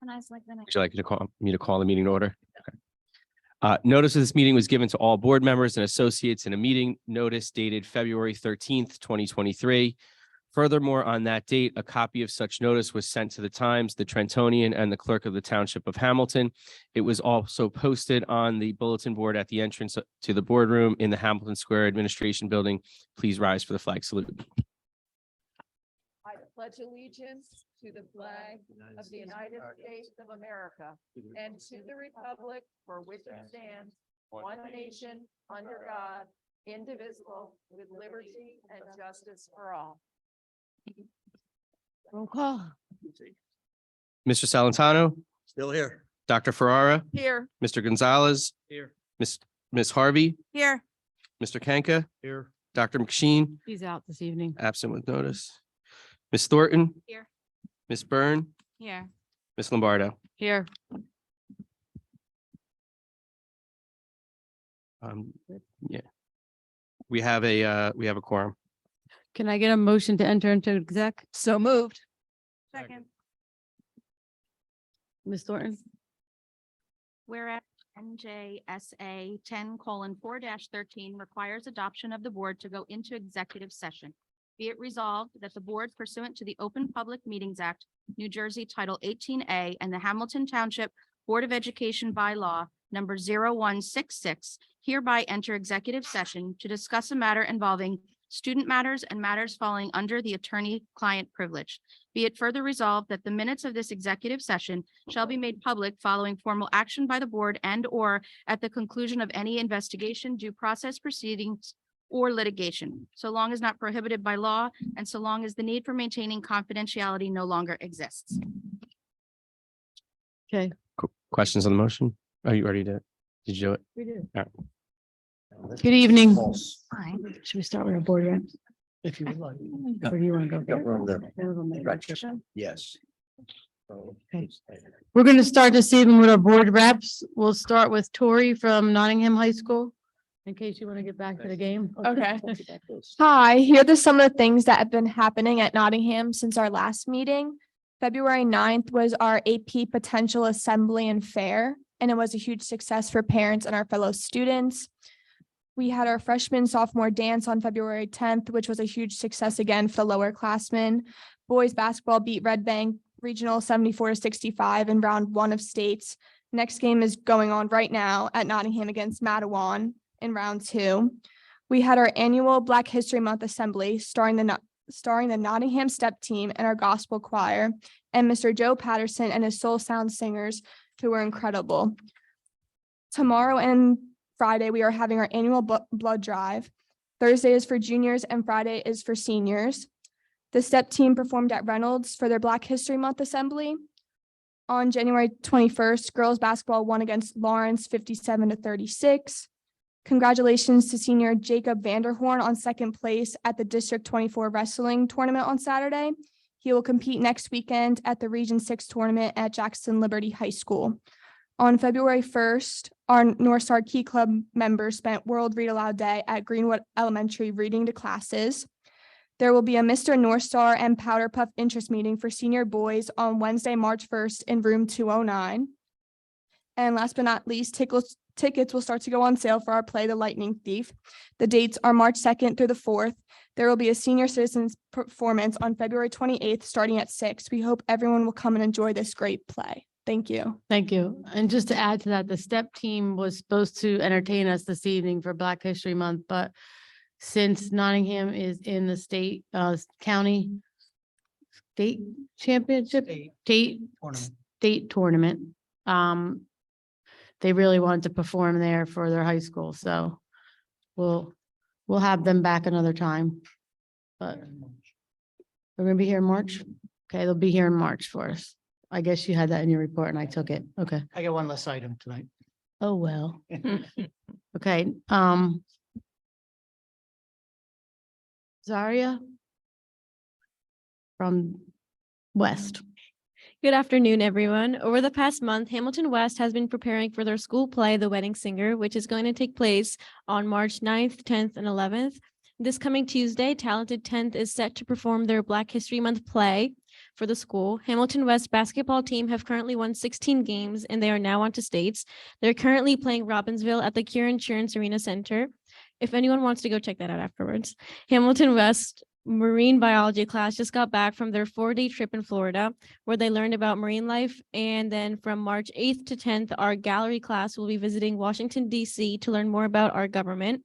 Would you like me to call the meeting to order? Okay. Notice of this meeting was given to all board members and associates in a meeting notice dated February 13th, 2023. Furthermore, on that date, a copy of such notice was sent to the Times, the Trentonian, and the Clerk of the Township of Hamilton. It was also posted on the bulletin board at the entrance to the boardroom in the Hamilton Square Administration Building. Please rise for the flag salute. I pledge allegiance to the flag of the United States of America and to the republic for which it stands, one nation, under God, indivisible, with liberty and justice for all. Roll call. Mr. Salentano, Still here. Dr. Ferrara, Here. Mr. Gonzalez, Here. Ms. Harvey, Here. Mr. Kanka, Here. Dr. McSheen, He's out this evening. absent with notice. Ms. Thornton. Here. Ms. Byrne, Here. Ms. Lombardo. Here. Yeah. We have a quorum. Can I get a motion to enter into exec? So moved. Second. Ms. Thornton? Whereas NJSA 10:4-13 requires adoption of the board to go into executive session. Be it resolved that the board pursuant to the Open Public Meetings Act, New Jersey Title 18A, and the Hamilton Township Board of Education bylaw number 0166 hereby enter executive session to discuss a matter involving student matters and matters falling under the attorney-client privilege. Be it further resolved that the minutes of this executive session shall be made public following formal action by the board and/or at the conclusion of any investigation, due process proceedings, or litigation, so long as not prohibited by law and so long as the need for maintaining confidentiality no longer exists. Okay. Questions on the motion? Oh, you already did. Did you do it? We do. All right. Good evening. False, Should we start with our board reps? if you would like. Or do you want to go? Got room there. first? Yes. Okay. We're going to start this evening with our board reps. We'll start with Tori from Nottingham High School. In case you want to get back to the game. Okay. Hi, here are some of the things that have been happening at Nottingham since our last meeting. February 9th was our AP Potential Assembly and Fair, and it was a huge success for parents and our fellow students. We had our freshman sophomore dance on February 10th, which was a huge success again for the lower classmen. Boys basketball beat Red Bank Regional 74-65 in round 1 of states. Next game is going on right now at Nottingham against Matawan in round 2. We had our annual Black History Month assembly starring the Nottingham Step Team and our gospel choir, and Mr. Joe Patterson and his soul sound singers, who were incredible. Tomorrow and Friday, we are having our annual blood drive. Thursday is for juniors and Friday is for seniors. The Step Team performed at Reynolds for their Black History Month assembly. On January 21st, girls basketball won against Lawrence 57-36. Congratulations to senior Jacob Vanderhorn on second place at the District 24 wrestling tournament on Saturday. He will compete next weekend at the Region 6 tournament at Jackson Liberty High School. On February 1st, our North Star Key Club members spent World Read Aloud Day at Greenwood Elementary reading to classes. There will be a Mr. North Star and Powder Puff interest meeting for senior boys on Wednesday, March 1st in room 209. And last but not least, tickets will start to go on sale for our play, The Lightning Thief. The dates are March 2nd through the 4th. There will be a senior citizens performance on February 28th, starting at 6. We hope everyone will come and enjoy this great play. Thank you. Thank you. And just to add to that, the STEP team was supposed to entertain us this evening for Black History Month, but since Nottingham is in the state, county, state championship, state tournament, they really wanted to perform there for their high school. So we'll have them back another time. But we're going to be here in March. Okay, they'll be here in March for us. I guess you had that in your report and I took it. Okay. I got one less item tonight. Oh, well. Okay. Zaria from West. Good afternoon, everyone. Over the past month, Hamilton West has been preparing for their school play, The Wedding Singer, which is going to take place on March 9th, 10th, and 11th. This coming Tuesday, Talented 10th is set to perform their Black History Month play for the school. Hamilton West basketball team have currently won 16 games and they are now on to states. They're currently playing Robbinsville at the Cure Insurance Arena Center. If anyone wants to go check that out afterwards. Hamilton West marine biology class just got back from their 4-day trip in Florida, where they learned about marine life. And then from March 8th to 10th, our gallery class will be visiting Washington, D.C. to learn more about our government.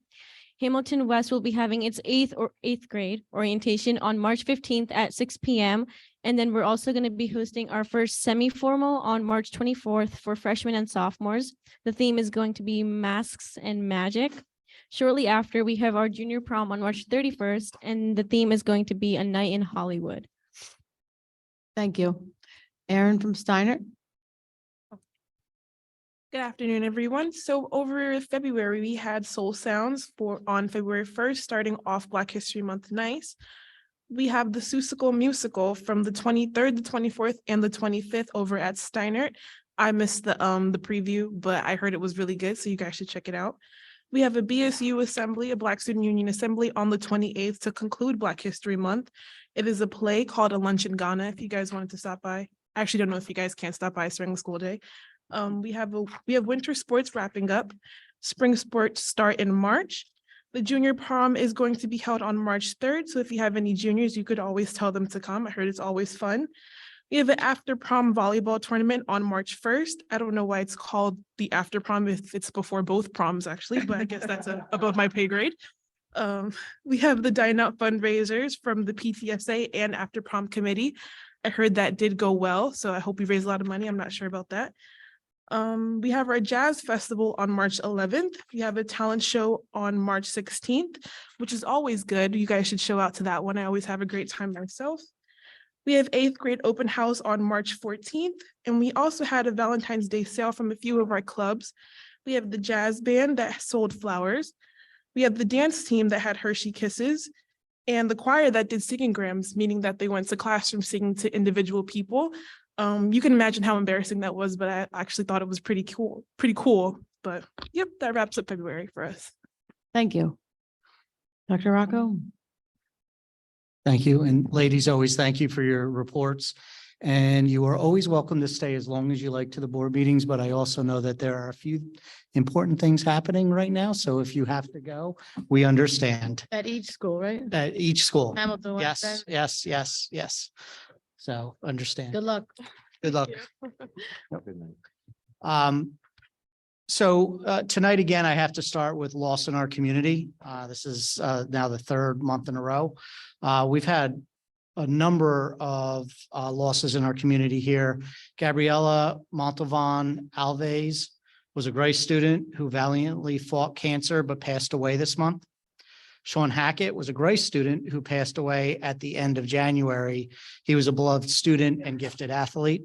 Hamilton West will be having its eighth grade orientation on March 15th at 6 p.m. And then we're also going to be hosting our first semi-formal on March 24th for freshmen and sophomores. The theme is going to be masks and magic. Shortly after, we have our junior prom on March 31st, and the theme is going to be a night in Hollywood. Thank you. Aaron from Steiner. Good afternoon, everyone. So over February, we had Soul Sounds on February 1st, starting off Black History Month nice. We have the Seussical Musical from the 23rd, the 24th, and the 25th over at Steiner. I missed the preview, but I heard it was really good, so you guys should check it out. We have a BSU Assembly, a Black Student Union Assembly on the 28th to conclude Black History Month. It is a play called A Lunch in Ghana, if you guys wanted to stop by. I actually don't know if you guys can't stop by during the school day. We have winter sports wrapping up. Spring sports start in March. The junior prom is going to be held on March 3rd. So if you have any juniors, you could always tell them to come. I heard it's always fun. We have an after prom volleyball tournament on March 1st. I don't know why it's called the after prom if it's before both proms actually, but I guess that's above my pay grade. We have the Dine Out fundraisers from the PTSA and after prom committee. I heard that did go well, so I hope we raise a lot of money. I'm not sure about that. We have our jazz festival on March 11th. We have a talent show on March 16th, which is always good. You guys should show out to that one. I always have a great time myself. We have 8th grade open house on March 14th, and we also had a Valentine's Day sale from a few of our clubs. We have the jazz band that sold flowers. We have the dance team that had Hershey Kisses, and the choir that did singing grams, meaning that they went to classroom singing to individual people. You can imagine how embarrassing that was, but I actually thought it was pretty cool. But yep, that wraps up February for us. Thank you. Dr. Rocco? Thank you. And ladies, always thank you for your reports. And you are always welcome to stay as long as you like to the board meetings, but I also know that there are a few important things happening right now. So if you have to go, we understand. At each school, right? At each school. Hamilton West. Yes. So understand. Good luck. Good luck. So tonight, again, I have to start with loss in our community. This is now the third month in a row. We've had a number of losses in our community here. Gabriella Montalvan Alves was a great student who valiantly fought cancer but passed away this month. Sean Hackett was a great student who passed away at the end of January. He was a beloved student and gifted athlete.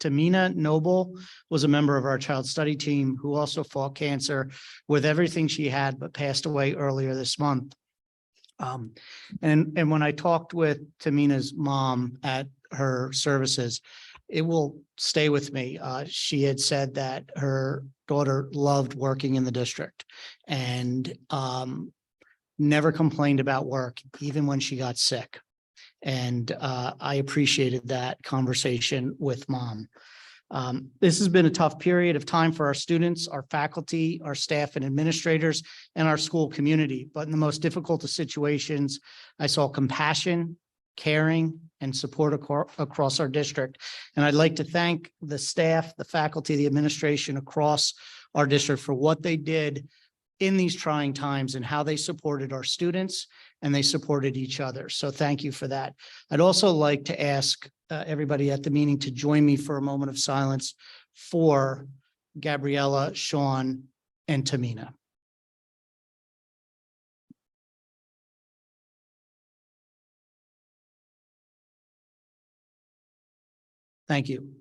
Tamina Noble was a member of our child study team who also fought cancer with everything she had, but passed away earlier this month. And when I talked with Tamina's mom at her services, it will stay with me. She had said that her daughter loved working in the district and never complained about work, even when she got sick. And I appreciated that conversation with mom. This has been a tough period of time for our students, our faculty, our staff and administrators, and our school community. But in the most difficult of situations, I saw compassion, caring, and support across our district. And I'd like to thank the staff, the faculty, the administration across our district for what they did in these trying times and how they supported our students and they supported each other. So thank you for that. I'd also like to ask everybody at the meeting to join me for a moment of silence for Gabriella, Sean, and Tamina. Thank you.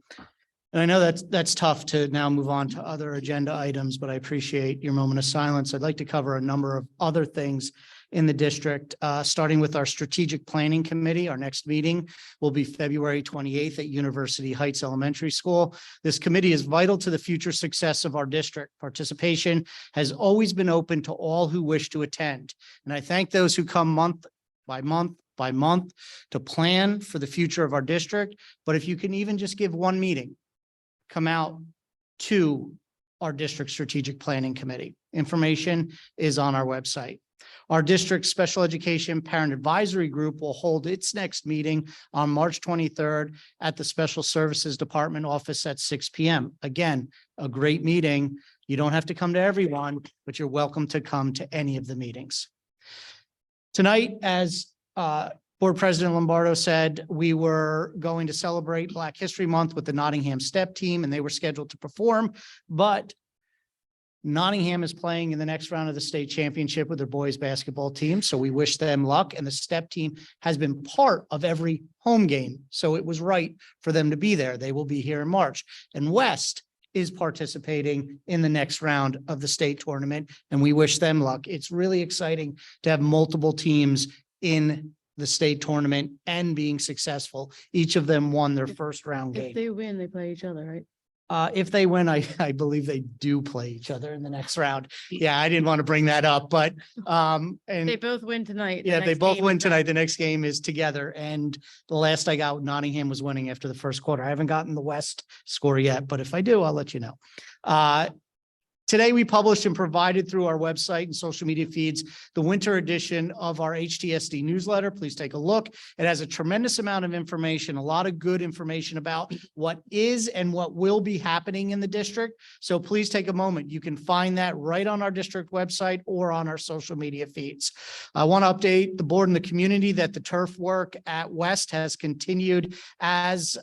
And I know that's tough to now move on to other agenda items, but I appreciate your moment of silence. I'd like to cover a number of other things in the district, starting with our strategic planning committee. Our next meeting will be February 28th at University Heights Elementary School. This committee is vital to the future success of our district. Participation has always been open to all who wish to attend. And I thank those who come month by month, by month to plan for the future of our district. But if you can even just give one meeting, come out to our district strategic planning committee. Information is on our website. Our district special education parent advisory group will hold its next meeting on March 23rd at the Special Services Department office at 6 p.m. Again, a great meeting. You don't have to come to everyone, but you're welcome to come to any of the meetings. Tonight, as Board President Lombardo said, we were going to celebrate Black History Month with the Nottingham Step Team, and they were scheduled to perform, but Nottingham is playing in the next round of the state championship with their boys basketball team. So we wish them luck. And the step team has been part of every home game. So it was right for them to be there. They will be here in March. And West is participating in the next round of the state tournament, and we wish them luck. It's really exciting to have multiple teams in the state tournament and being successful. Each of them won their first round If game. they win, they play each other, right? If they win, I believe they do play each other in the next round. Yeah, I didn't want to bring that up, but, They and both win tonight. the yeah, they next both game win is tonight. back. The next game is together. And the last I got, Nottingham was winning after the first quarter. I haven't gotten the West score yet, but if I do, I'll let you know. Today, we published and provided through our website and social media feeds the winter edition of our HTSD newsletter. Please take a look. It has a tremendous amount of information, a lot of good information about what is and what will be happening in the district. So please take a moment. You can find that right on our district website or on our social media feeds. I want to update the board and the community that the turf work at West has continued as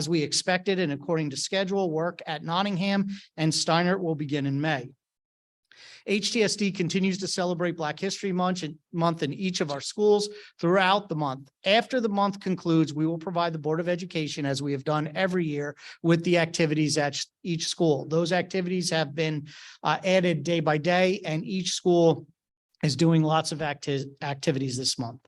we expected and according to schedule. Work at Nottingham and Steiner will begin in May. HTSD continues to celebrate Black History Month in each of our schools throughout the month. After the month concludes, we will provide the Board of Education, as we have done every year, with the activities at each school. Those activities have been added day by day, and each school is doing lots of activities this month.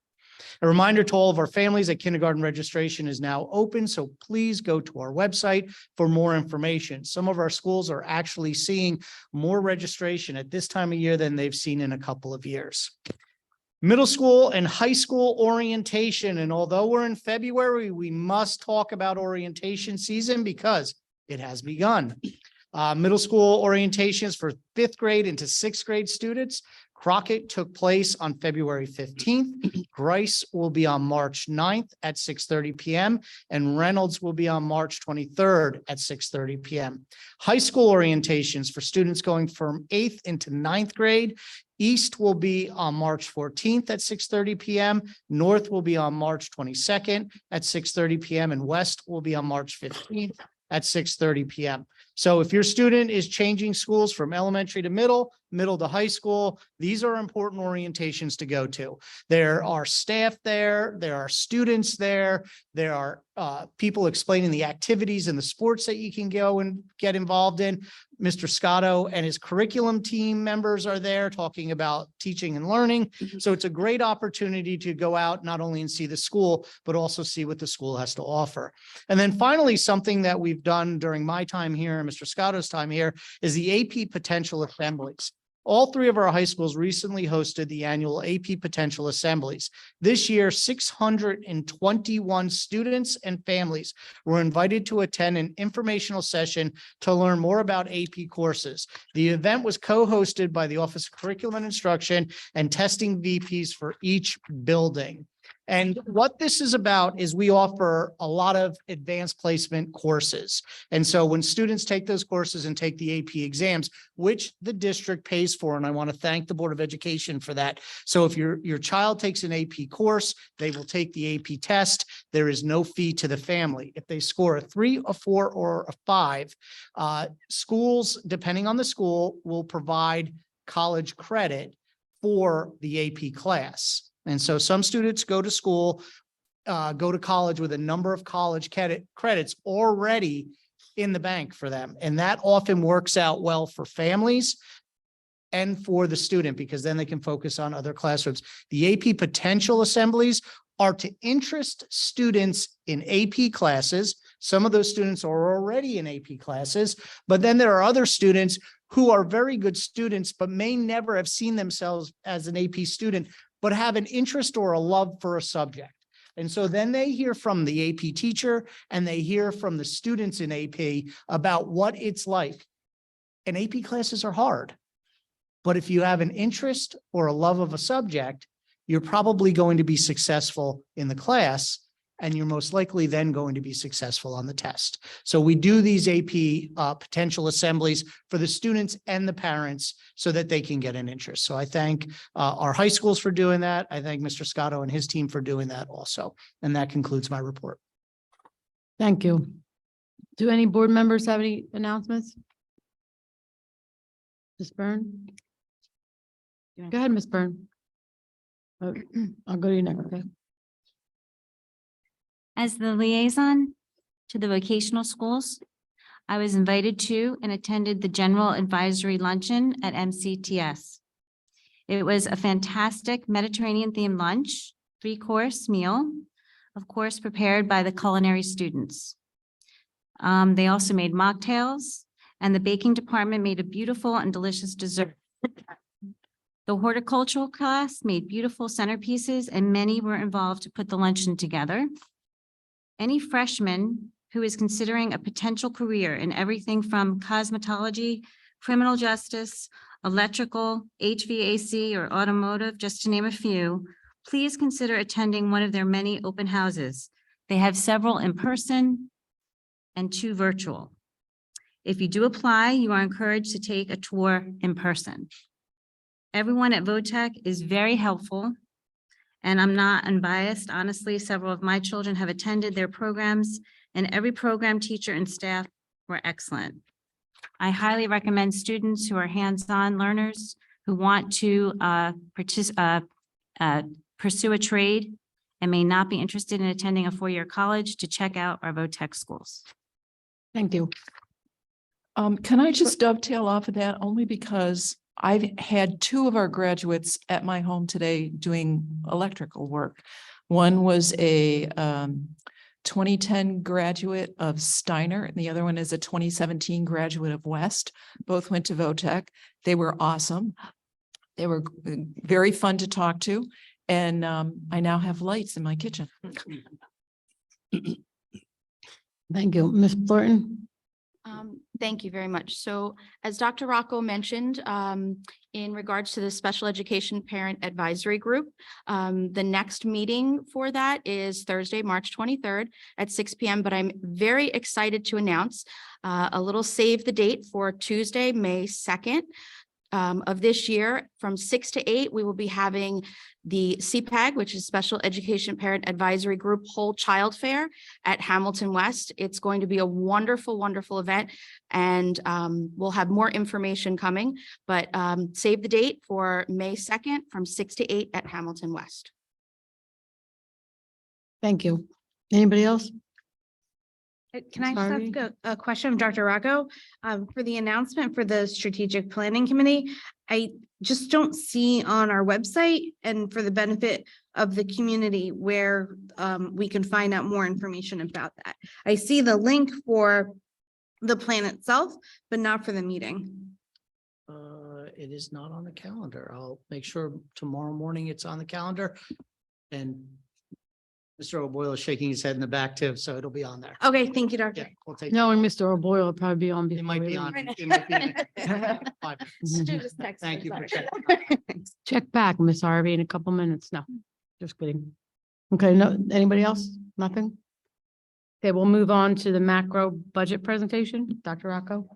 A reminder to all of our families that kindergarten registration is now open, so please go to our website for more information. Some of our schools are actually seeing more registration at this time of year than they've seen in a couple of years. Middle school and high school orientation, and although we're in February, we must talk about orientation season because it has begun. Middle school orientations for 5th grade into 6th grade students. Crockett took place on February 15th. Grice will be on March 9th at 6:30 p.m. and Reynolds will be on March 23rd at 6:30 p.m. High school orientations for students going from 8th into 9th grade. East will be on March 14th at 6:30 p.m. North will be on March 22nd at 6:30 p.m. and West will be on March 15th at 6:30 p.m. So if your student is changing schools from elementary to middle to high school, these are important orientations to go to. There are staff there, there are students there, there are people explaining the activities and the sports that you can go and get involved in. Mr. Scotto and his curriculum team members are there talking about teaching and learning. So it's a great opportunity to go out not only and see the school, but also see what the school has to offer. And then finally, something that we've done during my time here and Mr. Scotto's time here is the AP Potential Assemblies. All 3 of our high schools recently hosted the annual AP Potential Assemblies. This year, 621 students and families were invited to attend an informational session to learn more about AP courses. The event was co-hosted by the Office of Curriculum and Instruction and testing VPs for each building. And what this is about is we offer a lot of advanced placement courses. And so when students take those courses and take the AP exams, which the district pays for, and I want to thank the Board of Education for that. So if your child takes an AP course, they will take the AP test. There is no fee to the family. If they score a 3, a 4, or a 5, schools, depending on the school, will provide college credit for the AP class. And so some students go to school, go to college with a number of college credits already in the bank for them. And that often works out well for families and for the student, because then they can focus on other classrooms. The AP Potential Assemblies are to interest students in AP classes. Some of those students are already in AP classes, but then there are other students who are very good students, but may never have seen themselves as an AP student but have an interest or a love for a subject. And so then they hear from the AP teacher and they hear from the students in AP about what it's like. And AP classes are hard. But if you have an interest or a love of a subject, you're probably going to be successful in the class, and you're most likely then going to be successful on the test. So we do these AP potential assemblies for the students and the parents so that they can get an interest. So I thank our high schools for doing that. I thank Mr. Scotto and his team for doing that also. And that concludes my report. Thank you. Do any board members have any announcements? Ms. Byrne? Go ahead, Ms. Byrne. Oh, I'll go to you next, okay? As the liaison to the vocational schools, I was invited to and attended the General Advisory Luncheon at MCTS. It was a fantastic Mediterranean-themed lunch, 3-course meal, of course, prepared by the culinary students. They also made mocktails, and the baking department made a beautiful and delicious dessert. The horticultural class made beautiful centerpieces, and many were involved to put the luncheon together. Any freshman who is considering a potential career in everything from cosmetology, criminal justice, electrical, HVAC, or automotive, just to name a few, please consider attending one of their many open houses. They have several in person and 2 virtual. If you do apply, you are encouraged to take a tour in person. Everyone at VOTEC is very helpful, and I'm not unbiased. Honestly, several of my children have attended their programs, and every program teacher and staff were excellent. I highly recommend students who are hands-on learners who want to pursue a trade and may not be interested in attending a 4-year college to check out our VOTEC schools. Thank you. Can I just dovetail off of that only because I've had 2 of our graduates at my home today doing electrical work. One was a 2010 graduate of Steiner, and the other one is a 2017 graduate of West. Both went to VOTEC. They were awesome. They were very fun to talk to. And I now have lights in my kitchen. Thank you. Ms. Thornton? Thank you very much. So as Dr. Rocco mentioned, in regards to the Special Education Parent Advisory Group, the next meeting for that is Thursday, March 23rd at 6 p.m. But I'm very excited to announce a little save the date for Tuesday, May 2nd. Of this year from 6 to 8, we will be having the CPAG, which is Special Education Parent Advisory Group Whole Child Fair at Hamilton West. It's going to be a wonderful, wonderful event, and we'll have more information coming, but save the date for May 2nd from 6 to 8 at Hamilton West. Thank you. Anybody else? Can I just Sorry. ask a question of Dr. Rocco? For the announcement for the Strategic Planning Committee, I just don't see on our website and for the benefit of the community where we can find out more information about that. I see the link for the plan itself, but not for the meeting. It is not on the calendar. I'll make sure tomorrow morning it's on the calendar. And Mr. O'Boyle is shaking his head in the back too, so it'll be on there. Okay, thank you, Doctor. Yeah, we'll take. Knowing Mr. O'Boyle will probably be on. It before might we be leave. on. It might be in 5 minutes. Mhm. Thank you for checking. Check back, Miss Harvey, in a couple minutes. No, just kidding. Okay, no, anybody else? Nothing? Okay, we'll move on to the macro budget presentation. Dr. Rocco?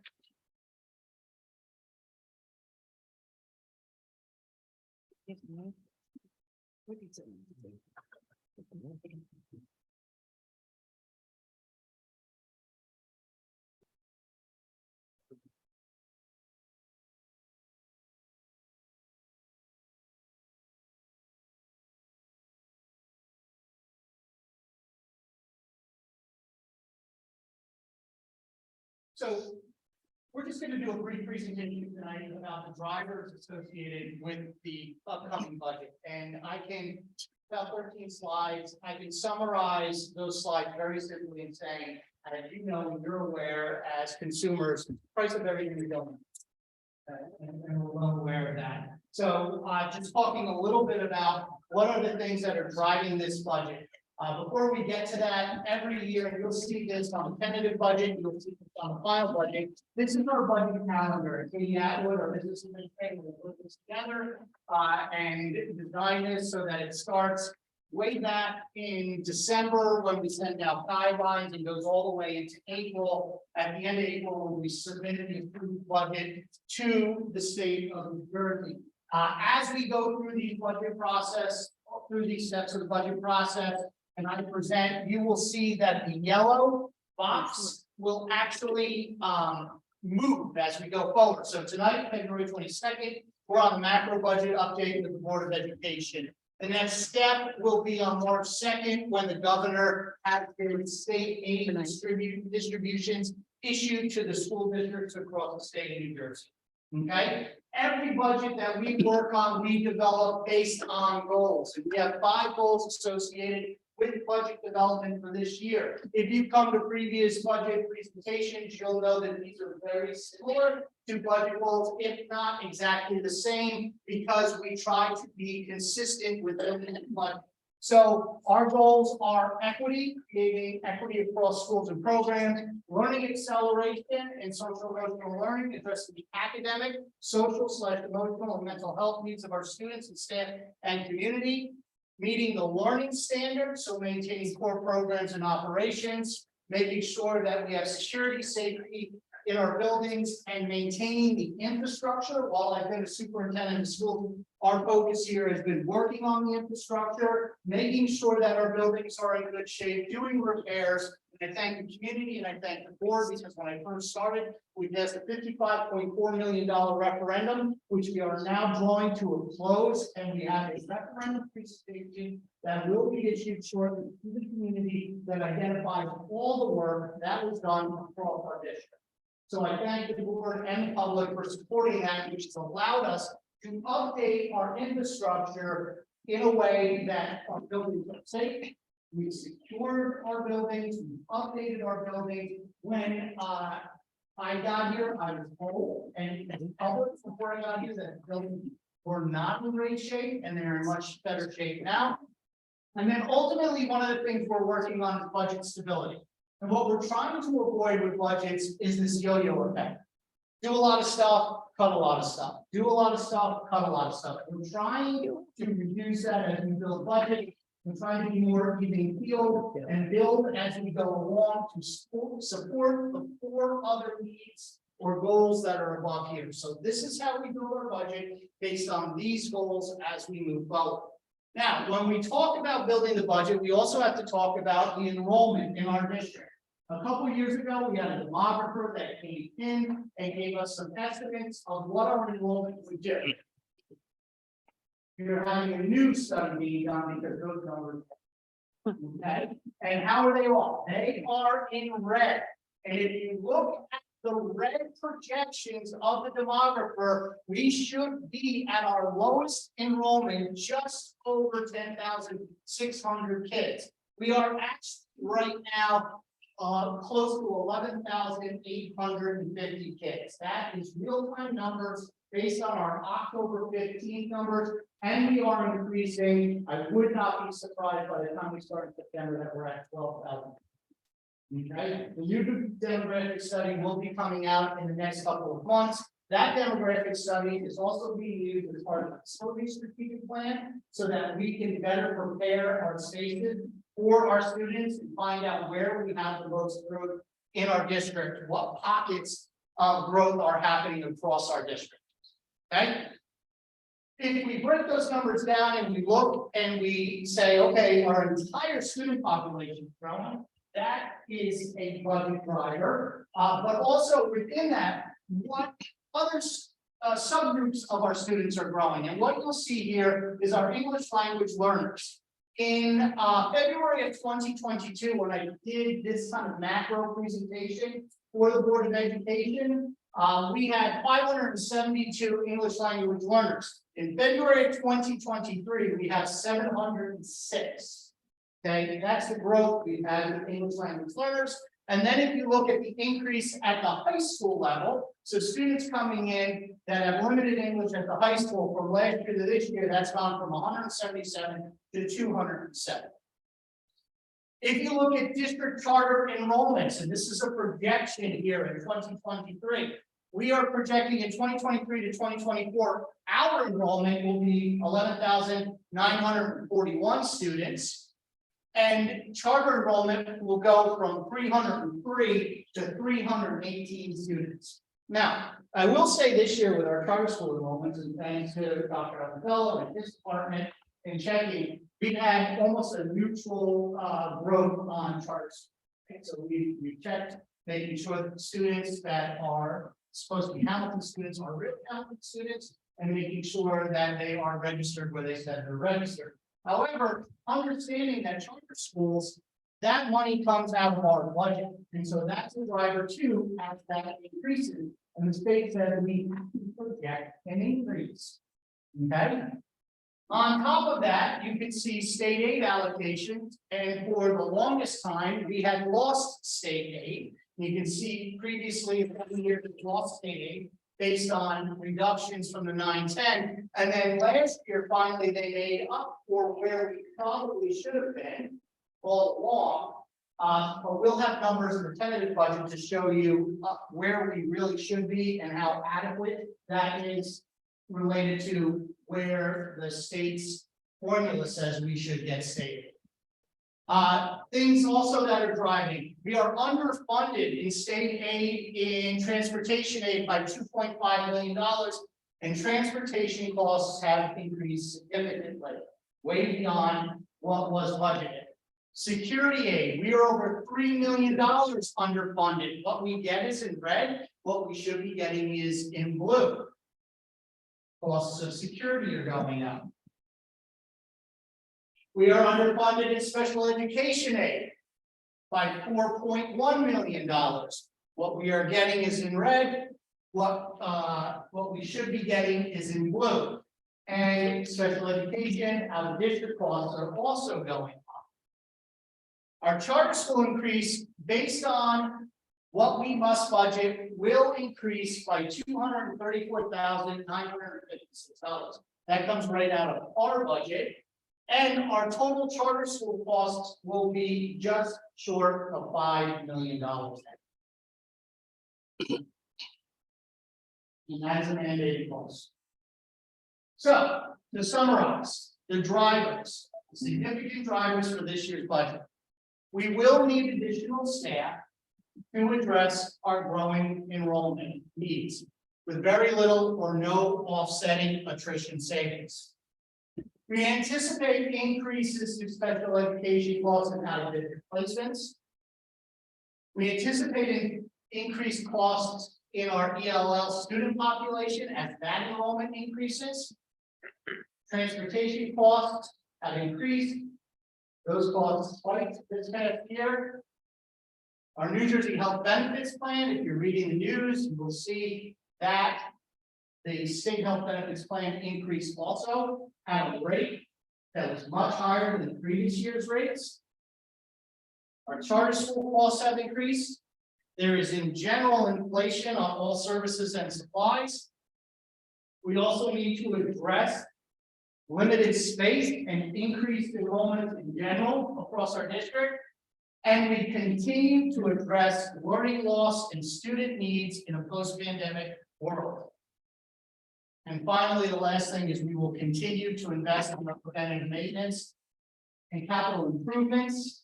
So we're just going to do a brief presentation tonight about the drivers associated with the upcoming budget. And I can, about 13 slides, I can summarize those slides very simply in saying, as you know, and you're aware as consumers, price of everything is going up. And we're well aware of that. So, just talking a little bit about what are the things that are driving this budget. Before we get to that, every year you'll see this on the tentative budget, you'll see this on the final budget. This is our budget calendar. Katie Atwood, our business administrator, will put this together and design this so that it starts way back in December when we send out guidelines and goes all the way into April. At the end of April, when we submitted the approved budget to the state of New Jersey. As we go through the budget process, through these steps of the budget process, and I present, you will see that the yellow box will actually move as we go forward. So tonight, February 22nd, we're on the macro budget update with the Board of Education. The next step will be on March 2nd, when the governor has his state aid distributions issued to the school districts across the state of New Jersey. Okay, every budget that we work on, we develop based on goals. And we have 5 goals associated with budget development for this year. If you come to previous budget presentations, you'll know that these are very similar to budget goals, if not exactly the same, because we try to be consistent with the budget. So our goals are equity, creating equity across schools and programs, learning acceleration and social emotional learning, addressing the academic, social / emotional and mental health needs of our students and staff and community, meeting the learning standards, so maintaining core programs and operations, making sure that we have security, safety in our buildings, and maintaining the infrastructure. While I've been a superintendent of school, our focus here has been working on the infrastructure, making sure that our buildings are in good shape, doing repairs. And I thank the community and I thank the board, because when I first started, we passed a $55.4 million referendum, which we are now drawing to a close, and we have a referendum presentation that will be issued shortly to the community that identifies all the work that was done across our district. So I thank the board and the public for supporting that, which has allowed us to update our infrastructure in a way that our buildings are safe. We've secured our buildings, we've updated our buildings. When I got here, I was told, and the public before I got here, that the buildings were not in great shape, and they're in much better shape now. And then ultimately, one of the things we're working on is budget stability. And what we're trying to avoid with budgets is this yo-yo effect. Do a lot of stuff, cut a lot of stuff. Do a lot of stuff, cut a lot of stuff. We're trying to reduce that as we build budget. We're trying to be more even keeled and build as we go along to support the 4 other needs or goals that are above here. So this is how we build our budget, based on these goals as we move forward. Now, when we talk about building the budget, we also have to talk about the enrollment in our district. A couple of years ago, we had a demographer that came in and gave us some estimates of what our enrollment would do. You're having a new study being done because those numbers. Okay, and how are they all? They are in red. And if you look at the red projections of the demographer, we should be at our lowest enrollment, just over 10,600 kids. We are actually right now close to 11,850 kids. That is real-time numbers based on our October 15th numbers, and we are increasing. I would not be surprised by the time we start in September that we're at 12,000. Okay, the new demographic study will be coming out in the next couple of months. That demographic study is also being used as part of the facility strategic plan, so that we can better prepare our spaces for our students and find out where we have the most growth in our district, what pockets of growth are happening across our district. Okay. If we break those numbers down and we look and we say, okay, our entire student population is growing, that is a budget driver. But also within that, what other subgroups of our students are growing? And what you'll see here is our English language learners. In February of 2022, when I did this kind of macro presentation for the Board of Education, we had 572 English language learners. In February of 2023, we have 706. Okay, and that's the growth we've had with English language learners. And then if you look at the increase at the high school level, so students coming in that have limited English at the high school from last year to this year, that's gone from 177 to 207. If you look at district charter enrollments, and this is a projection here in 2023, we are projecting in 2023 to 2024, our enrollment will be 11,941 students. And charter enrollment will go from 303 to 318 students. Now, I will say this year with our charter school enrollments, and thanks to Dr. Abdullah and his department in checking, we've had almost a neutral growth on charters. Okay, so we checked, making sure that the students that are supposed to be Hamilton students are real Hamilton students, and making sure that they are registered where they said they're registered. However, understanding that charter schools, that money comes out of our budget. And so that's a driver too, as that increases. And the state said we have to project an increase. Okay. On top of that, you can see state aid allocations. And for the longest time, we had lost state aid. You can see previously, every year we lost state aid based on reductions from the 910. And then last year, finally, they made up for where we probably should have been all along. But we'll have numbers in the tentative budget to show you where we really should be and how adequate that is related to where the state's formula says we should get state. Things also that are driving, we are underfunded in state aid, in transportation aid by $2.5 million, and transportation costs have increased significantly, way beyond what was budgeted. Security aid, we are over $3 million underfunded. What we get is in red, what we should be getting is in blue. Costs of security are going up. We are underfunded in special education aid by $4.1 million. What we are getting is in red. What we should be getting is in blue. And special education, our district costs are also going up. Our charter school increase, based on what we must budget, will increase by $234,956. That comes right out of our budget. And our total charter school costs will be just short of $5 million. And that is a mandated cost. So, to summarize, the drivers, significant drivers for this year's budget. We will need additional staff to address our growing enrollment needs with very little or no offsetting attrition savings. We anticipate increases to special education costs and out-of-district placements. We anticipate increased costs in our ELL student population as that enrollment increases. Transportation costs have increased. Those costs spiked this past year. Our New Jersey Health Benefits Plan, if you're reading the news, you will see that the state health benefits plan increased also at a rate that was much higher than the previous year's rates. Our charter school costs have increased. There is in general inflation on all services and supplies. We also need to address limited space and increased enrollment in general across our district. And we continue to address learning loss and student needs in a post-pandemic world. And finally, the last thing is we will continue to invest in our preventative maintenance and capital improvements.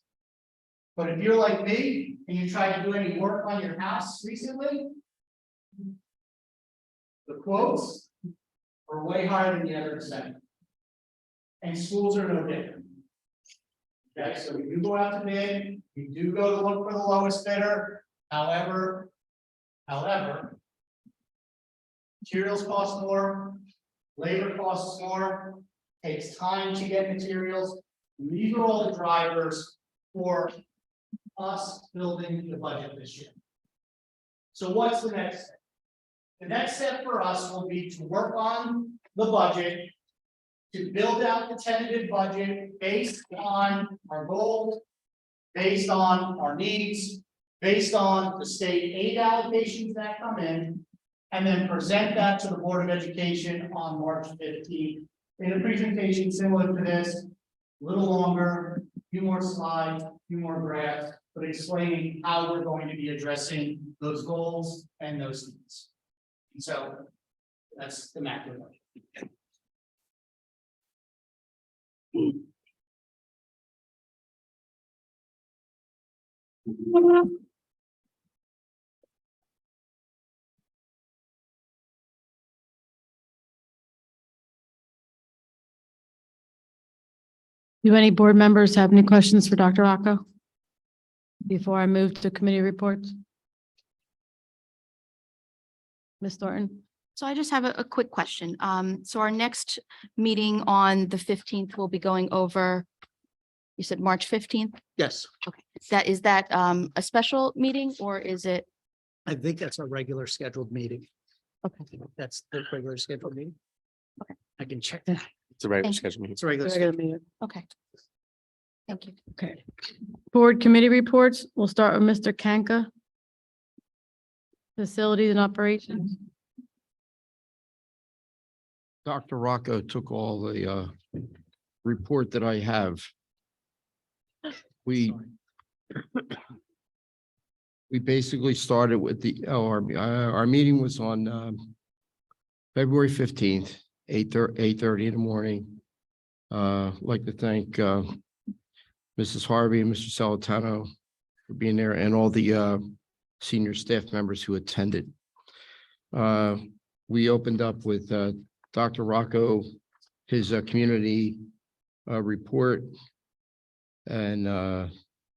But if you're like me and you tried to do any work on your house recently, the quotes are way higher than the other percent. And schools are no different. Okay, so we do go out to bid, we do go to look for the lowest bidder. However, materials cost more, labor costs more, takes time to get materials. These are all the drivers for us building the budget this year. So what's the next step? The next step for us will be to work on the budget, to build out the tentative budget based on our goals, based on our needs, based on the state aid allocations that come in, and then present that to the Board of Education on March 15th. In a presentation similar to this, a little longer, few more slides, few more graphs, but explaining how we're going to be addressing those goals and those needs. And so that's the macro budget. Do any board members have any questions for Dr. Rocco? Before I move to committee reports? Ms. Thornton? So I just have a quick question. So our next meeting on the 15th, will be going over, you said March 15th? Yes, Is that a special meeting or is it? I think that's a regular scheduled meeting. Okay. That's the regular scheduled meeting. Okay. I can check that. It's a regular Thank you. schedule meeting. It's a regular. Regular schedule. meeting. Okay. Thank you. Okay. Board committee reports. We'll start with Mr. Kanka. Facilities and operations. Dr. Rocco took all the report that I have. We basically started with our meeting was on February 15th, 8:30 in the morning. Like to thank Mrs. Harvey and Mr. Salatano for being there, and all the senior staff members who attended. We opened up with Dr. Rocco, his community report and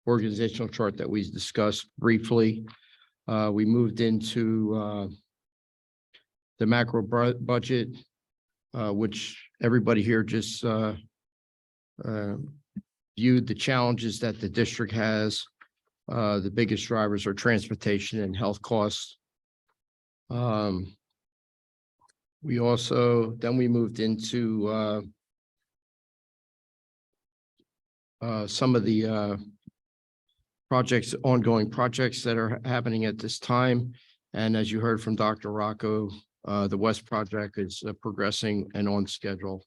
organizational chart that we discussed briefly. We moved into the macro budget, which everybody here just viewed the challenges that the district has. The biggest drivers are transportation and health costs. We also, then we moved into some of the projects, ongoing projects that are happening at this time. And as you heard from Dr. Rocco, the West project is progressing and on schedule.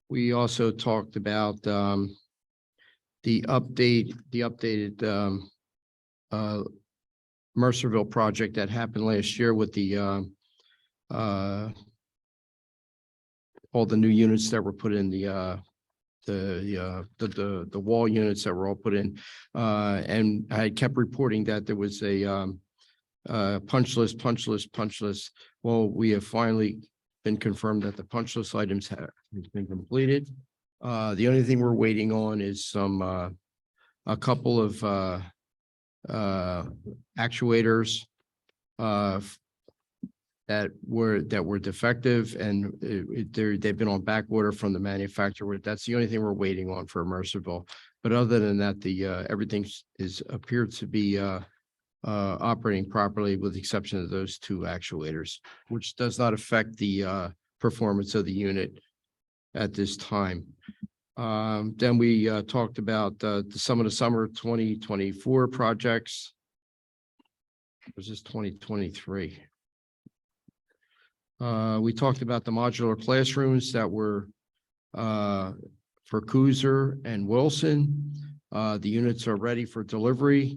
We also talked about the updated Mercerville project that happened last year with the all the new units that were put in, the wall units that were all put in. And I kept reporting that there was a punch list. Well, we have finally been confirmed that the punch list items have been completed. The only thing we're waiting on is some a couple of actuators that were defective, and they've been on back order from the manufacturer. That's the only thing we're waiting on for Mercerville. But other than that, everything appeared to be operating properly, with the exception of those two actuators, which does not affect the performance of the unit at this time. Then we talked about some of the summer 2024 projects. Was this 2023? We talked about the modular classrooms that were for Cooser and Wilson. The units are ready for delivery.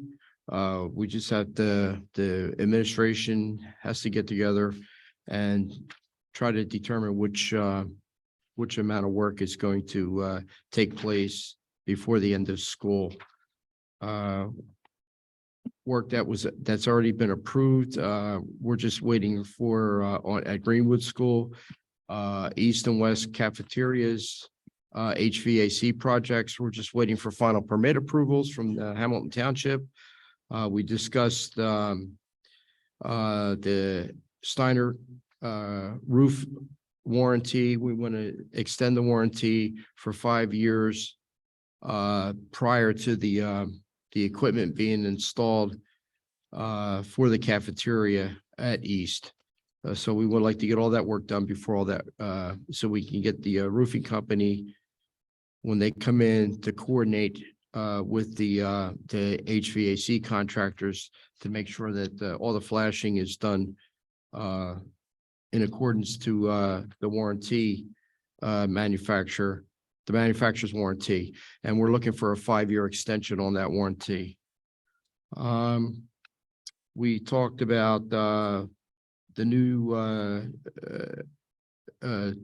We just have the administration has to get together and try to determine which amount of work is going to take place before the end of school. Work that's already been approved. We're just waiting for at Greenwood School, East and West cafeterias, HVAC projects. We're just waiting for final permit approvals from the Hamilton Township. We discussed the Steiner roof warranty. We want to extend the warranty for 5 years prior to the equipment being installed for the cafeteria at East. So we would like to get all that work done before all that, so we can get the roofing company, when they come in, to coordinate with the HVAC contractors to make sure that all the flashing is done in accordance to the warranty the manufacturer's warranty, and we're looking for a 5-year extension on that warranty. We talked about the new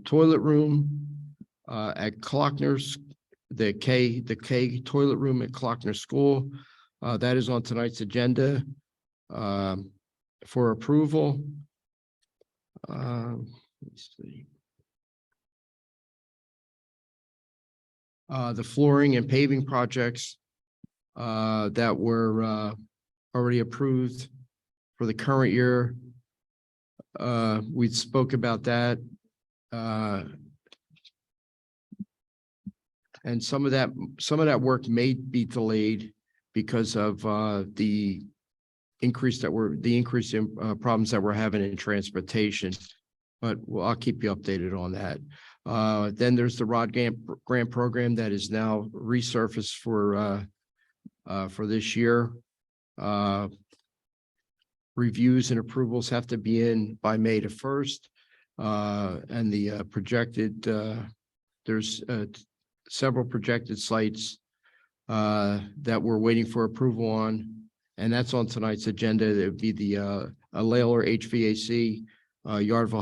toilet room at Clockner's, the K toilet room at Clockner School. That is on tonight's agenda for approval. Let's see. The flooring and paving projects that were already approved for the current year. We spoke about that. And some of that work may be delayed because of the increase in problems that we're having in transportation. But I'll keep you updated on that. Then there's the ROD grant program that is now resurfaced for this year. Reviews and approvals have to be in by May the 1st. And the projected, there's several projected sites that we're waiting for approval on. And that's on tonight's agenda. It would be the Layler HVAC, Yardville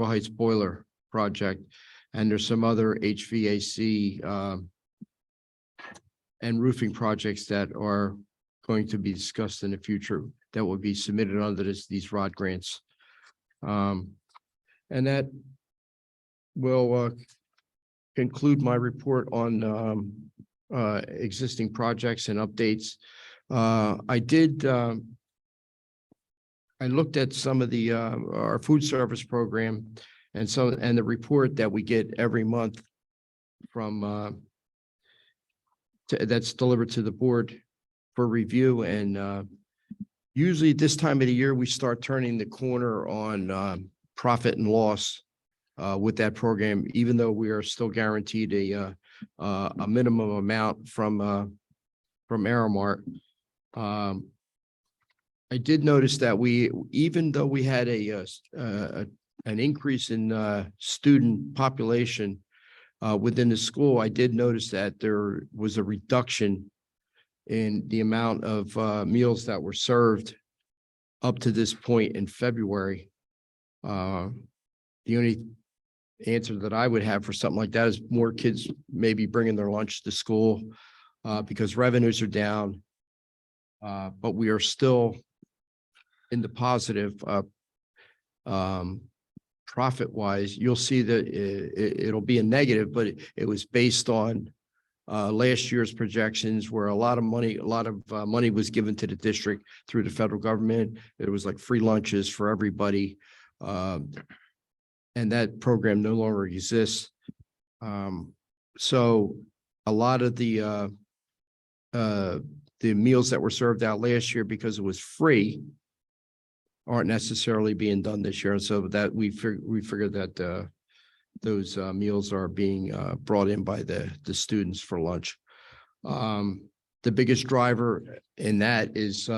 Heights boiler project. And there's some other HVAC and roofing projects that are going to be discussed in the future that will be submitted under these ROD grants. And that will conclude my report on existing projects and updates. I looked at some of the our food service program and the report that we get every month from that's delivered to the board for review. And usually this time of the year, we start turning the corner on profit and loss with that program, even though we are still guaranteed a minimum amount from Aramart. I did notice that even though we had an increase in student population within the school, I did notice that there was a reduction in the amount of meals that were served up to this point in February. The only answer that I would have for something like that is more kids maybe bringing their lunch to school because revenues are down, but we are still in the positive profit wise. You'll see that it'll be a negative, but it was based on last year's projections where a lot of money was given to the district through the federal government. It was like free lunches for everybody. And that program no longer exists. So a lot of the meals that were served out last year because it was free aren't necessarily being done this year. And so that we figured that those meals are being brought in by the students for lunch. The biggest driver in that is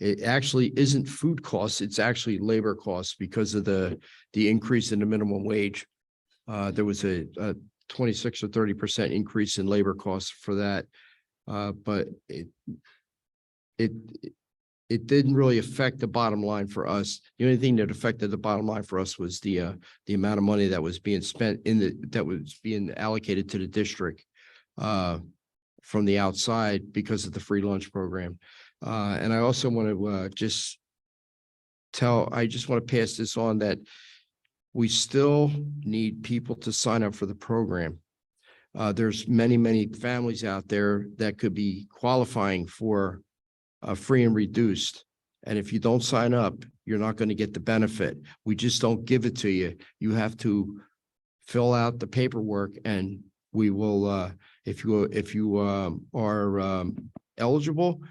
it actually isn't food costs, it's actually labor costs because of the increase in the minimum wage. There was a 26 or 30% increase in labor costs for that. But it didn't really affect the bottom line for us. The only thing that affected the bottom line for us was the amount of money that was being spent that was being allocated to the district from the outside because of the free lunch program. And I also want to I just want to pass this on that we still need people to sign up for the program. There's many families out there that could be qualifying for free and reduced. And if you don't sign up, you're not going to get the benefit. We just don't give it to you. You have to fill out the paperwork and we will, if you are eligible,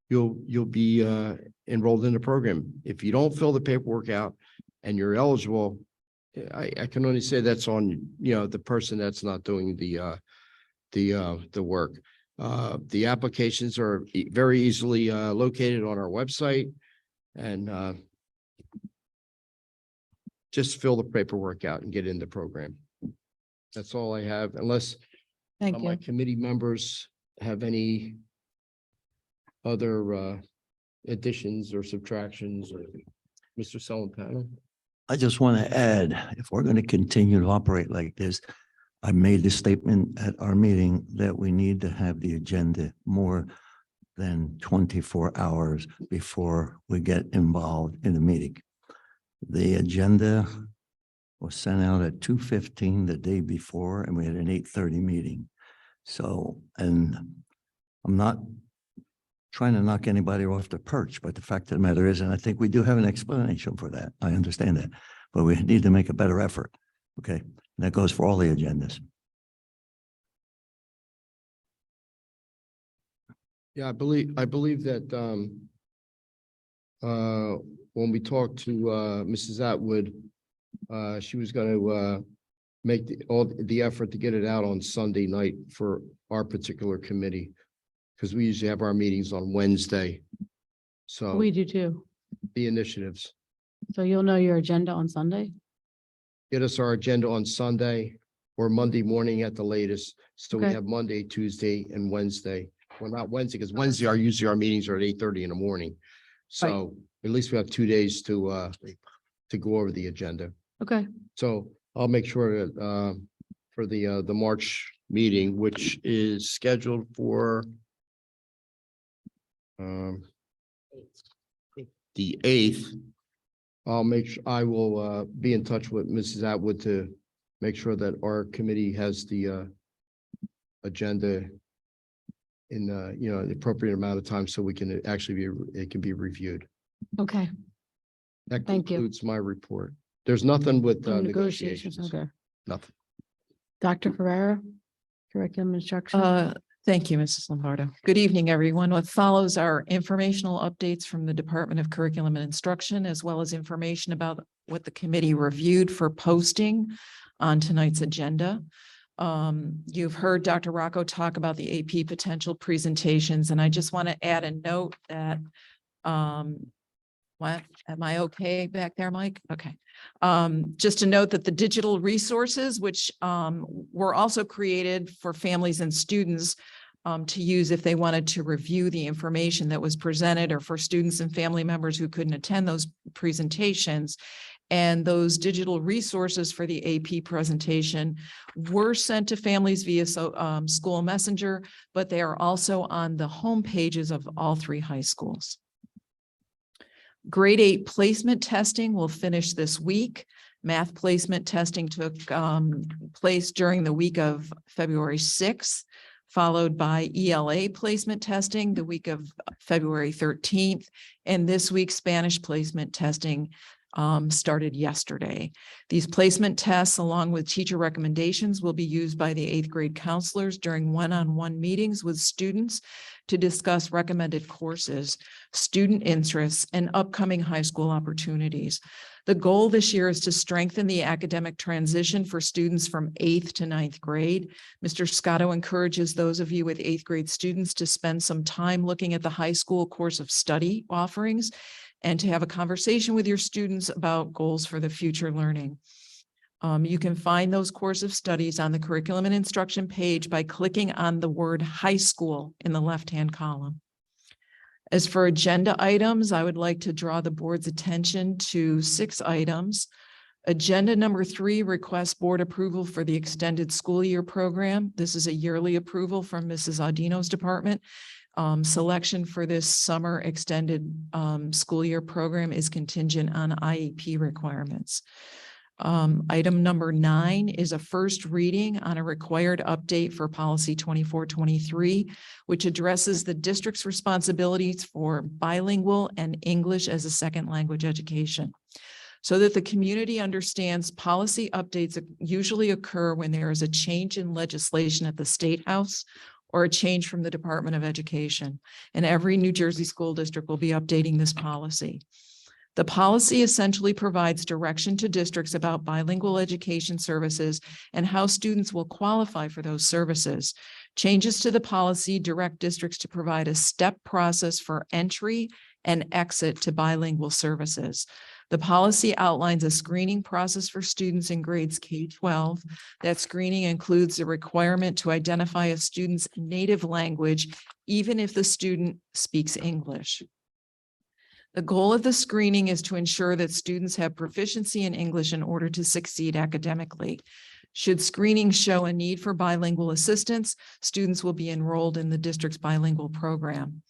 you'll be enrolled in the program. If you don't fill the paperwork out and you're eligible, I can only say that's on, the person that's not doing the work. The applications are very easily located on our website, and just fill the paperwork out and get in the program. That's all I have, unless Thank my you. committee members have any other additions or subtractions, or Mr. Salantano. I just want to add, if we're going to continue to operate like this, I made the statement at our meeting that we need to have the agenda more than 24 hours before we get involved in the meeting. The agenda was sent out at 2:15 the day before, and we had an 8:30 meeting. So, and I'm not trying to knock anybody off the perch, but the fact of the matter is, and I think we do have an explanation for that. I understand that, but we need to make a better effort. Okay, and that goes for all the agendas. Yeah, I believe that when we talked to Mrs. Atwood, she was going to make all the effort to get it out on Sunday night for our particular committee, because we usually have our meetings on Wednesday. So We do too. the initiatives, So you'll know your agenda on Sunday? get us our agenda on Sunday or Monday morning at the latest. So we Okay. have Monday, Tuesday, and Wednesday. Well, not Wednesday, because Wednesday usually our meetings are at 8:30 in the morning. So at least we have 2 days to go over the agenda. Okay, So I'll make sure that for the March meeting, which is scheduled for the 8th, I will be in touch with Mrs. Atwood to make sure that our committee has the agenda in the appropriate amount of time, so we can actually it can be reviewed. okay. That Thank you. concludes my report. There's nothing with Negotiations, negotiations, okay. nothing. Dr. Ferrera, curriculum instruction. Thank you, Mrs. Lombardo. Good evening, everyone. What follows are informational updates from the Department of Curriculum and Instruction, as well as information about what the committee reviewed for posting on tonight's agenda. You've heard Dr. Rocco talk about the AP potential presentations, and I just want to add a note that, what, am I okay back there, Mike? Okay. Just to note that the digital resources, which were also created for families and students to use if they wanted to review the information that was presented, or for students and family members who couldn't attend those presentations. And those digital resources for the AP presentation were sent to families via school messenger, but they are also on the home pages of all 3 high schools. Grade 8 placement testing will finish this week. Math placement testing took place during the week of February 6th, followed by ELA placement testing the week of February 13th. And this week's Spanish placement testing started yesterday. These placement tests, along with teacher recommendations, will be used by the 8th grade counselors during one-on-one meetings with students to discuss recommended courses, student interests, and upcoming high school opportunities. The goal this year is to strengthen the academic transition for students from 8th to 9th grade. Mr. Scotto encourages those of you with 8th grade students to spend some time looking at the high school course of study offerings and to have a conversation with your students about goals for the future learning. You can find those course of studies on the curriculum and instruction page by clicking on the word high school in the left-hand column. As for agenda items, I would like to draw the board's attention to 6 items. Agenda number 3 requests board approval for the extended school year program. This is a yearly approval from Mrs. Audino's department. Selection for this summer extended school year program is contingent on IEP requirements. Item number 9 is a first reading on a required update for policy 2423, which addresses the district's responsibilities for bilingual and English as a second language education. So that the community understands, policy updates usually occur when there is a change in legislation at the State House or a change from the Department of Education. And every New Jersey school district will be updating this policy. The policy essentially provides direction to districts about bilingual education services and how students will qualify for those services. Changes to the policy direct districts to provide a step process for entry and exit to bilingual services. The policy outlines a screening process for students in grades K-12. That screening includes the requirement to identify a student's native language, even if the student speaks English. The goal of the screening is to ensure that students have proficiency in English in order to succeed academically. Should screening show a need for bilingual assistance, students will be enrolled in the district's bilingual program.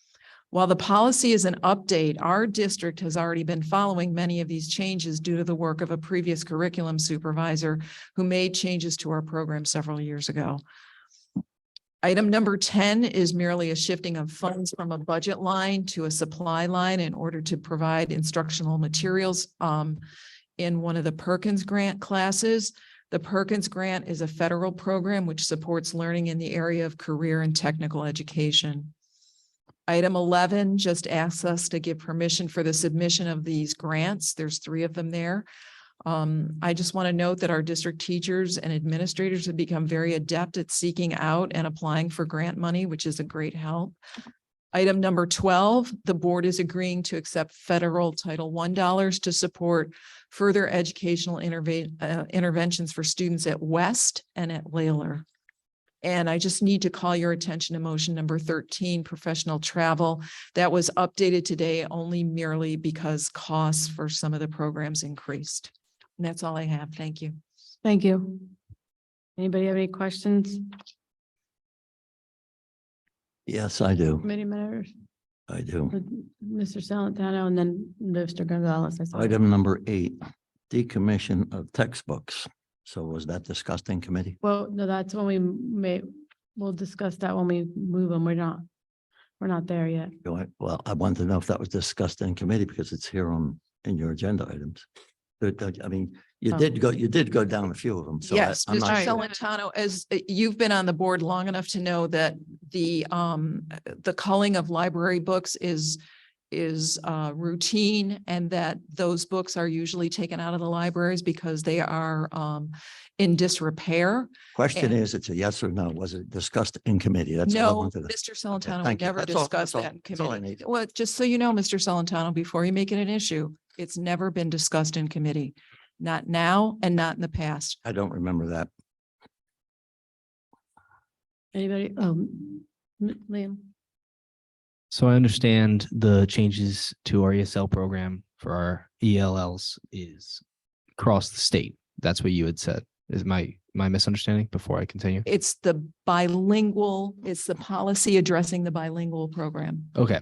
While the policy is an update, our district has already been following many of these changes due to the work of a previous curriculum supervisor who made changes to our program several years ago. Item number 10 is merely a shifting of funds from a budget line to a supply line in order to provide instructional materials in one of the Perkins grant classes. The Perkins grant is a federal program which supports learning in the area of career and technical education. Item 11 just asks us to give permission for the submission of these grants. There's 3 of them there. I just want to note that our district teachers and administrators have become very adept at seeking out and applying for grant money, which is a great help. Item number 12, the board is agreeing to accept federal Title I dollars to support further educational interventions for students at West and at Layler. And I just need to call your attention to motion number 13, professional travel. That was updated today only merely because costs for some of the programs increased. And that's all I have. Thank you. Thank you. Anybody have any questions? Yes, I do. Committee members, I do. Mr. Salantano and then Mr. Gonzalez. I saw. Item number 8, decommission of textbooks. So was that discussed in committee? Well, no, that's when we'll discuss that when we move them. We're not there yet. Well, I wanted to know if that was discussed in committee because it's here in your agenda items. I mean, you did go down a few of them. So Yes, I'm not Mr. sure. Celentano, as you've been on the board long enough to know that the culling of library books is routine, and that those books are usually taken out of the libraries because they are in disrepair. Question is, it's a yes or no. Was it discussed in committee? That's all I No, wanted to. Mr. Celentano, we thank you. never That's all- discussed that's all- that in that's all I committee. need. Well, just so you know, Mr. Celentano, before you make it an issue, it's never been discussed in committee. Not now and not in the past. I don't remember that. Anybody? Liam. So I understand the changes to our ESL program for our ELLs is across the state. That's what you had said. Is my misunderstanding before I continue? It's the policy addressing the bilingual program. Okay.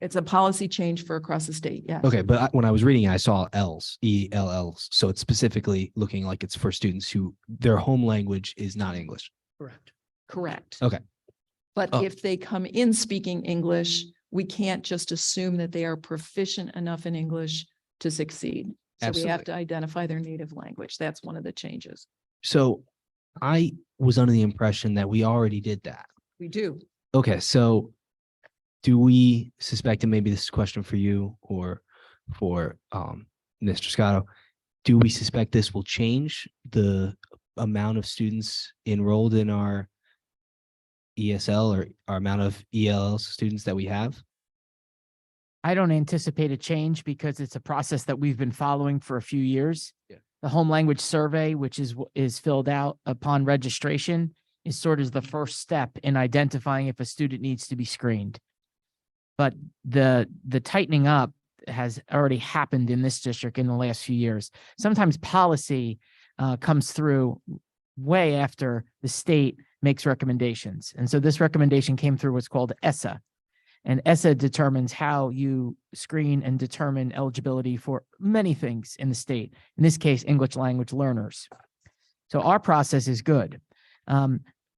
It's a policy change for across the state, yes. Okay. But when I was reading it, I saw ELLs. So it's specifically looking like it's for students who their home language is not English. Correct. Correct. Okay. But Oh. if they come in speaking English, we can't just assume that they are proficient enough in English to succeed. So we have Absolutely. to identify their native language. That's one of the changes. So I was under the impression that we already did that. We do. Okay. So do we suspect, and maybe this is a question for you or for Mr. Scotto, do we suspect this will change the amount of students enrolled in our ESL or our amount of ELL students that we have? I don't anticipate a change because it's a process that we've been following for a few years. Yeah. The home language survey, which is filled out upon registration, is sort of the first step in identifying if a student needs to be screened. But the tightening up has already happened in this district in the last few years. Sometimes policy comes through way after the state makes recommendations. And so this recommendation came through what's called ESSA. And ESSA determines how you screen and determine eligibility for many things in the state. In this case, English language learners. So our process is good.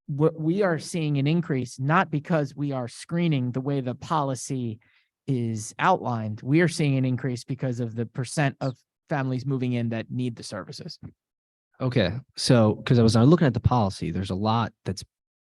We are seeing an increase, not because we are screening the way the policy is outlined. We are seeing an increase because of the percent of families moving in that need the services. Okay. So, because I was looking at the policy, there's a lot that's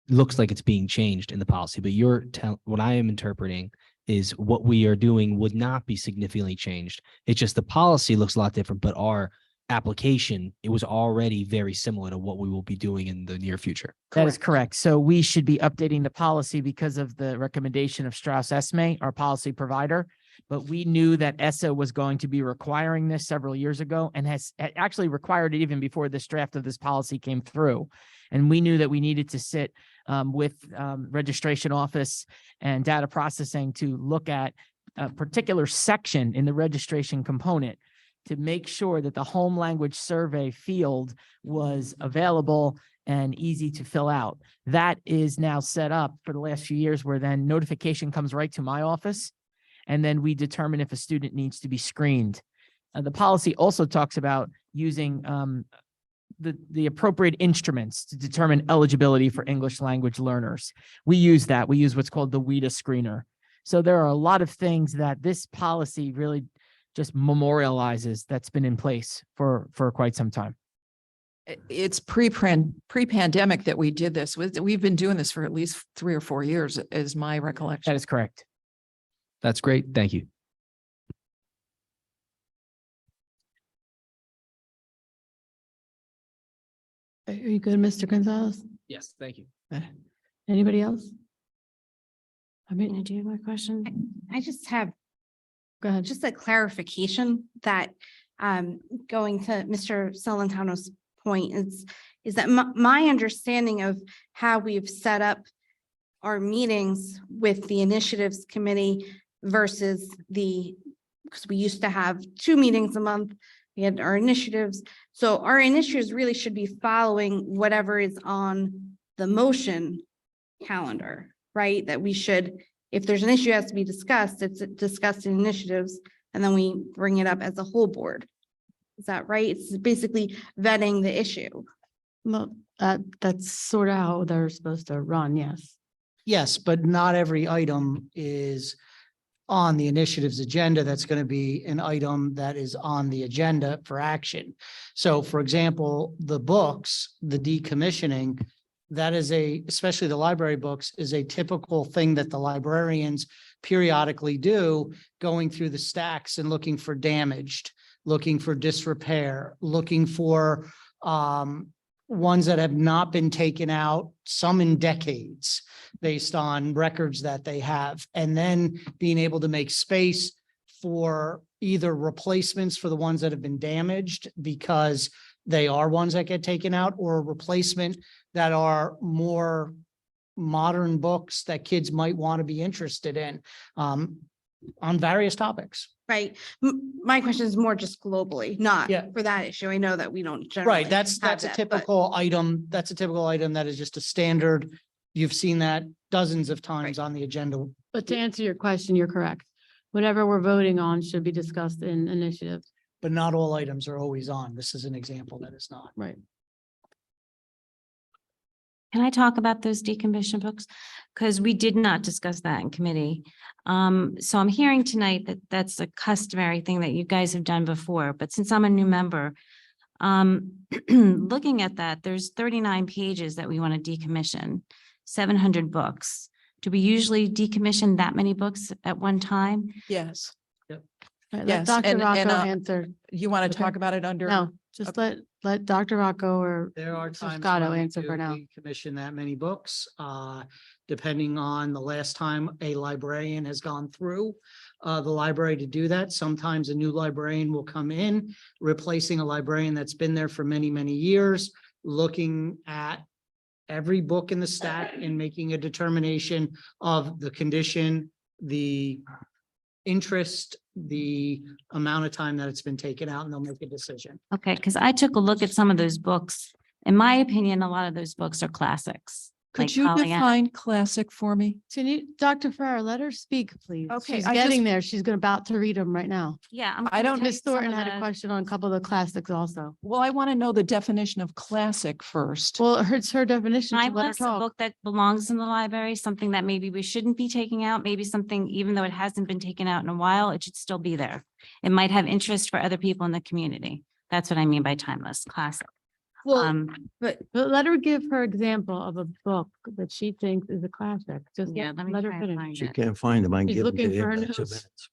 looks like it's being changed in the policy, but what I am interpreting is what we are doing would not be significantly changed. It's just the policy looks a lot different, but our application, it was already very similar to what we will be doing in the near future. That is correct. So we should be updating the policy because of the recommendation of Strauss Esme, our policy provider. But we knew that ESSA was going to be requiring this several years ago and has actually required it even before this draft of this policy came through. And we knew that we needed to sit with registration office and data processing to look at a particular section in the registration component to make sure that the home language survey field was available and easy to fill out. That is now set up for the last few years where then notification comes right to my office. And then we determine if a student needs to be screened. The policy also talks about using the appropriate instruments to determine eligibility for English language learners. We use that. We use what's called the WIDA screener. So there are a lot of things that this policy really just memorializes that's been in place for quite some time. It's pre-pandemic that we did this. We've been doing this for at least 3 or 4 years, is my recollection. That is correct. That's great. Thank you. Are you good, Mr. Gonzalez? Yes, thank you. Anybody else? I Can I mean, do my question? I just have go ahead. just a clarification that going to Mr. Celentano's point is that my understanding of how we've set up our meetings with the initiatives committee versus because we used to have 2 meetings a month, we had our initiatives. So our initiatives really should be following whatever is on the motion calendar, right? That we should, if there's an issue that has to be discussed, it's discussed in initiatives, and then we bring it up as a whole board. Is that right? It's basically vetting the issue. Well, that's sort of how they're supposed to run, yes. Yes, but not every item is on the initiative's agenda. That's going to be an item that is on the agenda for action. So for example, the books, the decommissioning, that is especially the library books, is a typical thing that the librarians periodically do, going through the stacks and looking for damaged, looking for disrepair, looking for ones that have not been taken out, some in decades, based on records that they have, and then being able to make space for either replacements for the ones that have been damaged because they are ones that get taken out, or a replacement that are more modern books that kids might want to be interested in on various topics. Right. My question is more just globally, not Yeah. for that issue. I know that we don't generally. Right, that's have a that, but- typical item. That's a typical item that is just a standard. You've seen that dozens of times on the agenda. But to answer your question, you're correct. Whatever we're voting on should be discussed in initiative. But not all items are always on. This is an example that is not. Right. Can I talk about those decommissioned books? Because we did not discuss that in committee. So I'm hearing tonight that that's a customary thing that you guys have done before, but since I'm a new member, looking at that, there's 39 pages that we want to decommission, 700 books. Do we usually decommission that many books at one time? Yes. All right, let Yes, Dr. and- Rocco and, answer. You want to Okay. talk about it under? No, just let Dr. Rocco or There are Mr. times Scotto when we answer do for now. decommission that many books, depending on the last time a librarian has gone through the library to do that. Sometimes a new librarian will come in, replacing a librarian that's been there for many, many years, looking at every book in the stack and making a determination of the condition, the interest, the amount of time that it's been taken out, and they'll make a decision. Okay, because I took a look at some of those books. In my opinion, a lot of those books are classics. Could like you Pollyanna. define classic for me? Can you, Dr. Farrar, let her speak, please. Okay, She's I getting just- there. She's about to read them right now. Yeah. I don't- Ms. Thornton had a question on a couple of the classics also. Well, I want to know the definition of classic first. Well, it's her definition. so let her Timeless, a talk. book that belongs in the library, something that maybe we shouldn't be taking out, maybe something, even though it hasn't been taken out in a while, it should still be there. It might have interest for other people in the community. That's what I mean by timeless, classic. Well, But but let her give her example of a book that she thinks is a classic. Just Yeah, let me let try her and finish. find She it. can't find them. I can She's give them to looking you for her in 2 notes. minutes.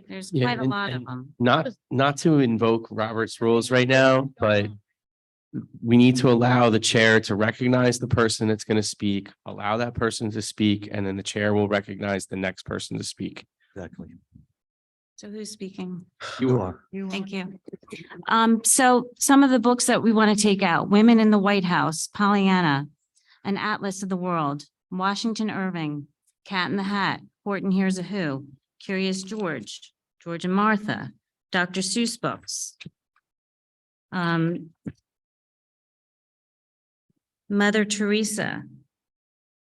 There's Yeah, quite a and- lot of and them. Not to invoke Robert's rules right now, but we need to allow the chair to recognize the person that's going to speak, allow that person to speak, and then the chair will recognize the next person to speak. Exactly. So who's speaking? You are. Thank you. So some of the books that we want to take out, Women in the White House, Pollyanna, An Atlas of the World, Washington Irving, Cat in the Hat, Horton Hears a Who, Curious George, George and Martha, Dr. Seuss books. Mother Teresa,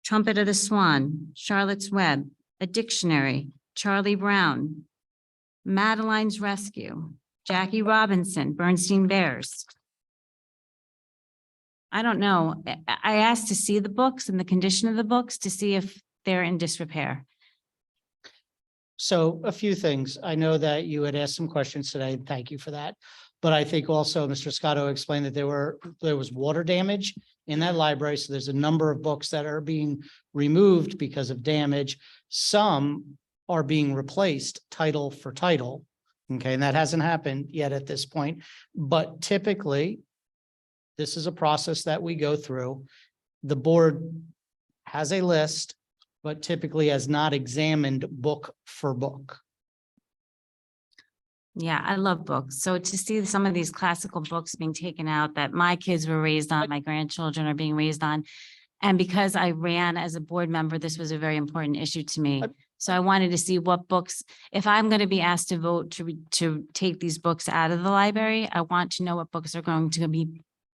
Trumpet of the Swan, Charlotte's Web, A Dictionary, Charlie Brown, Madeline's Rescue, Jackie Robinson, Bernstein Bears. I don't know. I asked to see the books and the condition of the books to see if they're in disrepair. So a few things. I know that you had asked some questions today. Thank you for that. But I think also Mr. Scotto explained that there was water damage in that library. So there's a number of books that are being removed because of damage. Some are being replaced title for title. Okay, and that hasn't happened yet at this point. But typically, this is a process that we go through. The board has a list, but typically has not examined book for book. Yeah, I love books. So to see some of these classical books being taken out that my kids were raised on, my grandchildren are being raised on. And because I ran as a board member, this was a very important issue to me. So I wanted to see what books, if I'm going to be asked to vote to take these books out of the library, I want to know what books are going to be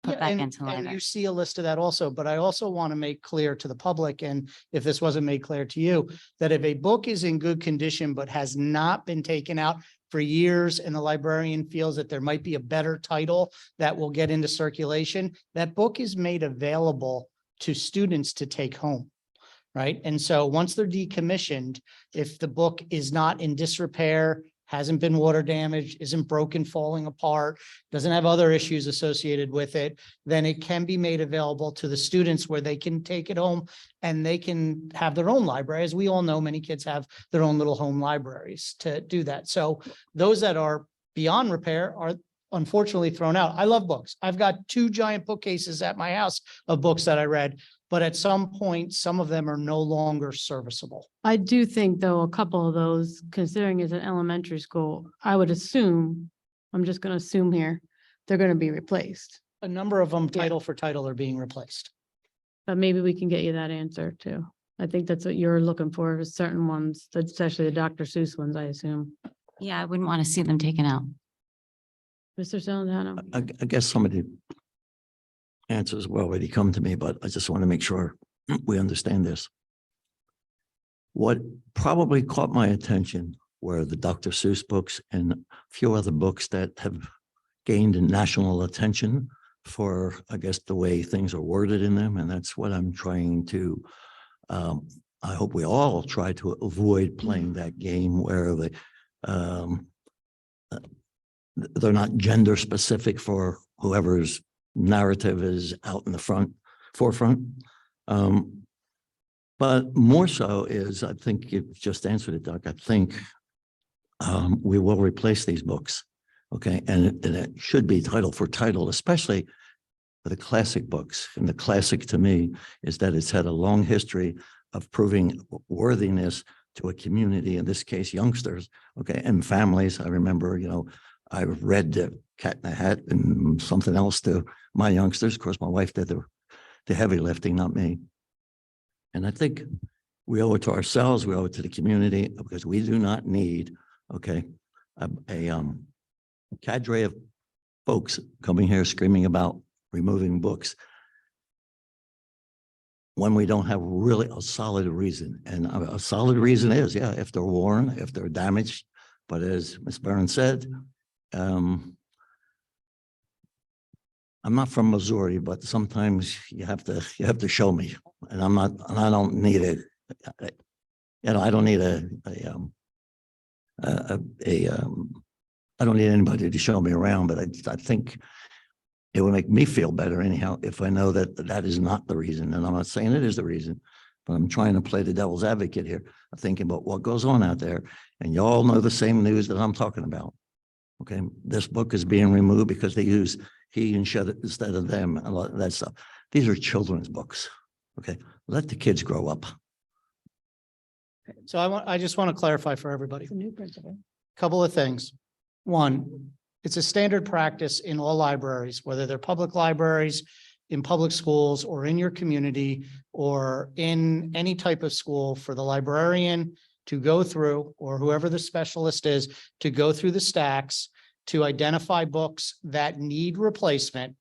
put Yeah, back and- into the and library. you see a list of that also, but I also want to make clear to the public, and if this wasn't made clear to you, that if a book is in good condition but has not been taken out for years and the librarian feels that there might be a better title that will get into circulation, that book is made available to students to take home. Right? And so once they're decommissioned, if the book is not in disrepair, hasn't been water damaged, isn't broken, falling apart, doesn't have other issues associated with it, then it can be made available to the students where they can take it home and they can have their own library. As we all know, many kids have their own little home libraries to do that. So those that are beyond repair are unfortunately thrown out. I love books. I've got 2 giant bookcases at my house of books that I read, but at some point, some of them are no longer serviceable. I do think though, a couple of those, considering it's an elementary school, I would assume, I'm just gonna assume here, they're gonna be replaced. A number of them, title for title, are being replaced. But maybe we can get you that answer too. I think that's what you're looking for, is certain ones, especially the Dr. Seuss ones, I assume. Yeah, I wouldn't want to see them taken out. Mr. Salantano? I guess some of the answers will already come to me, but I just want to make sure we understand this. What probably caught my attention were the Dr. Seuss books and a few other books that have gained national attention for, I guess, the way things are worded in them. And that's what I'm trying to, I hope we all try to avoid playing that game where they're not gender specific for whoever's narrative is out in the forefront. But more so is, I think you just answered it, Doc. I think we will replace these books. Okay. And it should be title for title, especially for the classic books. And the classic to me is that it's had a long history of proving worthiness to a community, in this case, youngsters, okay, and families. I remember, I read Cat in the Hat and something else to my youngsters. Of course, my wife did the heavy lifting, not me. And I think we owe it to ourselves, we owe it to the community, because we do not need, okay, a cadre of folks coming here screaming about removing books when we don't have really a solid reason. And a solid reason is, yeah, if they're worn, if they're damaged. But as Ms. Barron said, I'm not from Missouri, but sometimes you have to show me, and I don't need it. I don't need I don't need anybody to show me around, but I think It would make me feel better anyhow if I know that that is not the reason. And I'm not saying it is the reason, but I'm trying to play the devil's advocate here. I'm thinking about what goes on out there. And you all know the same news that I'm talking about. Okay, this book is being removed because they use he and should instead of them and a lot of that stuff. These are children's books. Okay, let the kids grow up. So I just want to clarify for everybody. New principal. Couple of things. One, it's a standard practice in all libraries, whether they're public libraries, in public schools, or in your community, or in any type of school, for the librarian to go through, or whoever the specialist is, to go through the stacks to identify books that need replacement.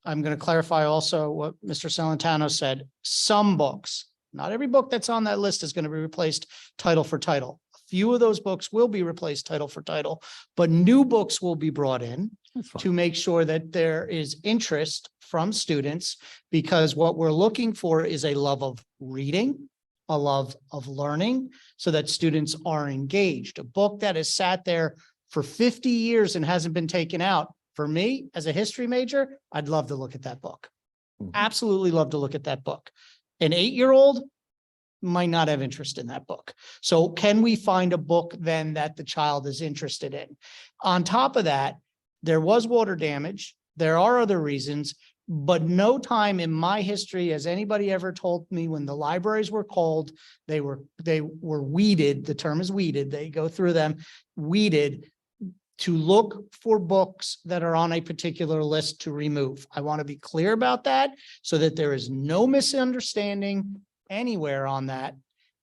I'm going to clarify also what Mr. Celentano said. Some books, not every book that's on that list is going to be replaced title for title. Few of those books will be replaced title for title, but new books will be brought in to make sure that there is interest from students, because what we're looking for is a love of reading, a love of learning, so that students are engaged. A book that has sat there for 50 years and hasn't been taken out, for me, as a history major, I'd love to look at that book. Absolutely love to look at that book. An 8-year-old might not have interest in that book. So can we find a book then that the child is interested in? On top of that, there was water damage. There are other reasons, but no time in my history has anybody ever told me when the libraries were called, they were weeded. The term is weeded. They go through them, weeded, to look for books that are on a particular list to remove. I want to be clear about that so that there is no misunderstanding anywhere on that.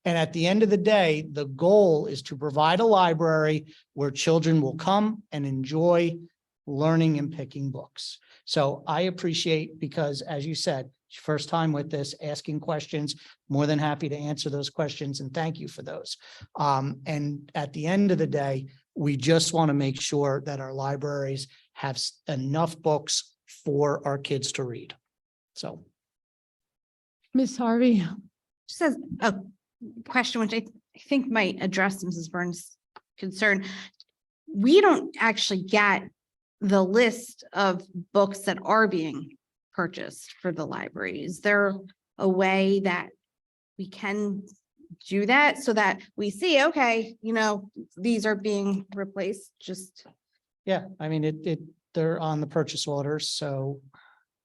And at the end of the day, the goal is to provide a library where children will come and enjoy learning and picking books. So I appreciate, because as you said, first time with this, asking questions, more than happy to answer those questions, and thank you for those. And at the end of the day, we just want to make sure that our libraries have enough books for our kids to read. So. Ms. Harvey. Just as a question, which I think might address Mrs. Burns' concern. We don't actually get the list of books that are being purchased for the library. Is there a way that we can do that so that we see, okay, these are being replaced? Just. Yeah, I mean, they're on the purchase orders, so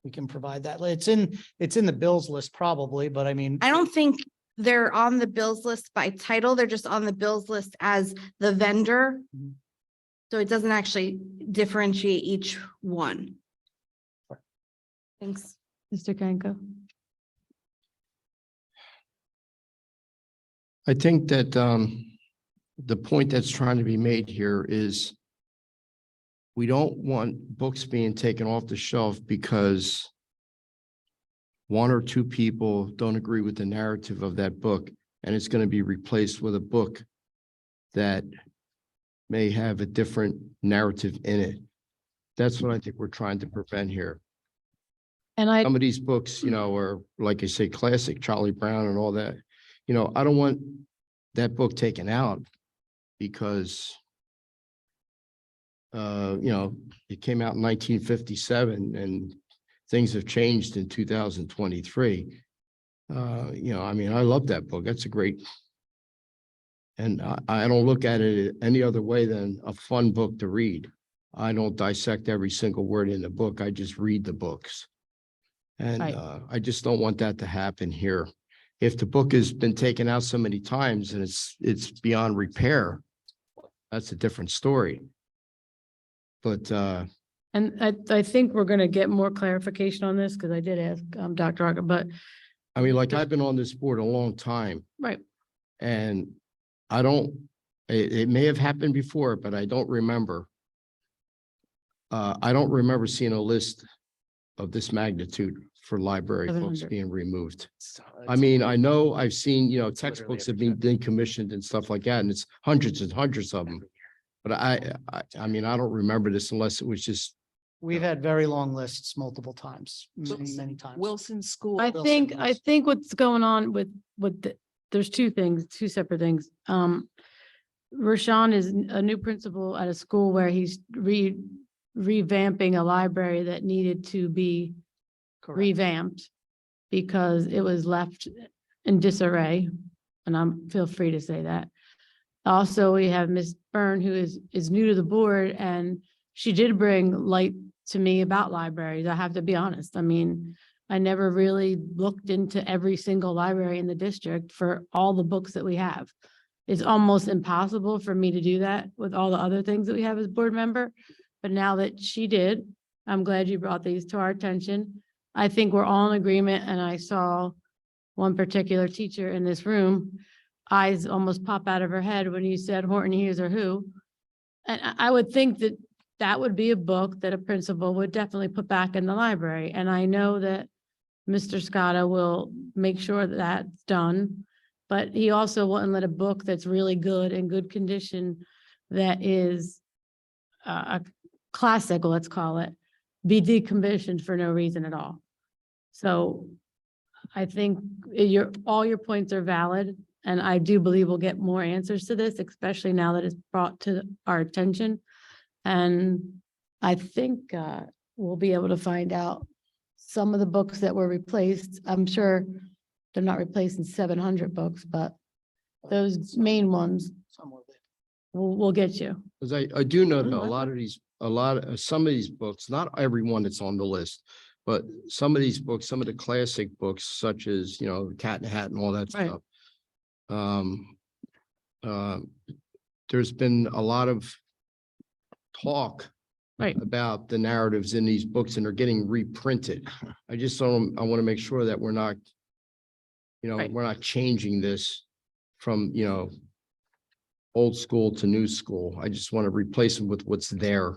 we can provide that. It's in the bills list probably, but I mean. I don't think they're on the bills list by title. They're just on the bills list as the vendor. Mhm. So it doesn't actually differentiate each one. Thanks. Mr. Kanko. I think that the point that's trying to be made here is we don't want books being taken off the shelf because one or two people don't agree with the narrative of that book, and it's going to be replaced with a book that may have a different narrative in it. That's what I think we're trying to prevent here. And Some of these books, are, like I say, classic, Charlie Brown and all that. I don't want that book taken out because, it came out in 1957 and things have changed in 2023. I love that book. That's a great, and I don't look at it any other way than a fun book to read. I don't dissect every single word in the book. I just read the books. And Right. I just don't want that to happen here. If the book has been taken out so many times and it's beyond repair, that's a different story. But And I think we're gonna get more clarification on this, because I did ask Dr. Aga, but like I've been on this board a long time, right. and it may have happened before, but I don't remember. I don't remember seeing a list of this magnitude for library books 700. being removed. I mean, I know I've seen, textbooks have been decommissioned and stuff like that, and it's hundreds and hundreds of them. But I mean, I don't remember this unless it was just. We've had very long lists multiple times, many times. Wilson School. I think what's going on with there's two separate things. Rashawn is a new principal at a school where he's revamping a library that needed to be revamped because it was left in disarray. And feel free to say that. Also, we have Ms. Byrne, who is new to the board, and she did bring light to me about libraries. I have to be honest. I mean, I never really looked into every single library in the district for all the books that we have. It's almost impossible for me to do that with all the other things that we have as board member. But now that she did, I'm glad you brought these to our attention. I think we're all in agreement, and I saw one particular teacher in this room, eyes almost pop out of her head when you said Horton Hears or Who. And I would think that that would be a book that a principal would definitely put back in the library. And I know that Mr. Scotta will make sure that that's done, but he also wouldn't let a book that's really good, in good condition, that is a classic, let's call it, be decommissioned for no reason at all. So I think all your points are valid, and I do believe we'll get more answers to this, especially now that it's brought to our attention. And I think we'll be able to find out some of the books that were replaced. I'm sure they're not replacing 700 books, but those main ones we'll get you. Because I do know that some of these books, not every one that's on the list, but some of these books, some of the classic books, such as, you know, Cat in the Hat and all that Right. stuff. There's been a lot of talk Right. about the narratives in these books, and they're getting reprinted. I want to make sure that we're not, Right. we're not changing this from, old school to new school. I just want to replace them with what's there.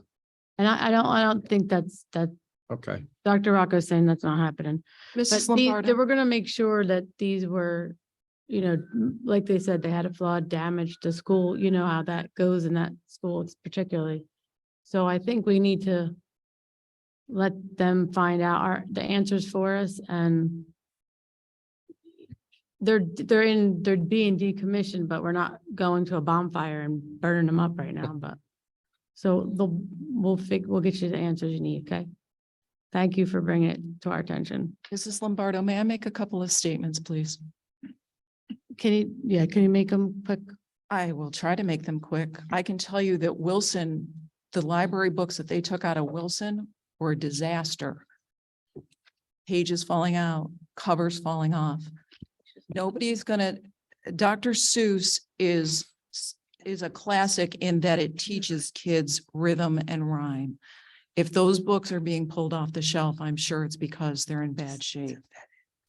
And I don't think that's Okay. Dr. Rocco's saying that's not happening. Mrs. But Lombardo. they were gonna make sure that these were, like they said, they had a flood, damage to school, you know how that goes in that school, it's particularly. So I think we need to let them find out the answers for us, and they're being decommissioned, but we're not going to a bonfire and burning them up right now, but. So we'll get you the answers you need, okay? Thank you for bringing it to our attention. Mrs. Lombardo, may I make a couple of statements, please? Can you make them quick? I will try to make them quick. I can tell you that Wilson, the library books that they took out of Wilson were a disaster. Pages falling out, covers falling off. Dr. Seuss is a classic in that it teaches kids rhythm and rhyme. If those books are being pulled off the shelf, I'm sure it's because they're in bad shape.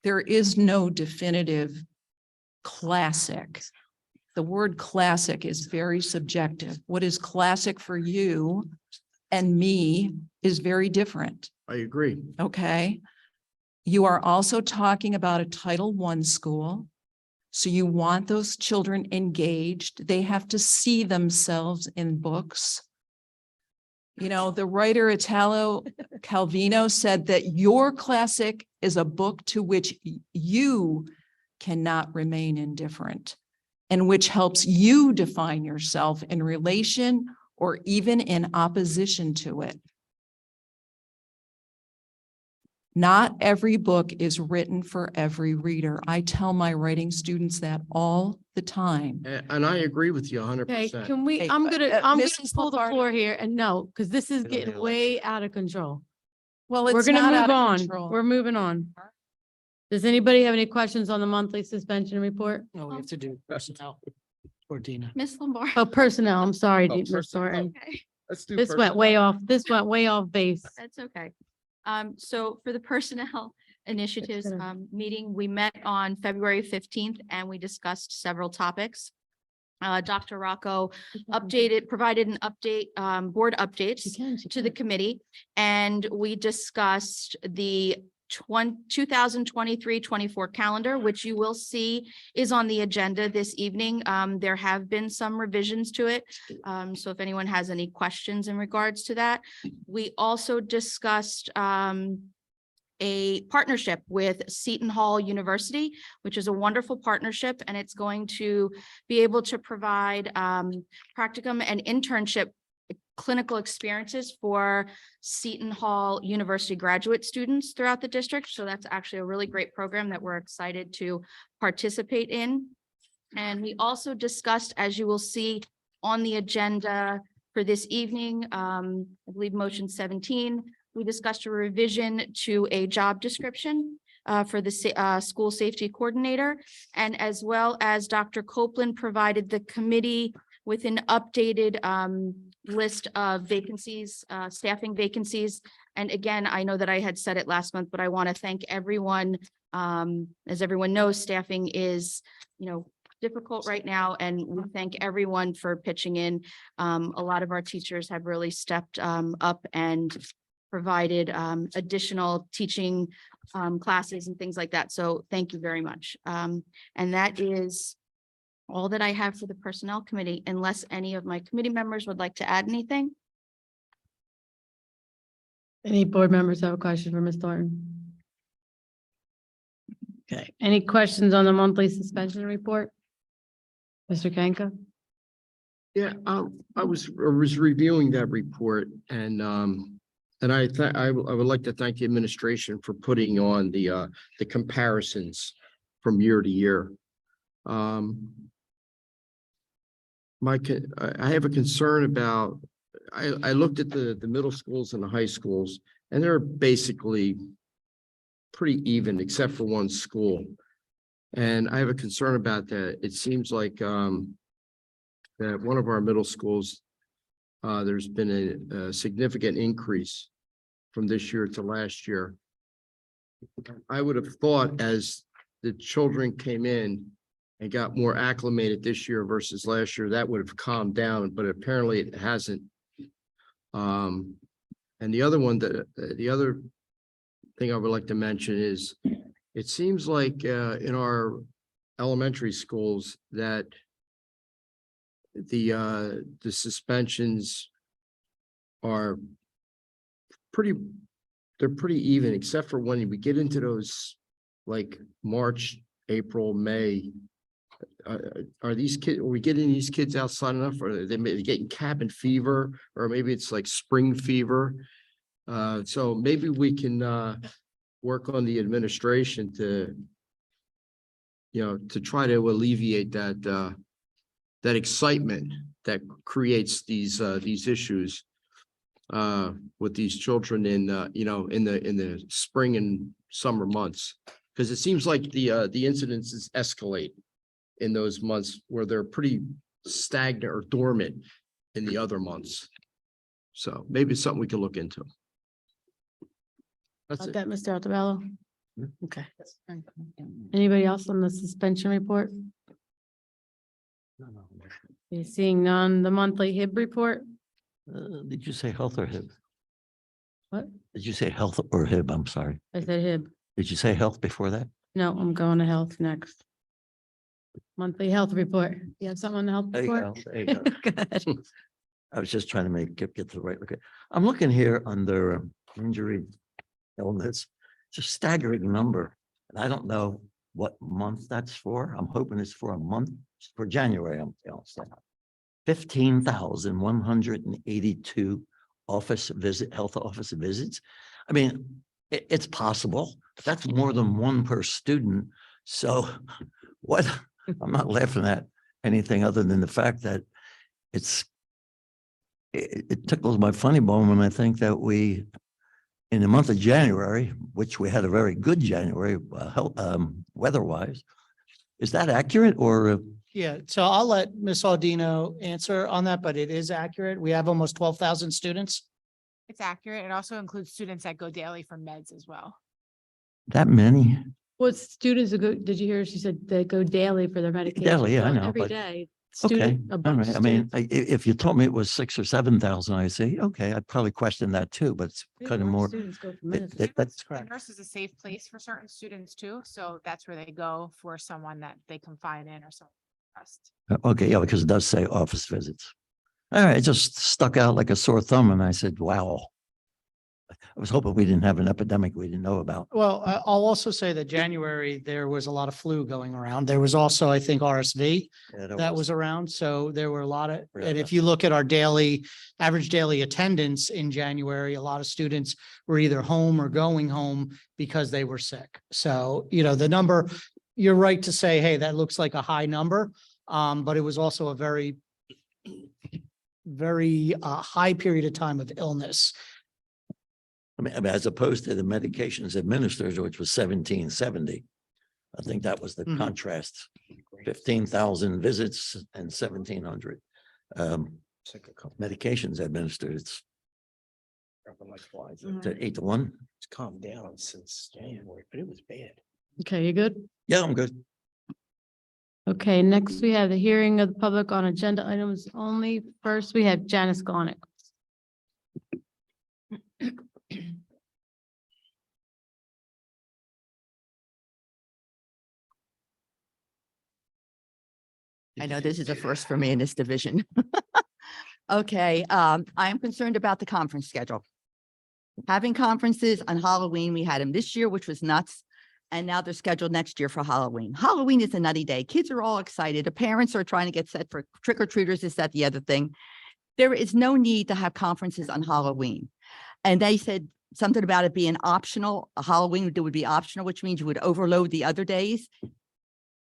There is no definitive classic. The word classic is very subjective. What is classic for you and me is very different. I agree. Okay. You are also talking about a Title I school. So you want those children engaged. They have to see themselves in books. The writer Italo Calvino said that your classic is a book to which you cannot remain indifferent, and which helps you define yourself in relation or even in opposition to it. Not every book is written for every reader. I tell my writing students that all the time. And I agree with you Okay, 100%. can we, Hey, I'm gonna Mrs. pull the Lombardo. floor here and no, because this is It'll be getting an way out of control. Well, We're it's gonna not move out of on. control. We're moving on. Does anybody have any questions on the monthly suspension report? No, we have to do personnel or Dina. Ms. Lombardo. Oh, personnel, I'm sorry, Oh, Ms. personnel. Thornton. Okay, Let's do This went way off base. that's okay. So for the personnel initiatives gonna- meeting, we met on February 15th and we discussed several topics. Dr. Rocco provided an update, board updates She to the can. committee, and we discussed the 2023-24 calendar, which you will see is on the agenda this evening. There have been some revisions to it. So if anyone has any questions in regards to that, we also discussed a partnership with Seton Hall University, which is a wonderful partnership, and it's going to be able to provide practicum and internship clinical experiences for Seton Hall University graduate students throughout the district. So that's actually a really great program that we're excited to participate in. And we also discussed, as you will see on the agenda for this evening, I believe motion 17, we discussed a revision to a job description for the school safety coordinator. And as well as Dr. Copeland provided the committee with an updated list of vacancies, staffing vacancies. And again, I know that I had said it last month, but I want to thank everyone. As everyone knows, staffing is, difficult right now, and we thank everyone for pitching in. A lot of our teachers have really stepped up and provided additional teaching classes and things like that. So thank you very much. And that is all that I have for the Personnel Committee, unless any of my committee members would like to add anything. Any board members have a question for Ms. Thornton? Okay, any questions on the monthly suspension report? Mr. Kanka? Yeah, I was reviewing that report, and I would like to thank the administration for putting on the comparisons from year to year. I have a concern about, I looked at the middle schools and the high schools, and they're basically pretty even except for one school. And I have a concern about that. It seems like that one of our middle schools, there's been a significant increase from this year to last year. I would have thought as the children came in and got more acclimated this year versus last year, that would have calmed down, but apparently it hasn't. And the other thing I would like to mention is, it seems like in our elementary schools that the suspensions are they're pretty even, except for when we get into those like March, April, May. Are we getting these kids outside enough, or are they getting cabin fever, or maybe it's like spring fever? So maybe we can work on the administration to try to alleviate that excitement that creates these issues with these children in the spring and summer months, because it seems like the incidences escalate in those months where they're pretty stagnant or dormant in the other months. So maybe it's something we can look into. That's Got it. that, Mr. Altobello? Okay. Anybody else on the suspension report? You seeing none, the monthly HIB report? Did you say health or HIB? What? Did you say health or HIB? I'm sorry. I said HIB. Did you say health before that? No, I'm going to health next. Monthly health report. You have something on the health There you report? go. There you go. Good. I was just trying to get to the right. Okay, I'm looking here under injury, illness. It's a staggering number, and I don't know what month that's for. I'm hoping it's for a month, for January. I'm saying 15,182 health office visits. I mean, it's possible. That's more than one per student. So what? I'm not laughing at anything other than the fact that it tickles my funny bone when I think that we, in the month of January, which we had a very good January, weather-wise, is that accurate or? Yeah, so I'll let Ms. Audino answer on that, but it is accurate. We have almost 12,000 students. It's accurate. It also includes students that go daily for meds as well. That many? What students go, did you hear? She said they go daily for their medication. Daily, yeah, I Going know, every but- day. Okay, Student, a all bunch right. of I mean, students. if you told me it was 6,000 or 7,000, I'd say, okay, I'd probably question that too, but it's Yeah, kind of a lot more. Students go for it- medicine. it- That's The correct. nurse is a safe place for certain students too. So that's where they go for someone that they confide in or someone they trust. Okay, yeah, because it does say office visits. All right, it just stuck out like a sore thumb and I said, wow. I was hoping we didn't have an epidemic we didn't know about. Well, I'll also say that January, there was a lot of flu going around. There was also, I think, RSV Yeah, that was around. So there were a lot of, Yeah, and if you look at our average daily attendance in January, a lot of students were either home or going home because they were sick. So, the number, you're right to say, hey, that looks like a high number. But it was also a very high period of time of illness. I mean, as opposed to the medications administered, which was 1770. I think that was the Mhm. contrast, 15,000 visits and 1,700 medications administered. It's to 8 to 1. It's calmed down since January, but it was bad. Okay, you good? Yeah, I'm good. Okay, next we have the hearing of the public on agenda items only. First, we have Janice Gonick. I know this is a first for me in this division. Okay, I am concerned about the conference schedule. Having conferences on Halloween, we had them this year, which was nuts. And now they're scheduled next year for Halloween. Halloween is a nutty day. Kids are all excited. The parents are trying to get set for trick or treaters, this, that, the other thing. There is no need to have conferences on Halloween. And they said something about it being optional. Halloween would be optional, which means you would overload the other days.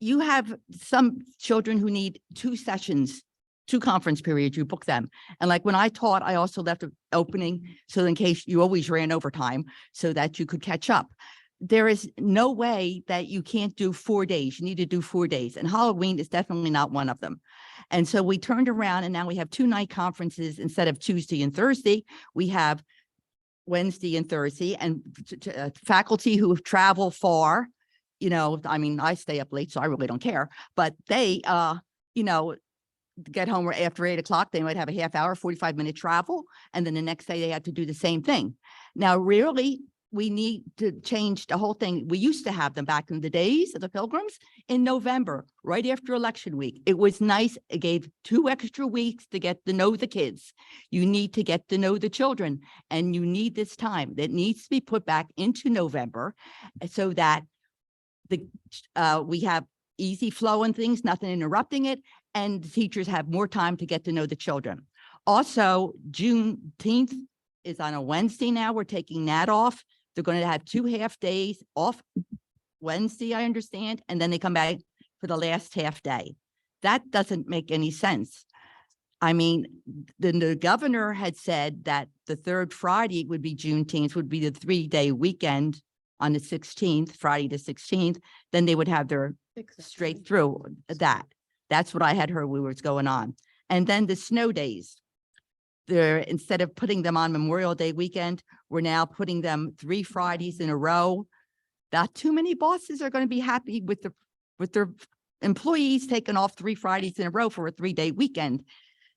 You have some children who need 2 sessions, 2 conference periods, you book them. And like when I taught, I also left an opening so in case you always ran overtime so that you could catch up. There is no way that you can't do 4 days. You need to do 4 days, and Halloween is definitely not one of them. And so we turned around and now we have 2 night conferences instead of Tuesday and Thursday. We have Wednesday and Thursday, and faculty who travel far, I mean, I stay up late, so I really don't care, but they, get home after 8 o'clock, they might have a half hour, 45-minute travel. And then the next day they have to do the same thing. Now, really, we need to change the whole thing. We used to have them back in the days of the Pilgrims in November, right after election week. It was nice. It gave 2 extra weeks to get to know the kids. You need to get to know the children, and you need this time that needs to be put back into November so that we have easy flow and things, nothing interrupting it, and the teachers have more time to get to know the children. Also, Juneteenth is on a Wednesday now. We're taking that off. They're going to have 2 half days off Wednesday, I understand, and then they come back for the last half day. That doesn't make any sense. I mean, the governor had said that the 3rd Friday would be Juneteenth, would be the 3-day weekend on the 16th, Friday the 16th. Then they would have their straight through that. That's what I had heard was going on. And then the snow days. Instead of putting them on Memorial Day weekend, we're now putting them 3 Fridays in a row. Not too many bosses are going to be happy with their employees taking off 3 Fridays in a row for a 3-day weekend.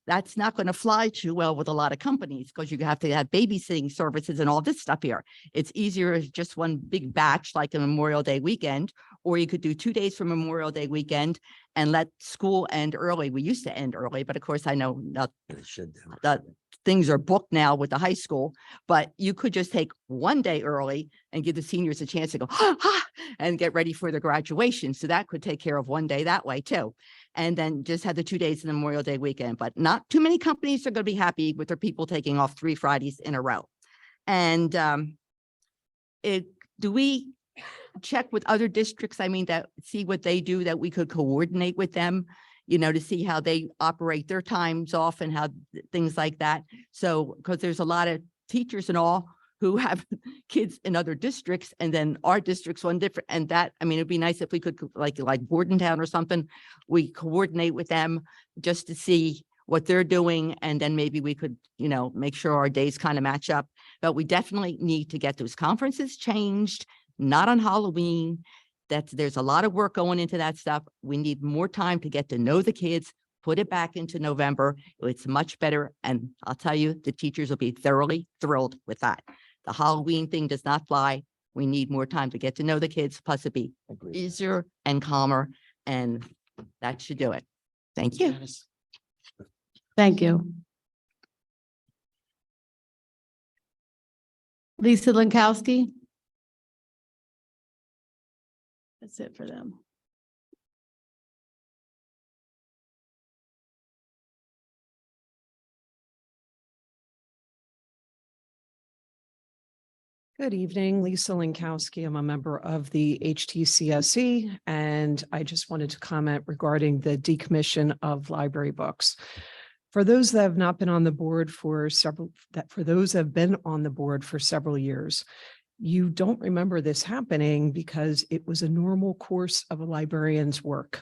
That's not going to fly too well with a lot of companies because you have to have babysitting services and all this stuff here. It's easier as just one big batch like a Memorial Day weekend, or you could do 2 days for Memorial Day weekend and let school end early. We used to end early, but of course I know that things are booked now with the high school, but you could just take 1 day early and give the seniors a chance to go and get ready for the graduation. So that could take care of 1 day that way too. And then just have the 2 days in the Memorial Day weekend, but not too many companies are going to be happy with their people taking off 3 Fridays in a row. And do we check with other districts? I mean, that see what they do, that we could coordinate with them, to see how they operate their times off and how things like that. So, because there's a lot of teachers and all who have kids in other districts, and then our district's one different, and that, I mean, it'd be nice if we could like Bordentown or something, we coordinate with them just to see what they're doing. And then maybe we could, make sure our days kind of match up, but we definitely need to get those conferences changed, not on Halloween. There's a lot of work going into that stuff. We need more time to get to know the kids, put it back into November. It's much better. And I'll tell you, the teachers will be thoroughly thrilled with that. The Halloween thing does not fly. We need more time to get to know the kids, plus it'd be easier and calmer, and that should do it. Thank you. Thank you. Lisa Lankowski. That's it for them. Good evening, Lisa Lankowski. I'm a member of the HTCSE, and I just wanted to comment regarding the decommission of library books. For those that have not been on the board for several years, you don't remember this happening because it was a normal course of a librarian's work.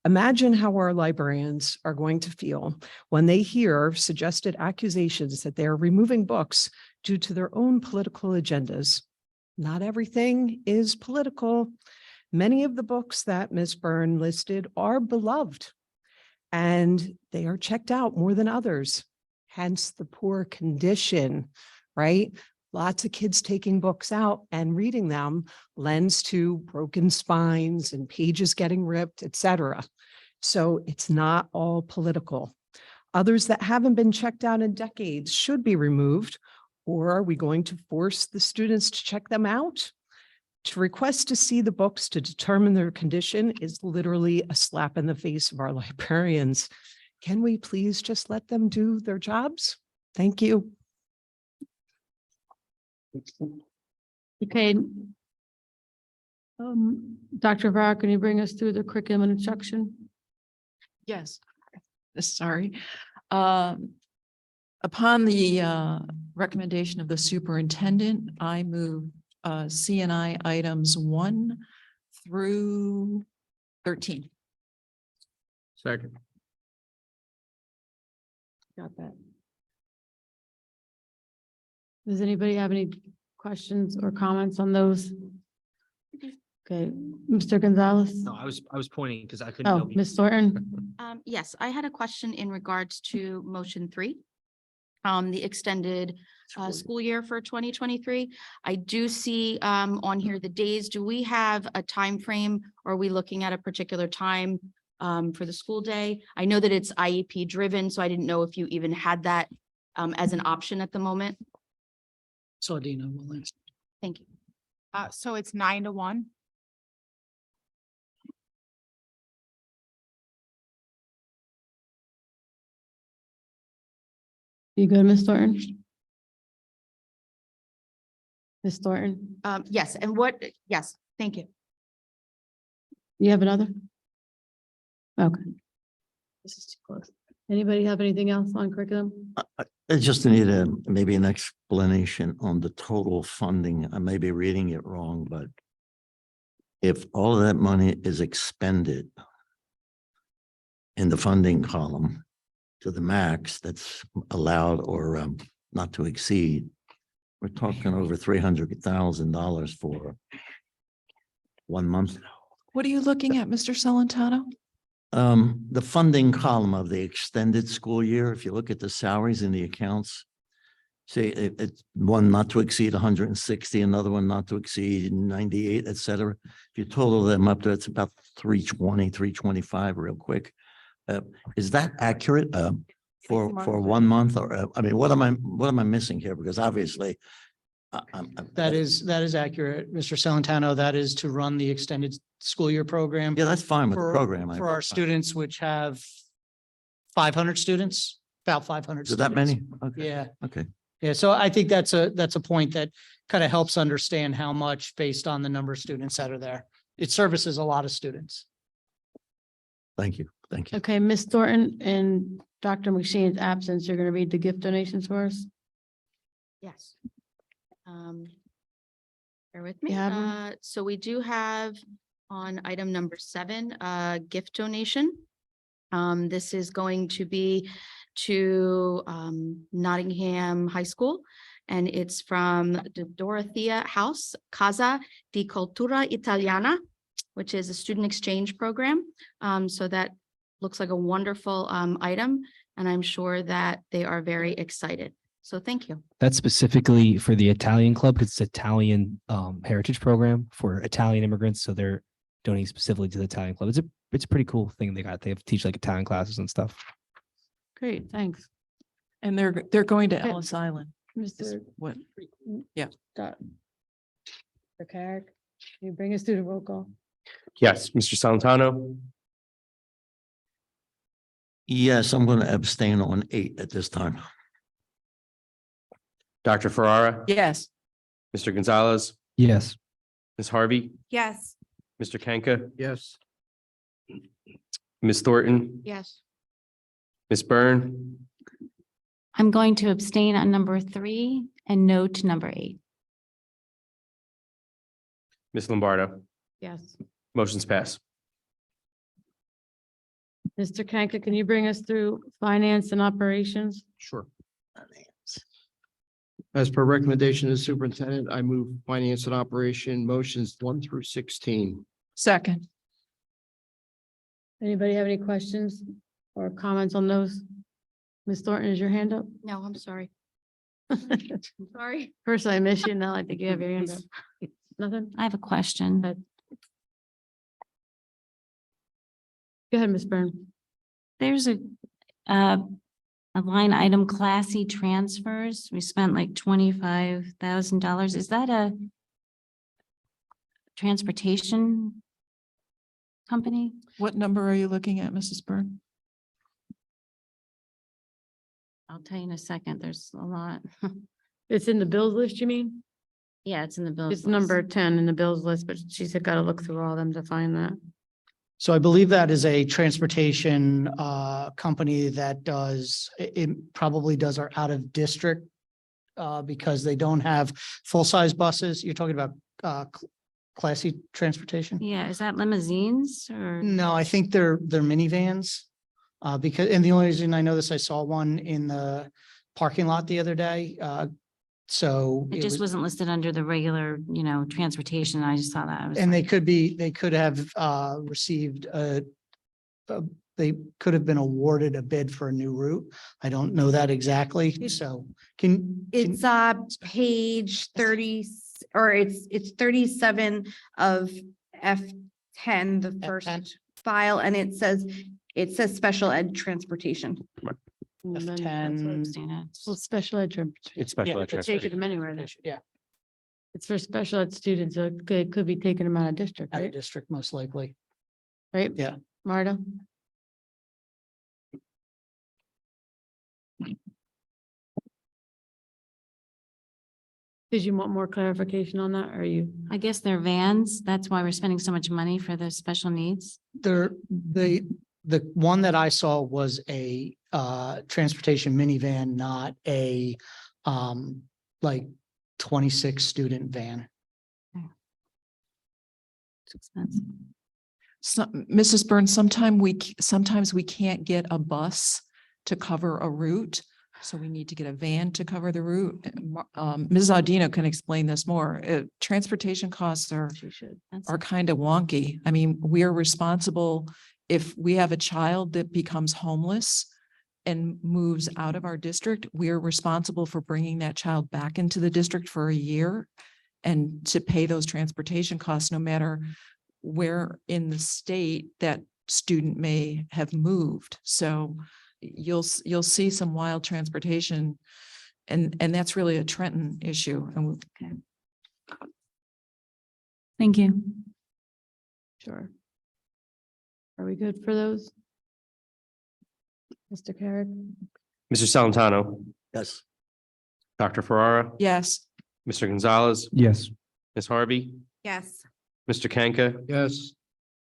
Imagine how our librarians are going to feel when they hear suggested accusations that they are removing books due to their own political agendas. Not everything is political. Many of the books that Ms. Byrne listed are beloved, and they are checked out more than others, hence the poor condition, right? Lots of kids taking books out and reading them lends to broken spines and pages getting ripped, etc. So it's not all political. Others that haven't been checked out in decades should be removed, or are we going to force the students to check them out? To request to see the books to determine their condition is literally a slap in the face of our librarians. Can we please just let them do their jobs? Thank you. Okay. Dr. Varro, can you bring us through the curriculum and instruction? Yes, sorry. Upon the recommendation of the superintendent, I move CNI items 1 through 13. Second. Got that. Does anybody have any questions or comments on those? Okay, Mr. Gonzalez? No, I was pointing because I couldn't. Oh, Ms. Thornton? Yes, I had a question in regards to motion 3. The extended school year for 2023. I do see on here the days. Do we have a time frame? Or are we looking at a particular time for the school day? I know that it's IEP driven, so I didn't know if you even had that as an option at the moment. So Dina will answer. Thank you. So it's 9 to 1. You good, Ms. Thornton? Ms. Thornton, Yes, yes, thank you. you have another? Okay. This is too close. Anybody have anything else on curriculum? I just need maybe an explanation on the total funding. I may be reading it wrong, but if all of that money is expended in the funding column to the max that's allowed or not to exceed, we're talking over $300,000 for 1 month. What are you looking at, Mr. Celentano? The funding column of the extended school year, if you look at the salaries in the accounts, say it's one not to exceed 160, another one not to exceed 98, et cetera. If you total them up, that's about 320, 325 real quick. Is that accurate for 1 month? Or I mean, what am I missing here? Because obviously That is accurate, Mr. Celentano. That is to run the extended school year program. Yeah, that's fine with the for- program. For our students, which have 500 students, about 500. Is that students. many? Okay. Yeah. Okay. Yeah, so I think that's a point that kind of helps understand how much based on the number of students that are there. It services a lot of students. Thank you. Thank you. Okay, Ms. Thornton, in Dr. McShane's absence, you're gonna read the gift donations for us? Yes. Bear with me. You have 'em? So we do have on item number 7, gift donation. This is going to be to Nottingham High School, and it's from the Dorothea House, Casa di Cultura Italiana, which is a student exchange program. So that looks like a wonderful item, and I'm sure that they are very excited. So thank you. That's specifically for the Italian club because it's Italian heritage program for Italian immigrants. So they're donating specifically to the Italian club. It's a pretty cool thing they got. They have to teach like Italian classes and stuff. Great, thanks. And they're going to Okay. Ellis Island. Mr. What? Yeah. Dr. Carrick, can you bring us through the roll call? Yes, Mr. Salantano, Yes, I'm going to abstain on 8 at this time. Dr. Ferrara, Yes. Mr. Gonzalez, Yes. Ms. Harvey, Yes. Mr. Kenka, Yes. Ms. Thornton, Yes. Ms. Byrne, I'm going to abstain on number 3 and no to number 8. Ms. Lombardo. Yes. Motion's passed. Mr. Kanka, can you bring us through finance and operations? Sure. As per recommendation of the superintendent, I move finance and operation motions 1 through 16. Second. Anybody have any questions or comments on those? Ms. Thornton, is your hand up? No, I'm sorry. Sorry. First I miss you, now I think you have your hand up. Nothing? I have a question. Go ahead, Ms. Byrne. There's a line item classy transfers. We spent like $25,000. Is that a transportation company? What number are you looking at, Mrs. Byrne? I'll tell you in a second. There's a lot. It's in the bills list, you mean? Yeah, it's in the bills. It's list. number 10 in the bills list, but she's got to look through all of them to find that. So I believe that is a transportation company that it probably does our out of district because they don't have full-size buses. You're talking about classy transportation? Yeah, is that limousines or? No, I think they're minivans. Because, and the only reason I know this, I saw one in the parking lot the other day. So It just wasn't listed under the regular, transportation. I just saw that. I was and like, they could have received they could have been awarded a bid for a new route. I don't know that exactly. So It's page 30, or it's 37 of F10, the first file, and it says special ed transportation. F10. Well, special ed. It's special ed Taking transportation. them anywhere. then. Yeah, It's for special ed students, so it could be taking them out of district, out of right? district, most likely. Right? Yeah. Marta? Did you want more clarification on that? Or are you? I guess they're vans. That's why we're spending so much money for the special needs. The one that I saw was a transportation minivan, not a like 26 student van. It's expensive. So, Mrs. Burns, sometimes we can't get a bus to cover a route. So we need to get a van to cover the route. Mrs. Audino can explain this more. Transportation costs are kind of wonky. I mean, we are responsible if we have a child that becomes homeless and moves out of our district, we are responsible for bringing that child back into the district for a year and to pay those transportation costs, no matter where in the state that student may have moved. So you'll see some wild transportation, and that's really a Trenton issue. And Okay. Thank you. Sure. Are we good for those? Mr. Carrick? Mr. Salantano, Yes. Dr. Ferrara, yes, Mr. Gonzalez, Yes. Ms. Harvey, Yes. Mr. Kanka, Yes.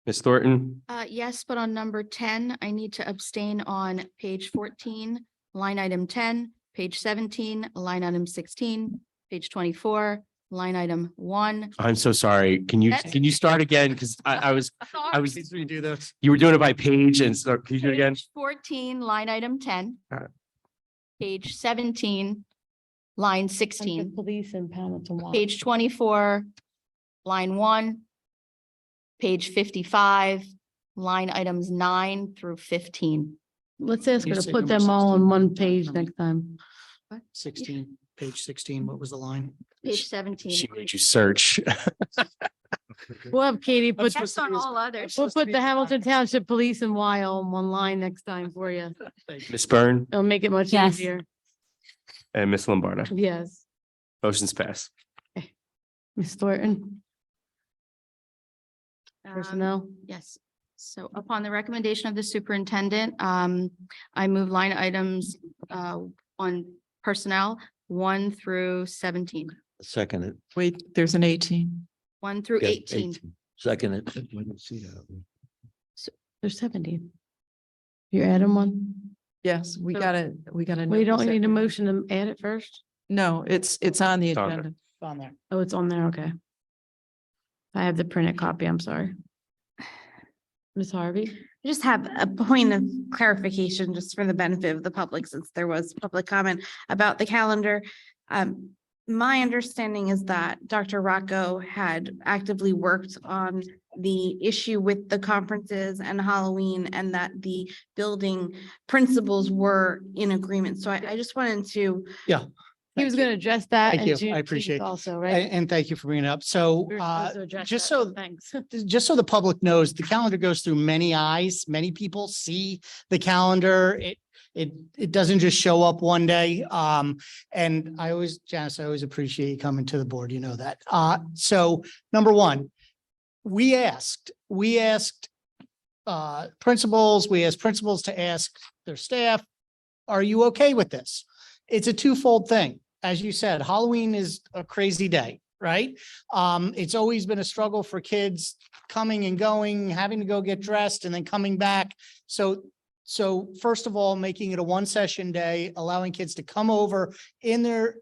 Ms. Thornton, Yes, but on number 10, I need to abstain on page 14, line item 10, page 17, line item 16, page 24, line item 1. I'm so sorry. Can you start again? Because I was, redo those. you were doing it by page and so, can you do it again? Page 14, line item 10. Got it. Page 17, line 16. Police and Hamilton. Walk. Page 24, line 1. Page 55, line items 9 through 15. Let's ask her You to say put number them all on 16. one page next time. 16, page 16, what was the line? Page 17. She made you search. We'll have Katie put, That's on all others. we'll put the Hamilton Township Police and Y on one line next time for you. Ms. Byrne, It'll make it much Yes. easier. and Ms. Lombardo. Yes. Motion's passed. Ms. Thornton, Um, personnel. Yes. So upon the recommendation of the superintendent, I move line items on personnel 1 through 17, Second it. Wait, there's an 18. 1 through Yeah, 18. Second it. There's 17. You're adding one? Yes, we So- gotta. We don't need a motion to add it first? No, it's on the It's on there. agenda. On there. Oh, it's on there, okay. I have the printed copy, I'm sorry. Ms. Harvey? I just have a point of clarification just for the benefit of the public, since there was public comment about the calendar. My understanding is that Dr. Rocco had actively worked on the issue with the conferences and Halloween, and that the building principals were in agreement. So I just wanted to. Yeah. He was gonna address that. Thank and you. I Juneteenth appreciate it. Also, And, right? and thank you for bringing it up. So, We were supposed to address just that, so, Thanks. just so the public knows, the calendar goes through many eyes. Many people see the calendar. It doesn't just show up one day. And Janice, I always appreciate you coming to the board. You know that. So number one, we asked principals to ask their staff, are you okay with this? It's a twofold thing. As you said, Halloween is a crazy day, right? It's always been a struggle for kids coming and going, having to go get dressed and then coming back. So first of all, making it a 1-session day, allowing kids to come over in their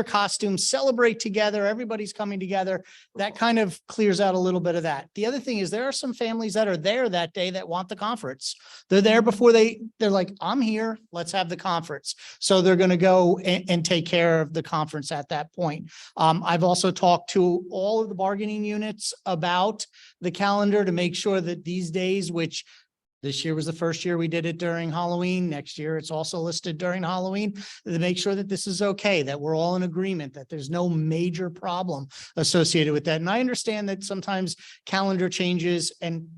costumes, celebrate together, everybody's coming together. That kind of clears out a little bit of that. The other thing is there are some families that are there that day that want the conference. They're there before they're like, I'm here, let's have the conference. So they're going to go and take care of the conference at that point. I've also talked to all of the bargaining units about the calendar to make sure that these days, which this year was the first year we did it during Halloween. Next year, it's also listed during Halloween, to make sure that this is okay, that we're all in agreement, that there's no major problem associated with that. And I understand that sometimes calendar changes, and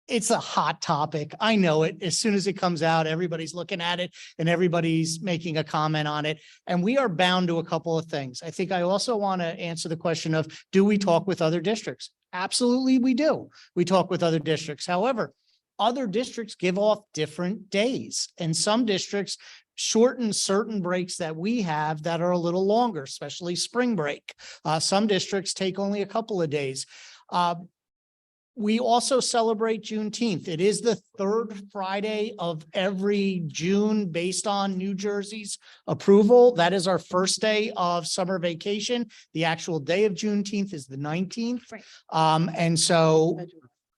it's a hot topic. I know it. As soon as it comes out, everybody's looking at it and everybody's making a comment on it. And we are bound to a couple of things. I think I also want to answer the question of, do we talk with other districts? Absolutely, we do. We talk with other districts. However, other districts give off different days, and some districts shorten certain breaks that we have that are a little longer, especially spring break. Some districts take only a couple of days. We also celebrate Juneteenth. It is the third Friday of every June based on New Jersey's approval. That is our first day of summer vacation. The actual day of Juneteenth is the 19th. And so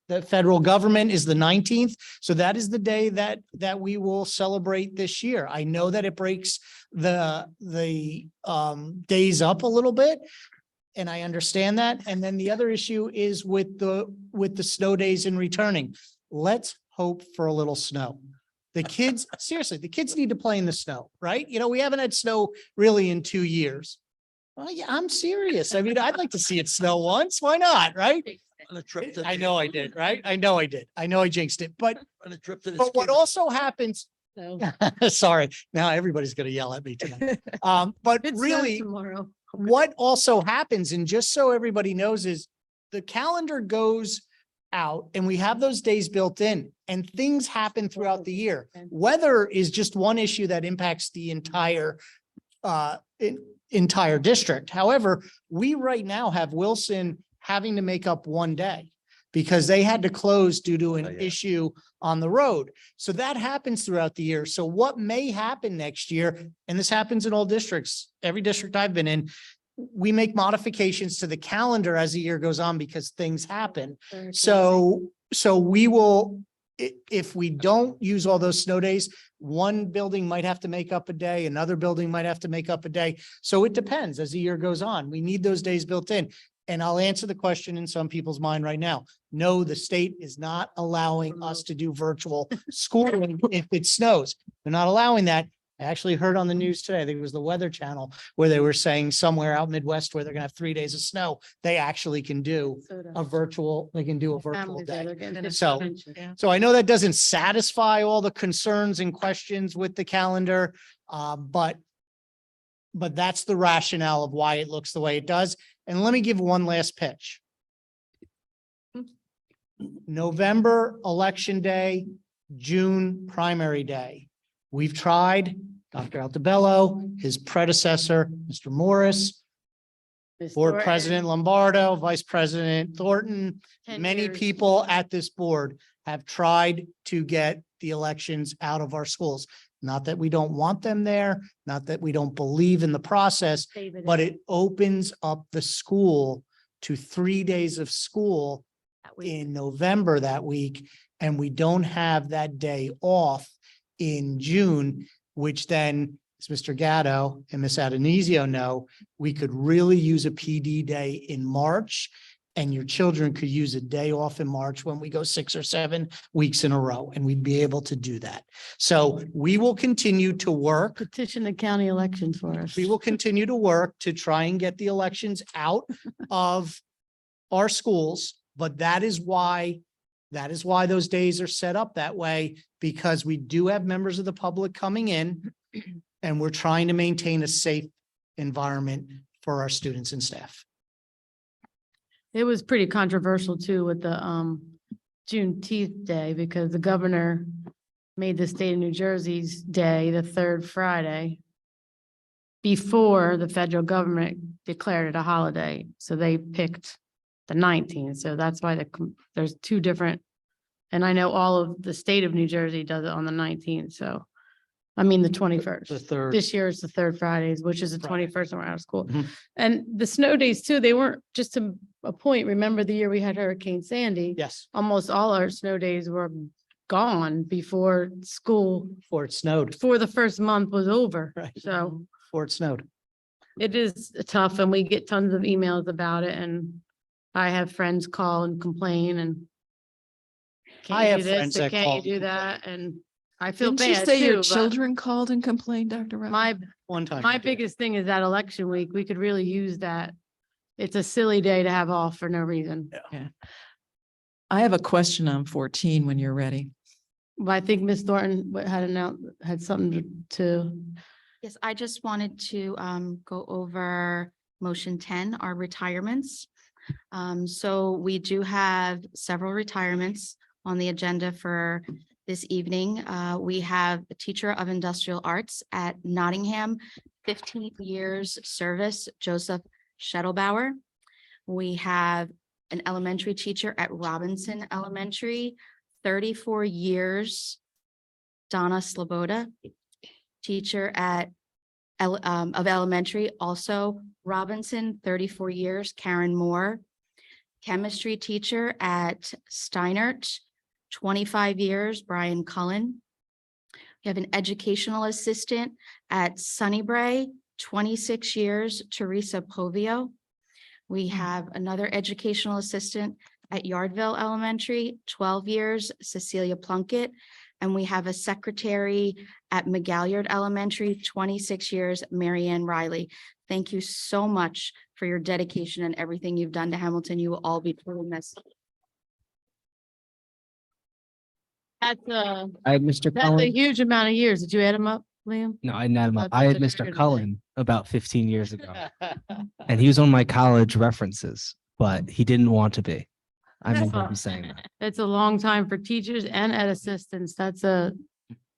the federal government is the 19th. So that is the day that we will celebrate this year. I know that it breaks the days up a little bit, and I understand that. And then the other issue is with the snow days and returning. Let's hope for a little snow. The kids, seriously, the kids need to play in the snow, right? You know, we haven't had snow really in 2 years. Well, yeah, I'm serious. I mean, I'd like to see it snow once. Why not, right? On a trip to. I know I did, right? I know I did. I know I jinxed it, but On a trip to the. what ski- also happens, So sorry, now everybody's gonna yell at me tonight. But it's really, tomorrow. what also happens, and just so everybody knows, is the calendar goes out and we have those days built in, and things happen throughout the year. Weather is just one issue that impacts the entire district. However, we right now have Wilson having to make up one day because they had to close due to an issue on the road. So that happens throughout the year. So what may happen next year, and this happens in all districts, every district I've been in, we make modifications to the calendar as the year goes on because things happen. So we will, if we don't use all those snow days, one building might have to make up a day, another building might have to make up a day. So it depends as the year goes on. We need those days built in. And I'll answer the question in some people's mind right now. No, the state is not allowing us to do virtual schooling if it snows. They're not allowing that. I actually heard on the news today, I think it was the Weather Channel, where they were saying somewhere out Midwest where they're gonna have 3 days of snow, they actually can do a virtual day. So I know that doesn't satisfy all the concerns and questions with the calendar, but but that's the rationale of why it looks the way it does. And let me give one last pitch. November election day, June primary day. We've tried, Dr. Altobello, his predecessor, Mr. Morris, Ms. Board Thornton, President Lombardo, Vice President Thornton, 10 many years. people at this board have tried to get the elections out of our schools. Not that we don't want them there, not that we don't believe in the process, Save it but in it opens up the school to 3 days of school that week. in November that week, and we don't have that day off in June, which then, as Mr. Gatto and Ms. Adonisio know, we could really use a PD day in March, and your children could use a day off in March when we go 6 or 7 weeks in a row, and we'd be able to do that. So we will continue to work. Petition the county elections for us. We will continue to work to try and get the elections out of our schools, but that is why those days are set up that way, because we do have members of the public coming in and we're trying to maintain a safe environment for our students and staff. It was pretty controversial too with the Juneteenth day, because the governor made the state of New Jersey's day the third Friday before the federal government declared it a holiday. So they picked the 19th. So that's why there's two different, and I know all of the state of New Jersey does it on the 19th. So, I mean, the 21st. The third. This year is the third Fridays, which is the Friday. 21st and we're out of school. Mhm. And the snow days too, they weren't just to a point. Remember the year we had Hurricane Sandy? Yes, Almost all our snow days were gone before school, before it snowed. before the first month was over. Right. So Before it snowed. it is tough and we get tons of emails about it, and I have friends call and complain and I can't have you do this, friends or that can't call you do and that? And I feel Didn't you bad say your too, but children called and complained, Dr. Ruff? One time. my biggest thing is that election week, we could really use that. It's a silly day to have off for no reason. Yeah. I have a question on 14 when you're ready. But I think Ms. Thornton had something to, Yes, I just wanted to go over motion 10, our retirements. So we do have several retirements on the agenda for this evening. We have a teacher of industrial arts at Nottingham, 15 years service, Joseph Schettelbauer. We have an elementary teacher at Robinson Elementary, 34 years, Donna Sloboda. Teacher at of elementary, also Robinson, 34 years, Karen Moore. Chemistry teacher at Steinert, 25 years, Brian Cullen. We have an educational assistant at Sunnybray, 26 years, Teresa Povio. We have another educational assistant at Yardville Elementary, 12 years, Cecilia Plunkett. And we have a secretary at McGalliard Elementary, 26 years, Marianne Riley. Thank you so much for your dedication and everything you've done to Hamilton. You will all be truly missed. that's I had Mr. that's a Cullen. huge amount of years. Did you add them up, Liam? No, I didn't add him up. That's I had such a Mr. good Cullen about 15 years ago, and he was on my college references, but he didn't want to be. I remember him saying that. It's a long time for teachers and ed assistants. That's a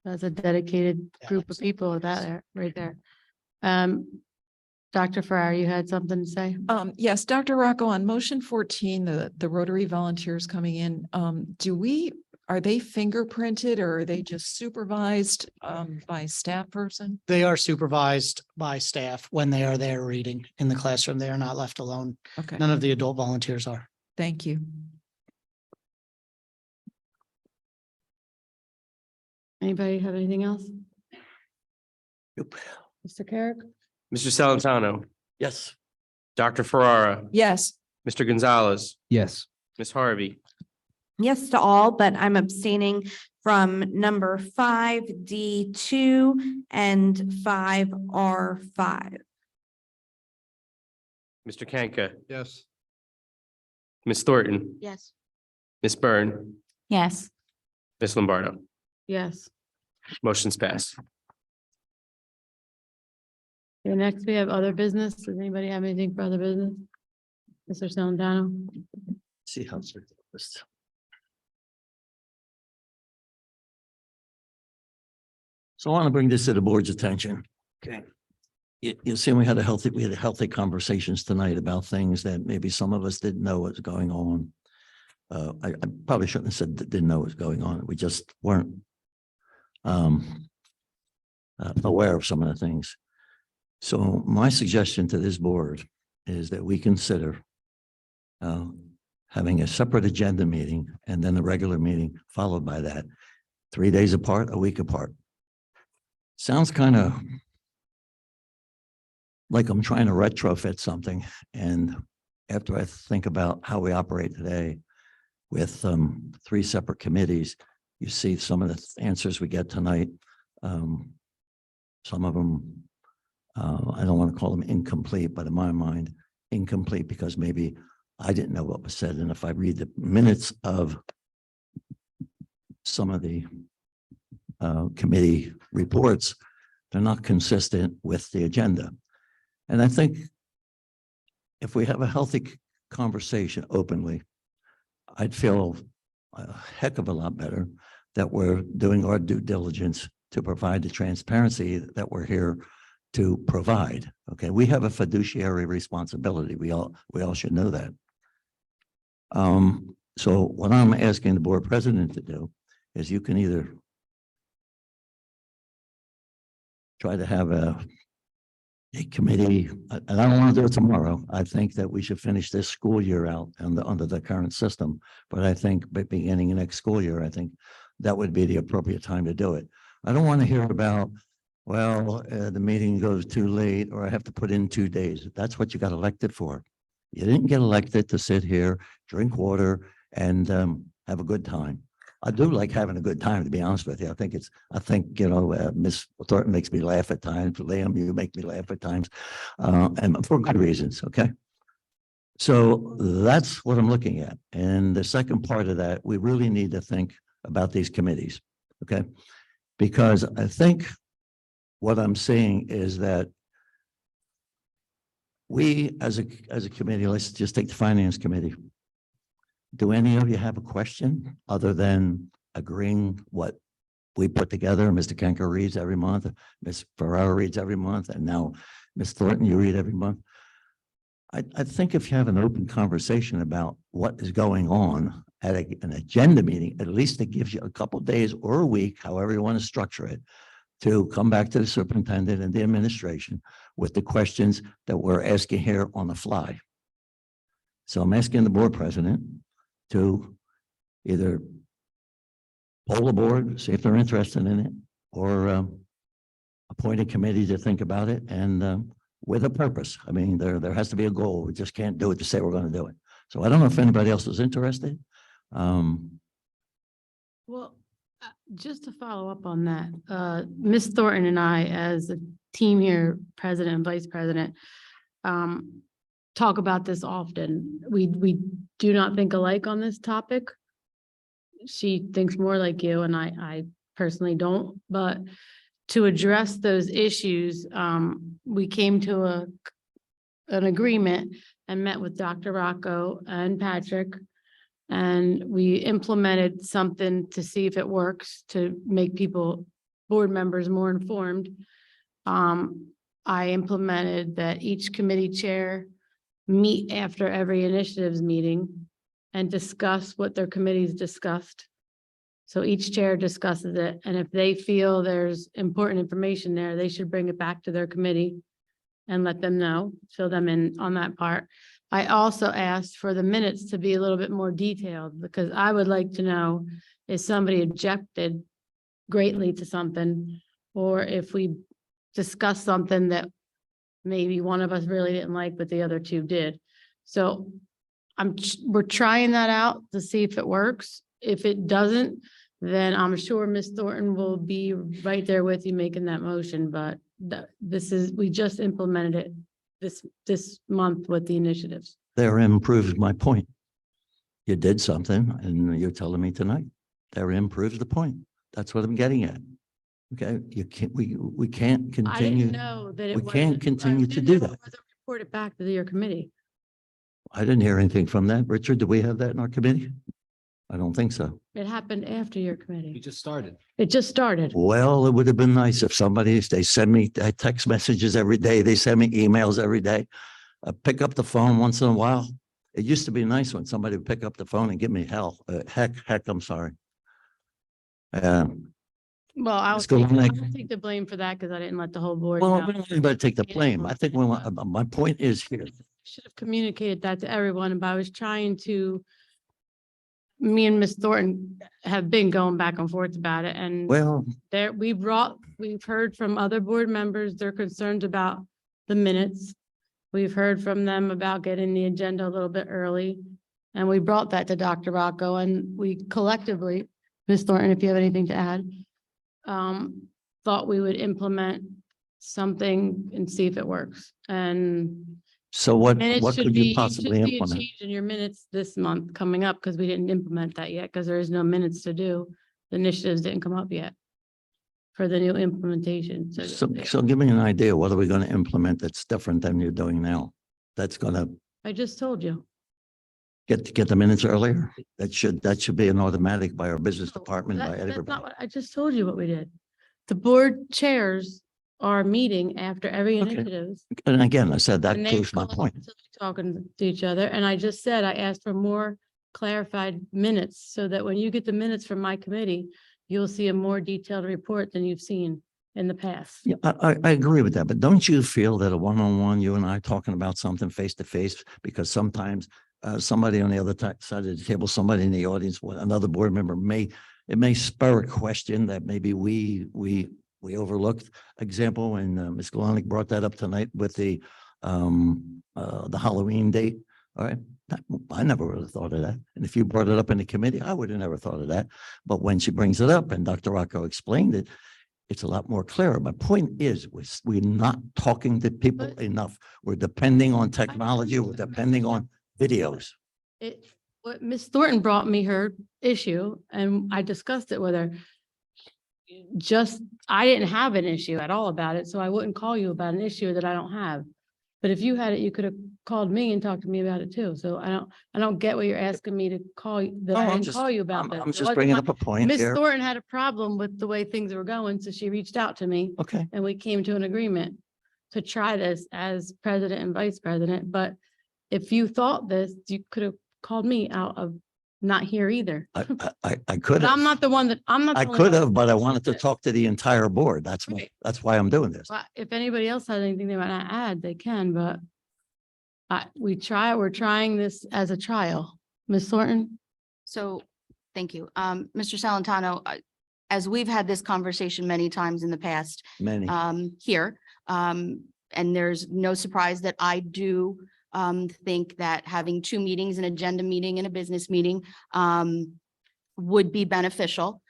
dedicated group of people right there. Dr. Farrar, you had something to say? Yes, Dr. Rocco, on motion 14, the Rotary volunteers coming in, are they fingerprinted or are they just supervised by a staff person? They are supervised by staff when they are there reading in the classroom. They are not left alone. Okay, None of the adult volunteers are. thank you. Anybody have anything else? Nope. Mr. Carrick? Mr. Salantano, Yes. Dr. Ferrara, Yes, Mr. Gonzalez, Yes. Ms. Harvey, Yes to all, but I'm abstaining from number 5D2 and 5R5. Mr. Kanka, Yes. Ms. Thornton, Yes. Ms. Byrne, Yes. Ms. Lombardo. Yes. Motion's passed. Okay, next we have other business. Does anybody have anything for other business? Mr. Salantano? See how it's list. So I want to bring this to the board's attention. Okay. You see, we had healthy conversations tonight about things that maybe some of us didn't know was going on. I probably shouldn't have said that didn't know what was going on. We just weren't aware of some of the things. So my suggestion to this board is that we consider having a separate agenda meeting and then a regular meeting followed by that, 3 days apart, a week apart. Sounds kind of like I'm trying to retrofit something. And after I think about how we operate today with 3 separate committees, you see some of the answers we get tonight. Some of them, I don't want to call them incomplete, but in my mind, incomplete because maybe I didn't know what was said. And if I read the minutes of some of the committee reports, they're not consistent with the agenda. And I think if we have a healthy conversation openly, I'd feel a heck of a lot better that we're doing our due diligence to provide the transparency that we're here to provide. Okay, we have a fiduciary responsibility. We all should know that. So what I'm asking the board president to do is you can either try to have a committee, and I don't want to do it tomorrow. I think that we should finish this school year out under the current system. But I think by beginning of next school year, I think that would be the appropriate time to do it. I don't want to hear about, well, the meeting goes too late or I have to put in 2 days. That's what you got elected for. You didn't get elected to sit here, drink water, and have a good time. I do like having a good time, to be honest with you. I think Miss Thornton makes me laugh at times. Liam, you make me laugh at times, and for good reasons. Okay. So that's what I'm looking at. And the second part of that, we really need to think about these committees. Okay. Because I think what I'm saying is that we as a committee, let's just take the finance committee. Do any of you have a question other than agreeing what we put together? Mr. Kenker reads every month, Ms. Ferrara reads every month, and now Ms. Thornton, you read every month. I think if you have an open conversation about what is going on at an agenda meeting, at least it gives you a couple of days or a week, however you want to structure it, to come back to the superintendent and the administration with the questions that we're asking here on the fly. So I'm asking the board president to either poll the board, see if they're interested in it, or appoint a committee to think about it and with a purpose. I mean, there has to be a goal. We just can't do it to say we're going to do it. So I don't know if anybody else is interested. Well, just to follow up on that, Ms. Thornton and I, as a team here, president and vice president, talk about this often. We do not think alike on this topic. She thinks more like you, and I personally don't. But to address those issues, we came to an agreement and met with Dr. Rocco and Patrick, and we implemented something to see if it works to make board members more informed. I implemented that each committee chair meet after every initiatives meeting and discuss what their committees discussed. So each chair discusses it, and if they feel there's important information there, they should bring it back to their committee and let them know, fill them in on that part. I also asked for the minutes to be a little bit more detailed, because I would like to know if somebody objected greatly to something, or if we discussed something that maybe one of us really didn't like, but the other two did. So we're trying that out to see if it works. If it doesn't, then I'm sure Ms. Thornton will be right there with you making that motion, but we just implemented it this month with the initiatives. Therein proves my point. You did something and you're telling me tonight. Therein proves the point. That's what I'm getting at. Okay, you can't, we can't I continue. didn't know that it We was. can't continue to do that. Report it back to your committee. I didn't hear anything from that. Richard, do we have that in our committee? I don't think so. It happened after your We committee. just started. It just started. Well, it would have been nice if they send me text messages every day. They send me emails every day. I pick up the phone once in a while. It used to be nice when somebody would pick up the phone and give me heck, I'm sorry. Well, I'll Let's go take, on. I'll take the blame for that because I didn't let the whole board Well, know. we don't need to take the blame. I think we want, my point is here. Should have communicated that to everyone, but I was trying to. Me and Ms. Thornton have been going back and forth about it, and Well, we've heard from other board members, they're concerned about the minutes. We've heard from them about getting the agenda a little bit early, and we brought that to Dr. Rocco, and we collectively, Ms. Thornton, if you have anything to add, thought we would implement something and see if it works, and so what minutes should could be, you you possibly should see a implement? change in your minutes this month coming up, because we didn't implement that yet, because there is no minutes to do. The initiatives didn't come up yet for the new implementation. So give me an idea. What are we going to implement that's different than you're doing now? That's going to I just told you. get the minutes earlier? That should be an automatic by our business department, by That's not everybody. what, I just told you what we did. The board chairs are meeting after every Okay. initiative. And again, I said that and they proves my go point. until they're talking to each other, and I just said, I asked for more clarified minutes, so that when you get the minutes from my committee, you'll see a more detailed report than you've seen in the past. Yeah, I agree with that, but don't you feel that a one-on-one, you and I talking about something face to face, because sometimes somebody on the other side of the table, somebody in the audience, another board member it may spur a question that maybe we overlooked. Example, when Ms. Galanick brought that up tonight with the Halloween date. All right, I never would have thought of that. And if you brought it up in the committee, I would have never thought of that. But when she brings it up and Dr. Rocco explained it, it's a lot more clearer. My point is, we're not talking to people enough. We're depending on technology. We're depending on videos. What Ms. Thornton brought me her issue, and I discussed it with her. I didn't have an issue at all about it, so I wouldn't call you about an issue that I don't have. But if you had it, you could have called me and talked to me about it too. So I don't get what you're asking me to call you, that I didn't call you about that. I'm It just wasn't bringing my- up a point Ms. here. Thornton had a problem with the way things were going, so she reached out to me. Okay. And we came to an agreement to try this as president and vice president. But if you thought this, you could have called me out of not here either. I But could I'm have, not the one that, I'm not. I the only could one have, but I that wanted to did it. talk to the entire board. That's why I'm doing this. But if anybody else has anything they want to add, they can, but we're trying this as a trial. Ms. Thornton? So, thank you. Mr. Salantano, as we've had this conversation many times in the past, Many. here, and there's no surprise that I do think that having two meetings, an agenda meeting and a business meeting, would be beneficial.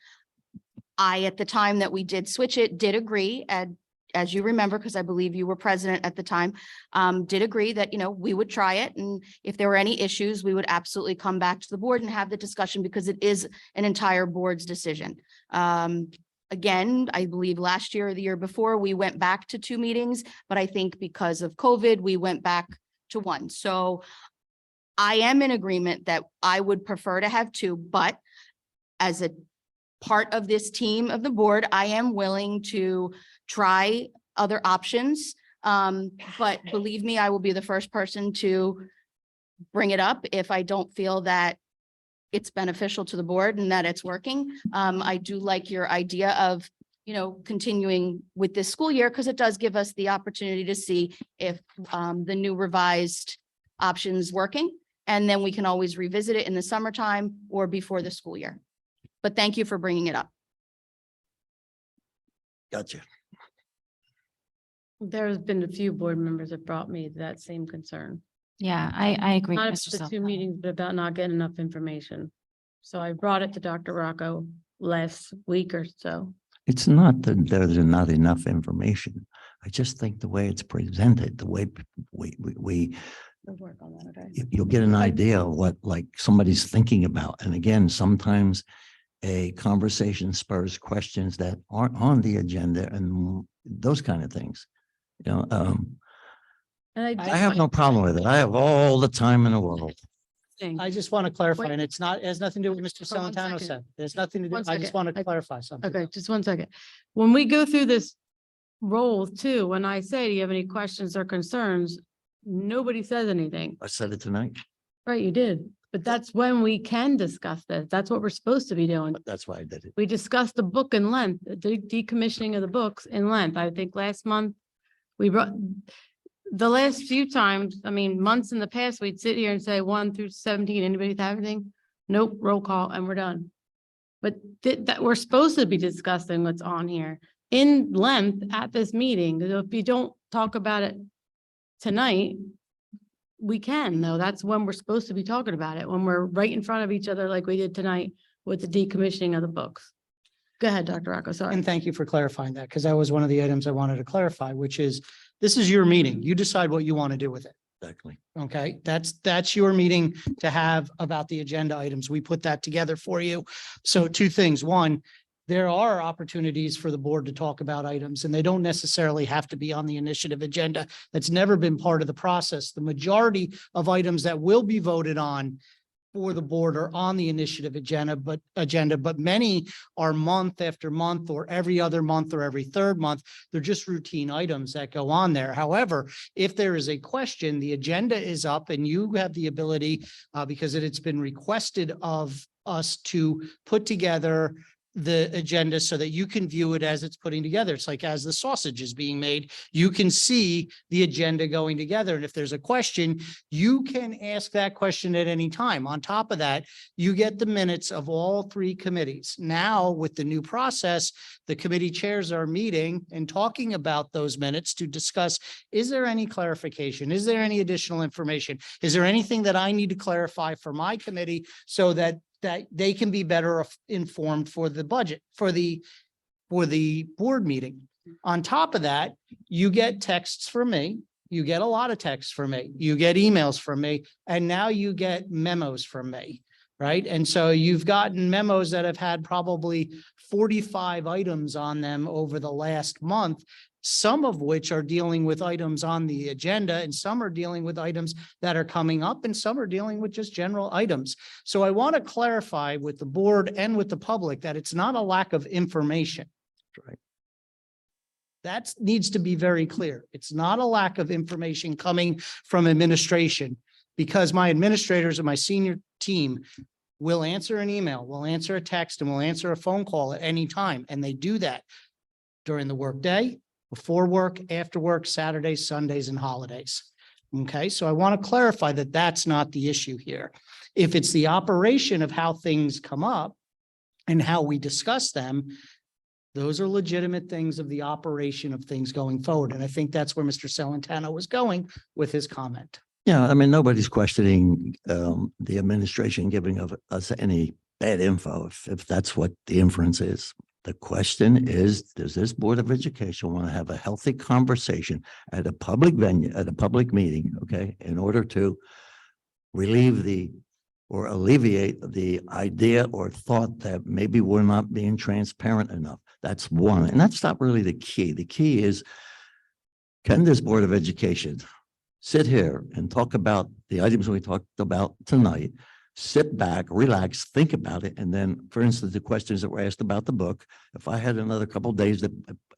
I, at the time that we did switch it, did agree, and as you remember, because I believe you were president at the time, did agree that, we would try it. And if there were any issues, we would absolutely come back to the board and have the discussion, because it is an entire board's decision. Again, I believe last year or the year before, we went back to two meetings, but I think because of COVID, we went back to one. So I am in agreement that I would prefer to have two, but as a part of this team of the board, I am willing to try other options. But believe me, I will be the first person to bring it up if I don't feel that it's beneficial to the board and that it's working. I do like your idea of, continuing with this school year, because it does give us the opportunity to see if the new revised options working. And then we can always revisit it in the summertime or before the school year. But thank you for bringing it up. Gotcha. There's been a few board members that brought me that same concern. Yeah, I agree. Not Mr. about the two Salantano. meetings, but about not getting enough information. So I brought it to Dr. Rocco last week or so. It's not that there's not enough information. I just think the way it's presented, the way we We'll work on that, okay? you'll get an idea of what like somebody's thinking about. And again, sometimes a conversation spurs questions that aren't on the agenda and those kind of things. You know, And I have no problem with it. I have all the time in the world. I just want to clarify, Wait. and it has nothing to do with Mr. For one Celentano second. said. There's nothing to do. One I just second. want to clarify something. Okay, just 1 second. When we go through this roll too, when I say, do you have any questions or concerns? Nobody says anything. I said it tonight, Right, you did. But that's when we can discuss this. That's what we're supposed to be doing. but that's why I did it. We discussed the book in length, the decommissioning of the books in length. I think last month we brought, the last few times, I mean, months in the past, we'd sit here and say 1 through 17, anybody have anything? Nope, roll call and we're done. But that we're supposed to be discussing what's on here in length at this meeting. So if you don't talk about it tonight, we can, though. That's when we're supposed to be talking about it, when we're right in front of each other like we did tonight with the decommissioning of the books. Go ahead, Dr. Rocco, sorry. And thank you for clarifying that, because that was one of the items I wanted to clarify, which is, this is your meeting. You decide what you want to do with it. Exactly. Okay, that's your meeting to have about the agenda items. We put that together for you. So 2 things. One, there are opportunities for the board to talk about items, and they don't necessarily have to be on the initiative agenda. That's never been part of the process. The majority of items that will be voted on for the board are on the initiative agenda, but many are month after month or every other month or every 3rd month. They're just routine items that go on there. However, if there is a question, the agenda is up and you have the ability, because it's been requested of us to put together the agenda so that you can view it as it's putting together. It's like as the sausage is being made, you can see the agenda going together. And if there's a question, you can ask that question at any time. On top of that, you get the minutes of all 3 committees. Now, with the new process, the committee chairs are meeting and talking about those minutes to discuss, is there any clarification? Is there any additional information? Is there anything that I need to clarify for my committee so that they can be better informed for the budget, for the board meeting. On top of that, you get texts from me. You get a lot of texts from me. You get emails from me, and now you get memos from me, right? And so you've gotten memos that have had probably 45 items on them over the last month, some of which are dealing with items on the agenda, and some are dealing with items that are coming up, and some are dealing with just general items. So I want to clarify with the board and with the public that it's not a lack of information. Right. That needs to be very clear. It's not a lack of information coming from administration, because my administrators and my senior team will answer an email, will answer a text, and will answer a phone call at any time. And they do that during the workday, before work, after work, Saturdays, Sundays, and holidays. Okay, so I want to clarify that that's not the issue here. If it's the operation of how things come up and how we discuss them, those are legitimate things of the operation of things going forward. And I think that's where Mr. Celentano was going with his comment. Yeah, I mean, nobody's questioning the administration giving of us any bad info, if that's what the inference is. The question is, does this Board of Education want to have a healthy conversation at a public venue, at a public meeting, okay, in order to relieve or alleviate the idea or thought that maybe we're not being transparent enough? That's one. And that's not really the key. The key is, can this Board of Education sit here and talk about the items we talked about tonight, sit back, relax, think about it, and then, for instance, the questions that were asked about the book, if I had another couple of days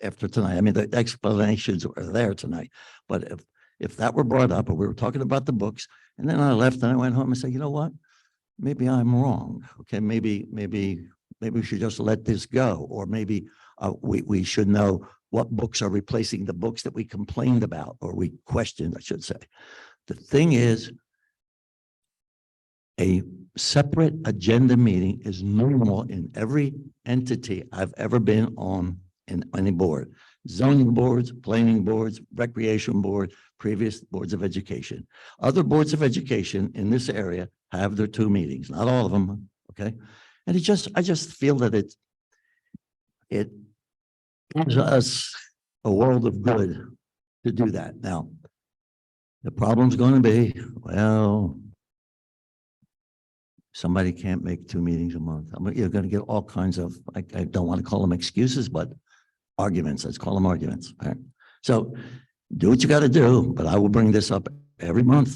after tonight, I mean, the explanations were there tonight, but if that were brought up, or we were talking about the books, and then I left and I went home and said, you know what, maybe I'm wrong. Okay, maybe we should just let this go, or maybe we should know what books are replacing the books that we complained about, or we questioned, I should say. The thing is, a separate agenda meeting is normal in every entity I've ever been on in any board. Zoning boards, planning boards, recreation board, previous boards of education. Other boards of education in this area have their 2 meetings, not all of them, okay? And I just feel that it gives us a world of good to do that. Now, the problem's going to be, well, somebody can't make 2 meetings a month. You're gonna get all kinds of, I don't want to call them excuses, but arguments. Let's call them arguments. All right. So do what you got to do, but I will bring this up every month.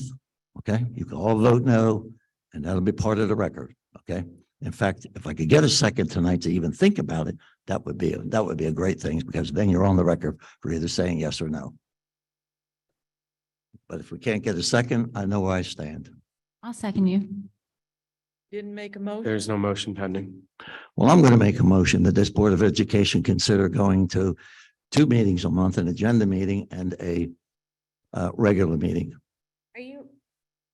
Okay? You can all vote no, and that'll be part of the record. Okay? In fact, if I could get a second tonight to even think about it, that would be a great thing, because then you're on the record for either saying yes or no. But if we can't get a second, I know where I stand. I'll second you. Didn't make a motion. There's no motion pending. Well, I'm going to make a motion that this Board of Education consider going to 2 meetings a month, an agenda meeting and a regular meeting. Are you,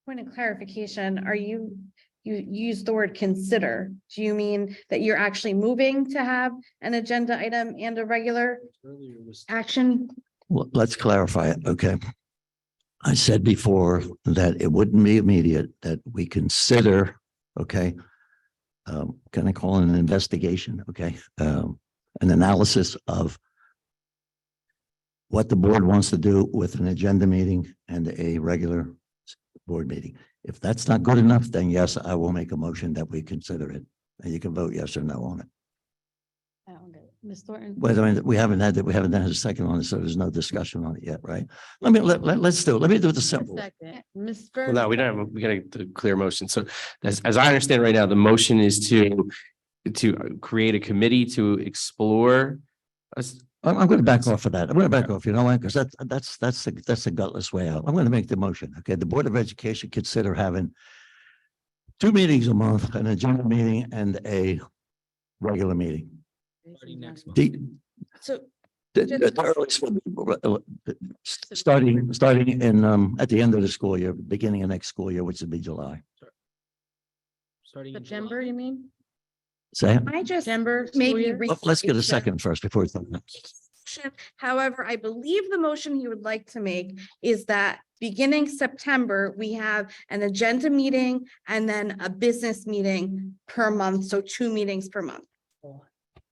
point of clarification, are you use the word consider? Do you mean that you're actually moving to have an agenda item and a regular action? Well, let's clarify it. Okay. I said before that it wouldn't be immediate, that we consider, okay. Can I call it an investigation? Okay. An analysis of what the board wants to do with an agenda meeting and a regular board meeting. If that's not good enough, then yes, I will make a motion that we consider it. And you can vote yes or no on it. Ms. Thornton? Wait a minute, we haven't had a second on it, so there's no discussion on it yet, right? Let's do it. Let me do the simple. Second. Ms. Well, Burns? no, we don't have, we gotta do a clear motion. So as I understand right now, the motion is to create a committee to explore. I'm going to back off of that. I'm going to back off, you know why? Because that's a gutless way out. I'm going to make the motion. Okay, the Board of Education consider having 2 meetings a month, an agenda meeting and a regular meeting. So Starting in at the end of the school year, beginning of next school year, which would be July. Starting in September, you mean? Say it. I just September? school maybe. year? Let's get a second first before we talk. However, I believe the motion he would like to make is that beginning September, we have an agenda meeting and then a business meeting per month. So 2 meetings per month.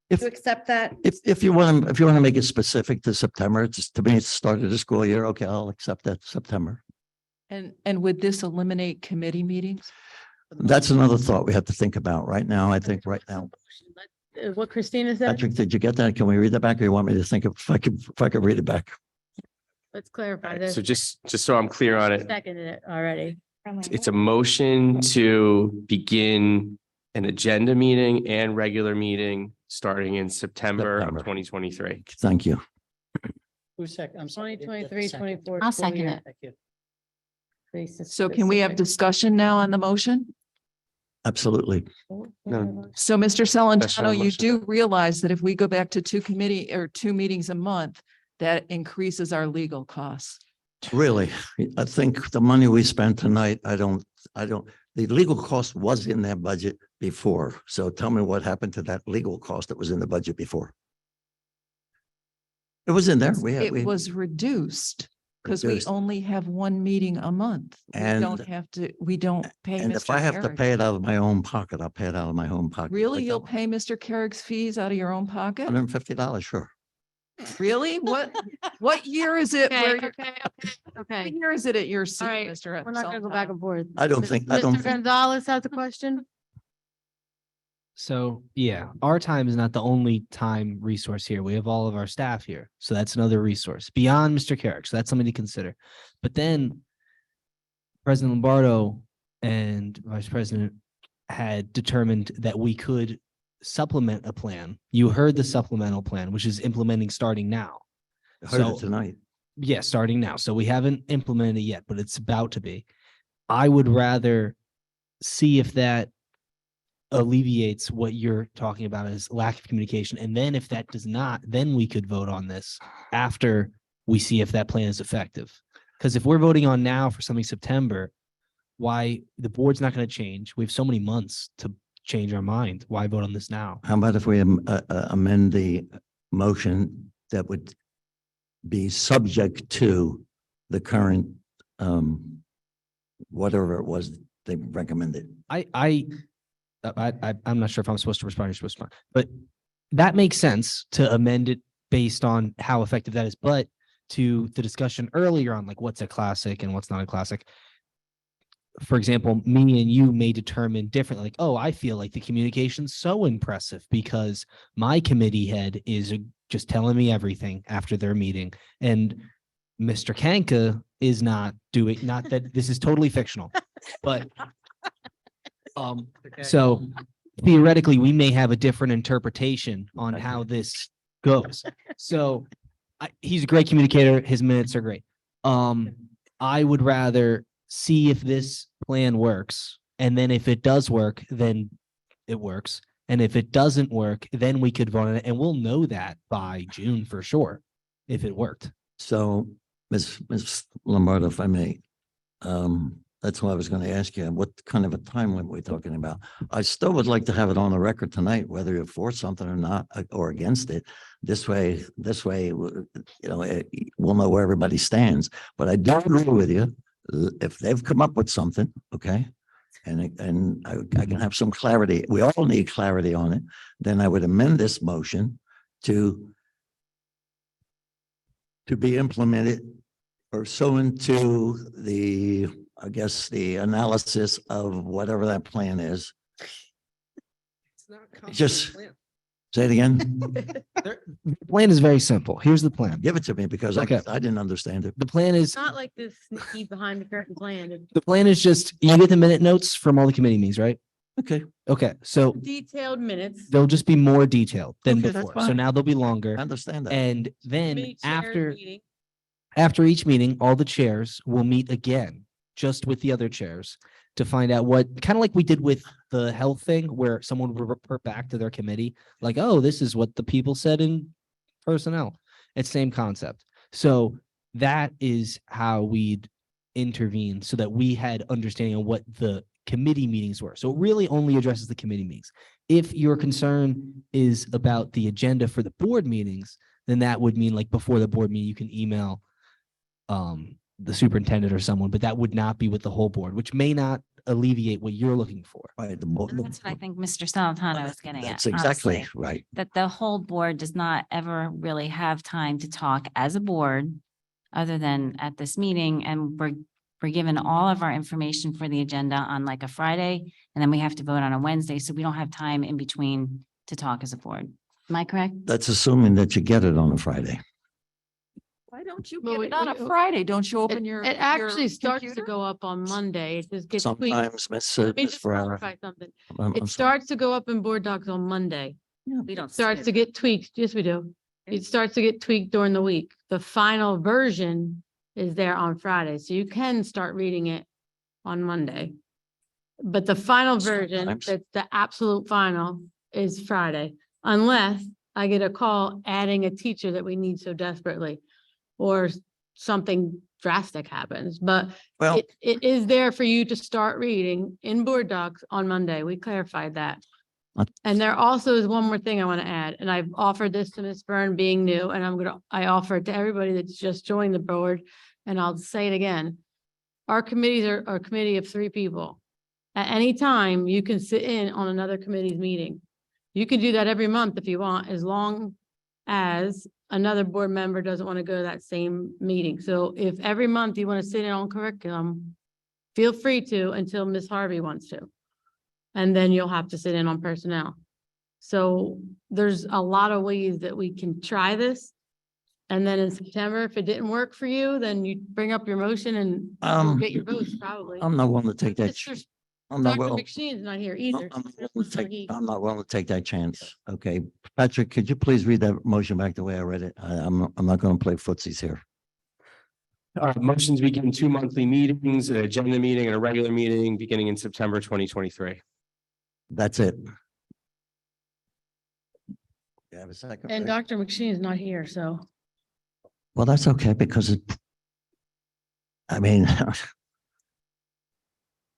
If- To accept that? If you want to make it specific to September, it's to me, it's the start of the school year. Okay, I'll accept that, September. And would this eliminate committee meetings? That's another thought we have to think about right now. I think right now. What Christina said? Patrick, did you get that? Can we read that back, or you want me to think if I could read it back? Let's clarify Alright, this. so just so I'm clear on it, Seconded it already. it's a motion to begin an agenda meeting and regular meeting starting in September of September. 2023. Thank you. Who's second? I'm 2023, 24. I'll school second year. it. Thank you. Basis So can we have specific. discussion now on the motion? Absolutely. No. So, Mr. Discussion Celentano, on you motion. do realize that if we go back to 2 meetings a month, that increases our legal costs. Really, I think the money we spent tonight, the legal cost was in that budget before. So tell me what happened to that legal cost that was in the budget before. It was in there. It was reduced because we Reduced. only have 1 meeting a month. And- We don't pay And if Mr. I have to Carrick. pay it out of my own pocket, I'll pay it out of my own pocket. Really? You'll pay Mr. Carrick's fees out of your own pocket? $150, sure. Really? What year is it? where you're- Okay. What year is it at your seat, All right, Mr. we're not gonna go back and forth. I don't think- Mr. Gonzalez has a question? So, yeah, our time is not the only time resource here. We have all of our staff here. So that's another resource beyond Mr. Carrick. So that's something to consider. But then President Lombardo and Vice President had determined that we could supplement a plan. You heard the supplemental plan, which is implementing starting now. I heard it tonight. Yeah, starting now. So we haven't implemented it yet, but it's about to be. I would rather see if that alleviates what you're talking about as lack of communication. And then if that does not, then we could vote on this after we see if that plan is effective. Because if we're voting on now for something September, why the board's not going to change? We have so many months to change our mind. Why vote on this now? How about if we amend the motion that would be subject to the current, whatever it was they recommended? I'm not sure if I'm supposed to respond. You're supposed to respond, but that makes sense to amend it based on how effective that is. But to the discussion earlier on, like what's a classic and what's not a classic, for example, me and you may determine differently, like, oh, I feel like the communication's so impressive because my committee head is just telling me everything after their meeting. And Mr. Kanka is not doing, not that this is totally fictional, but so theoretically, we may have a different interpretation on how this goes. So he's a great communicator. His minutes are great. I would rather see if this plan works. And then if it does work, then it works. And if it doesn't work, then we could vote on it. And we'll know that by June for sure, if it worked. So, Ms. Lombardo, if I may, that's why I was going to ask you, what kind of a time limit we're talking about? I still would like to have it on the record tonight, whether you're for something or not, or against it. This way, you know, we'll know where everybody stands. But I do agree with you. If they've come up with something, okay, and I can have some clarity. We all need clarity on it. Then I would amend this motion to be implemented pursuant to the, I guess, the analysis of whatever that plan is. Just say it again. The plan is very simple. Here's the plan. Give it to me because Okay. I didn't understand it. The plan is, It's not like this sneaky behind the curtain plan. the plan is just, you get the minute notes from all the committee meetings, right? Okay. Okay, so Detailed minutes. they'll just be more detailed than Okay, that's before. So fine. now they'll be longer. I understand that. And then Committee chairs after meeting. each meeting, all the chairs will meet again, just with the other chairs, to find out what, kind of like we did with the health thing, where someone would report back to their committee, like, oh, this is what the people said in personnel. It's same concept. So that is how we'd intervene so that we had understanding of what the committee meetings were. So it really only addresses the committee meetings. If your concern is about the agenda for the board meetings, then that would mean like before the board meeting, you can email the superintendent or someone, but that would not be with the whole board, which may not alleviate what you're looking for. Right. That's what I think Mr. Salantano was getting at. That's exactly honestly. right. That the whole board does not ever really have time to talk as a board other than at this meeting. And we're given all of our information for the agenda on like a Friday, and then we have to vote on a Wednesday. So we don't have time in between to talk as a board. Am I correct? That's assuming that you get it on a Friday. Why don't you Well, get we- it on a we- Friday? Don't you It open your? it actually your starts to computer? go up on Monday. It just gets tweaked. Sometimes, Miss Let me Miss just Ferrara. clarify something. I'm It sorry. starts to go up in board docs on Monday. We don't. Starts to get tweaked. Yes, we do. It starts to get tweaked during the week. The final version is there on Friday, so you can start reading it on Monday. But the final version, Sometimes. that's the absolute final, is Friday, unless I get a call adding a teacher that we need so desperately, or something drastic happens, but Well, it is there for you to start reading in board docs on Monday. We clarified that. Uh, And there also is one more thing I want to add, and I've offered this to Ms. Byrne being new, and I offer it to everybody that's just joined the board, and I'll say it again. Our committees are a committee of 3 people. At any time, you can sit in on another committee's meeting. You can do that every month if you want, as long as another board member doesn't want to go to that same meeting. So if every month you want to sit in on curriculum, feel free to until Ms. Harvey wants to. And then you'll have to sit in on personnel. So there's a lot of ways that we can try this. And then in September, if it didn't work for you, then you bring up your motion and you'll get your votes probably. I'm not willing to take that. Mr. I'm not Dr. willing. McSheen's not here either. I'm not willing to take that chance. Okay, Patrick, could you please read that motion back the way I read it? I'm not going to play footsies here. Motions begin 2 monthly meetings, an agenda meeting and a regular meeting beginning in September 2023. That's it. You have a second? And Rick? Dr. McSheen's not here, so. Well, that's okay because I mean,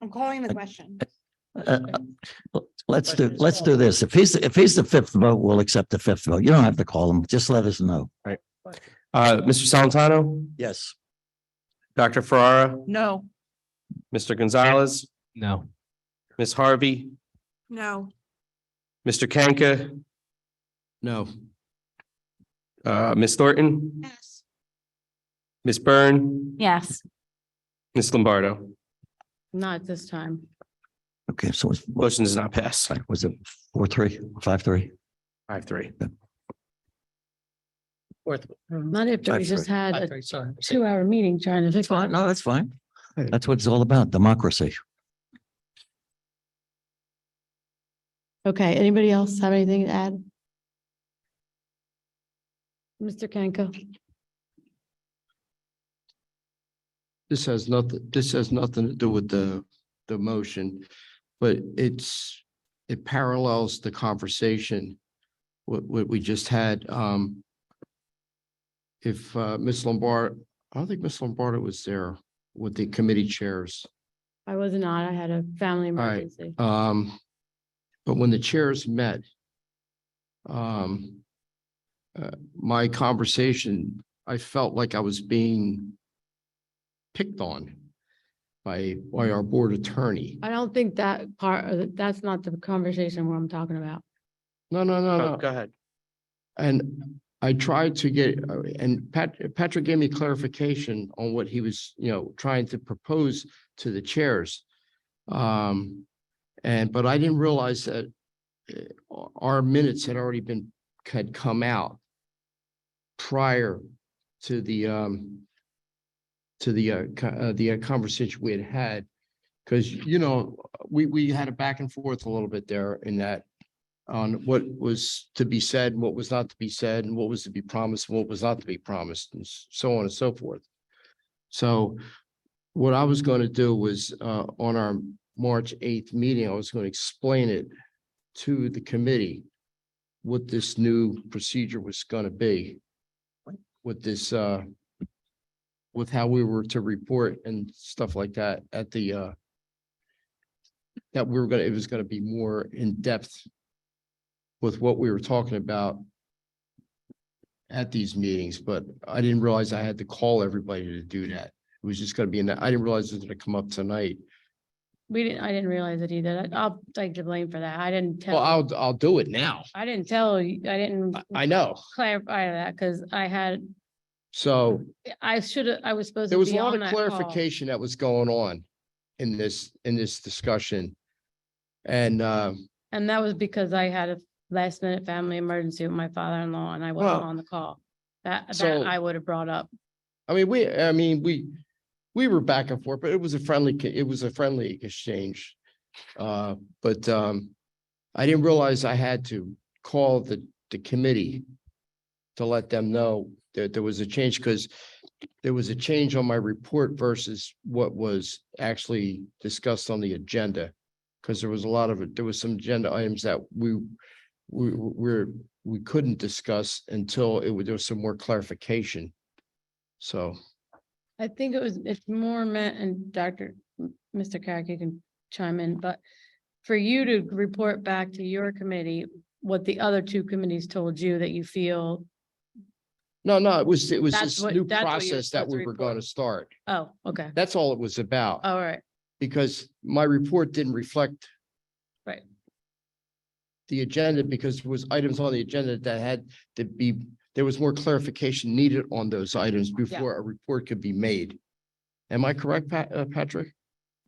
I'm calling the question. uh, let's do this. If he's the 5th vote, we'll accept the 5th vote. You don't have to call him. Just let us know. Mr. Salantano, Yes. Dr. Ferrara, No. Mr. Gonzalez, No. Ms. Harvey, No. Mr. Kanka, No. Ms. Thornton, Yes. Ms. Byrne, Yes. Ms. Lombardo. Not at this time. Okay, so Motion does not pass. was it 4-3, 5-3? 5-3. Not after we just had a 2-hour meeting trying to fix Fine, it. no, that's fine. That's what it's all about, democracy. Okay, anybody else have anything to add? Mr. Kanko? This has nothing to do with the motion, but it parallels the conversation what we just had. If Ms. Lombard, I don't think Ms. Lombardo was there with the committee chairs. I was not. I had a family All right. emergency. But when the chairs met, my conversation, I felt like I was being picked on by our board attorney. I don't think that that's not the conversation where I'm talking about. No. Go ahead. And I tried to get, and Patrick gave me clarification on what he was, trying to propose to the chairs. But I didn't realize that our minutes had come out prior to the conversation we had. Because, we had a back and forth a little bit there in that on what was to be said and what was not to be said and what was to be promised and what was not to be promised and so on and so forth. So what I was going to do was on our March 8th meeting, I was going to explain it to the committee what this new procedure was going to be with this with how we were to report and stuff like that at the that it was going to be more in depth with what we were talking about at these meetings, but I didn't realize I had to call everybody to do that. It was just going to be I didn't realize it was going to come up tonight. I didn't realize it either. I'll take the blame for that. I didn't tell. Well, I'll do it now. I didn't tell you. I didn't I know. clarify that because I So was supposed there to was a be lot on of that call. clarification that was going on in this discussion. And And that was because I had a last minute family emergency with my father-in-law and I wasn't Well, on the call. That so- I would have brought up. we were back and forth, but it was a friendly exchange. But I didn't realize I had to call the committee to let them know that there was a change, because there was a change on my report versus what was actually discussed on the agenda. Because there was some agenda items that we couldn't discuss until there was some more clarification. So. I think it's more meant, and Mr. Carrick, you can chime in, but for you to report back to your committee what the other two committees told you that you feel. No, it was That's this what- new that's what you're process that supposed to we were report. going to start. Oh, okay. That's all it was about. All right. Because my report didn't reflect Right. the agenda, because there was items on the agenda that had to be, there was more clarification needed on those items before a report could be made. Am I correct, Patrick?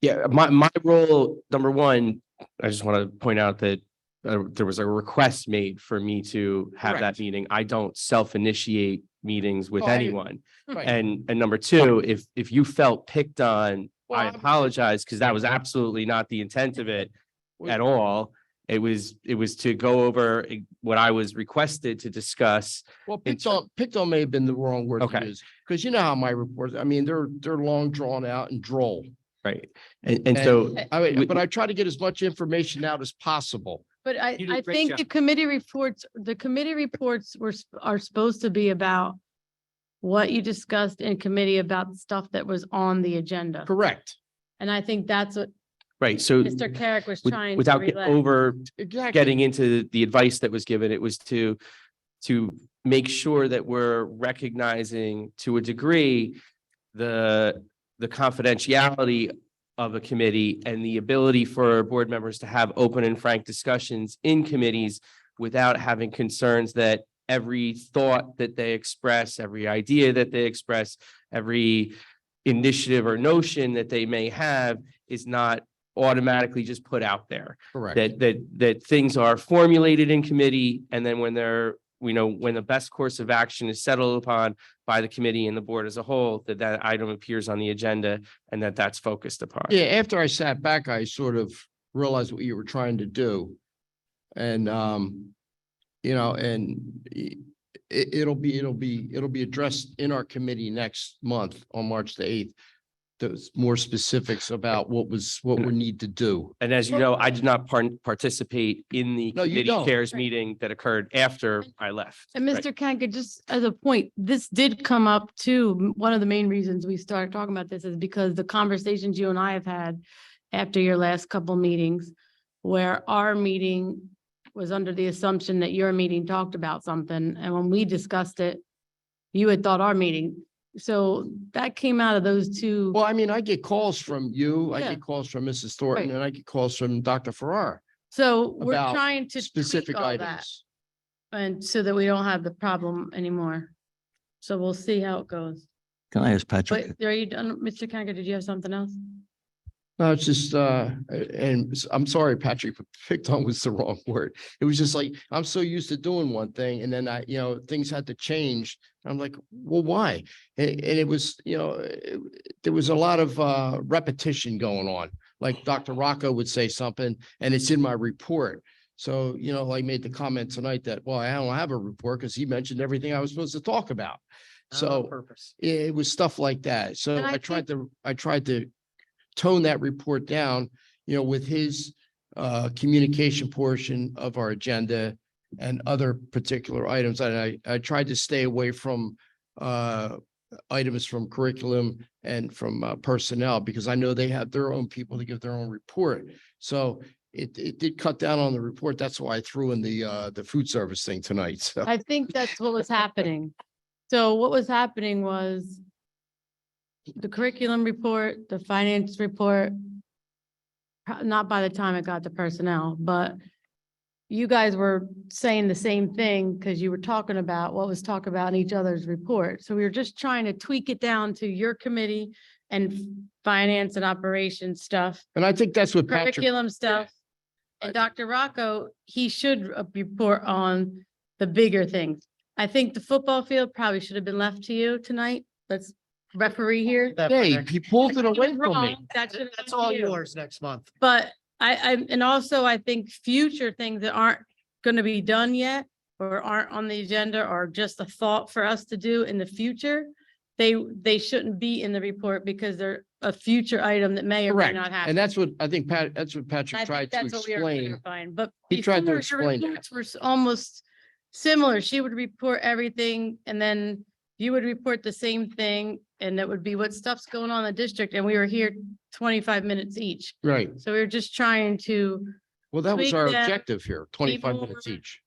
Yeah, my role, number one, I just want to point out that there was a request made for me to have that Correct. meeting. I don't self-initiate meetings with Oh, I- anyone. Right. And number two, if you felt picked on, Well, I I'm- apologize, because that was absolutely not the intent of it at all. It was to go over what I was requested to discuss. Well, picked on may have been the wrong word to Okay. use, because you know how my reports, they're long drawn out and droll. Right. And so. But I try to get as much information out as possible. But I You did a great think job. the committee reports are supposed to be about what you discussed in committee about the stuff that was on the agenda. Correct. And I think that's what Right, so. Mr. Carrick was with- trying to Without relay. Exactly. getting into the advice that was given, it was to make sure that we're recognizing to a degree the confidentiality of a committee and the ability for board members to have open and frank discussions in committees without having concerns that every thought that they express, every idea that they express, every initiative or notion that they may have is not automatically just put out there. Correct. That things are formulated in committee, and then when they're, when the best course of action is settled upon by the committee and the board as a whole, that item appears on the agenda and that's focused upon. Yeah, after I sat back, I sort of realized what you were trying to do. And, it'll be addressed in our committee next month on March the 8th. Those more specifics about what we need to do. And as you know, I did not participate in the No, you committee don't. chairs meeting that occurred after I left. And Right. Mr. Kanka, just as a point, this did come up too. One of the main reasons we started talking about this is because the conversations you and I have had after your last couple meetings, where our meeting was under the assumption that your meeting talked about something, and when we discussed it, you had thought our meeting. So that came out of those two. Well, I mean, I get calls from you, I Yeah. get calls from Mrs. Thornton, Right. and I get calls from Dr. Farrar So we're about trying to specific tweak all that, items. and so that we don't have the problem anymore. So we'll see how it goes. Can I ask Patrick? But are you done, Mr. Kanka? Did you have something else? No, it's just, and I'm sorry, Patrick, but picked on was the wrong word. It was just like, I'm so used to doing one thing and then things had to change. I'm like, well, why? And it was, there was a lot of repetition going on. Like Dr. Rocco would say something and it's in my report. So, I made the comment tonight that, well, I don't have a report because he mentioned everything I was supposed to talk about. So it was stuff like that. So And I I tried to tone that report down, with his communication portion of our agenda and other particular items. And I tried to stay away from items from curriculum and from personnel, because I know they have their own people to give their own report. So it did cut down on the report. That's why I threw in the food service thing tonight. So I think that's what was happening. So what was happening was the curriculum report, the finance report, not by the time it got to personnel, but you guys were saying the same thing because you were talking about what was talked about in each other's report. So we were just trying to tweak it down to your committee and finance and operations stuff, and I think that's what Patrick, curriculum stuff. And Dr. Rocco, he should report on the bigger things. I think the football field probably should have been left to you tonight. Let's referee here. hey, he pulled it away from me. Wrong. That should have That's been all you. yours next month. But and also I think future things that aren't gonna be done yet or aren't on the agenda or just a thought for us to do in the future, they shouldn't be in the report because they're a future item that may or may Correct. not happen. And that's what I think that's what I Patrick think tried to that's what we were explain. clarifying, but He tried to before, your explain that. reports were almost similar. She would report everything and then you would report the same thing. And that would be what stuff's going on in the district. And we were here 25 minutes each. Right. So we were just trying to Well, that was tweak our that, objective here, 25 more- minutes each.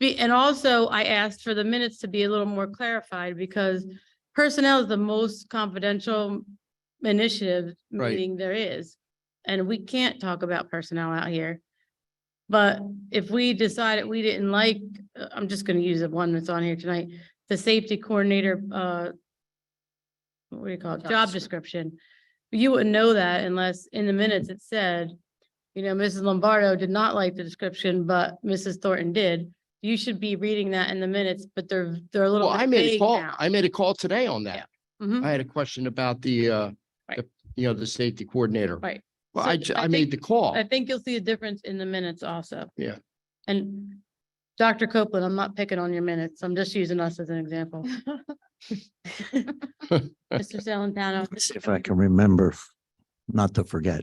and also I asked for the minutes to be a little more clarified because personnel is the most confidential initiative Right. meeting there is. And we can't talk about personnel out here. But if we decided we didn't like, I'm just gonna use the one that's on here tonight, the safety coordinator, what do you call it, job description. You wouldn't know that unless in the minutes it said, Mrs. Lombardo did not like the description, but Mrs. Thornton did. You should be reading that in the minutes, but they're a little Well, bit I made a vague call. now. I made a call today on that. Mhm. I had a question about the safety coordinator. Right. Well, So I made the call. I think you'll see a difference in the minutes also. Yeah. And Dr. Copeland, I'm not picking on your minutes. I'm just using us as an example. Mr. Salantano. See if I can remember not to forget.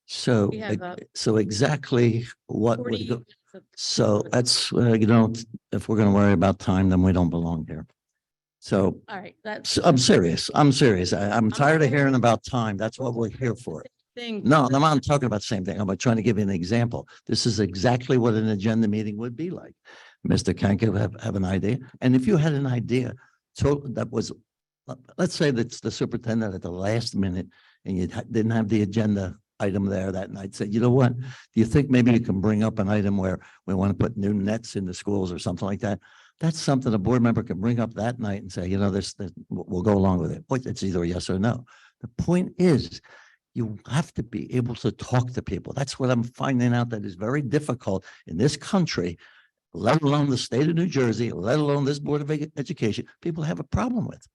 So, We have, so exactly what 40 would go, minutes of- so that's, if we're gonna worry about time, then we don't belong here. So All right, that's. I'm serious. I'm serious. I'm tired of hearing about time. That's what we're here for. Thing. No, I'm not talking about the same thing. I'm trying to give you an example. This is exactly what an agenda meeting would be like. Mr. Kanka have an idea. And if you had an idea, so that was, let's say that's the superintendent at the last minute and you didn't have the agenda item there that night, said, you know what? Do you think maybe you can bring up an item where we want to put new nets in the schools or something like that? That's something a board member can bring up that night and say, you know, we'll go along with it. But it's either a yes or no. The point is, you have to be able to talk to people. That's what I'm finding out that is very difficult in this country, let alone the state of New Jersey, let alone this Board of Education. People have a problem with.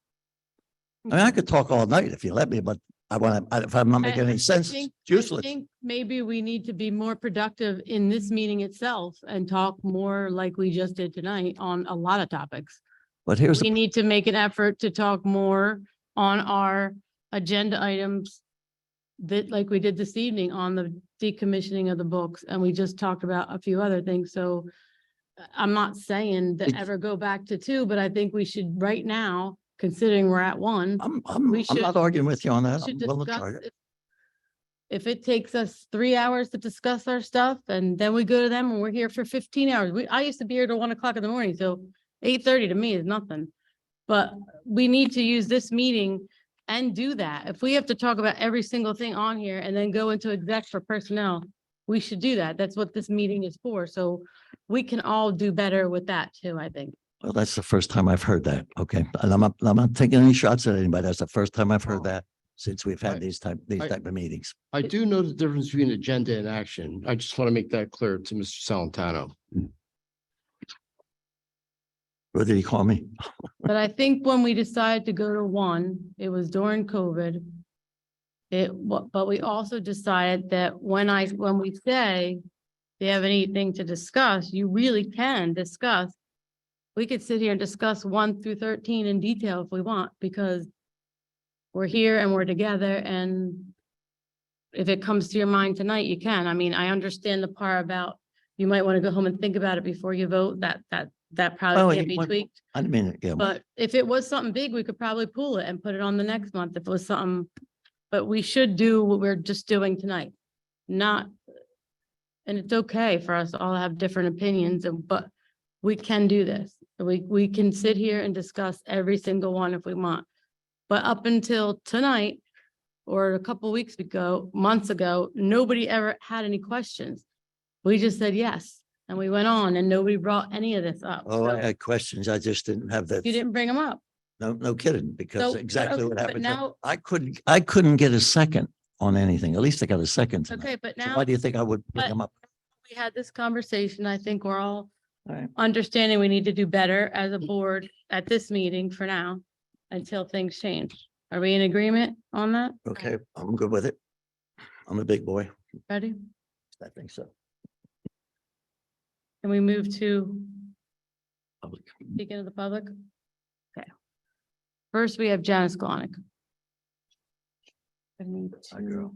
I mean, I could talk all night if you let me, but if I'm not making any sense, it's useless. I think maybe we need to be more productive in this meeting itself and talk more like we just did tonight on a lot of topics. But here's We need to make an effort to talk more on our agenda items that like we did this evening on the decommissioning of the books, and we just talked about a few other things. So I'm not saying that ever go back to 2, but I think we should right now, considering we're at 1. I'm not arguing with you on that. should I'm willing to discuss try it. if it takes us 3 hours to discuss our stuff and then we go to them and we're here for 15 hours. I used to be here till 1 o'clock in the morning. So 8:30 to me is nothing. But we need to use this meeting and do that. If we have to talk about every single thing on here and then go into exec for personnel, we should do that. That's what this meeting is for. So we can all do better with that too, I think. Well, that's the first time I've heard that. Okay. And I'm not taking any shots at anybody. That's the first time I've heard that since we've had these type of meetings. I do know the difference between agenda and action. I just want to make that clear to Mr. Salentano. What did he call me? But I think when we decided to go to 1, it was during COVID. But we also decided that when we say, do you have anything to discuss, you really can discuss. We could sit here and discuss 1 through 13 in detail if we want, because we're here and we're together. And if it comes to your mind tonight, you can. I mean, I understand the part about you might want to go home and think about it before you vote. That probably can't be tweaked. I didn't mean it. Yeah. But if it was something big, we could probably pull it and put it on the next month if it was something. But we should do what we're just doing tonight. And it's okay for us to all have different opinions, but we can do this. We can sit here and discuss every single one if we want. But up until tonight, or a couple weeks ago, months ago, nobody ever had any questions. We just said yes, and we went on, and nobody brought any of this up. Oh, I So had questions. I just didn't have that. you didn't bring them up. No kidding, because So, exactly what but happened. now- I couldn't get a second on anything. At least I got a second tonight. Okay, but So now why do you think I would bring but- them up? we had this conversation. I think we're all Right. understanding we need to do better as a board at this meeting for now until things change. Are we in agreement on that? Okay, I'm good with it. I'm a big boy. Ready? I think so. Can we move to Public. speaking of the public? Okay. First, we have Janice Glonick. I need Hi, girl.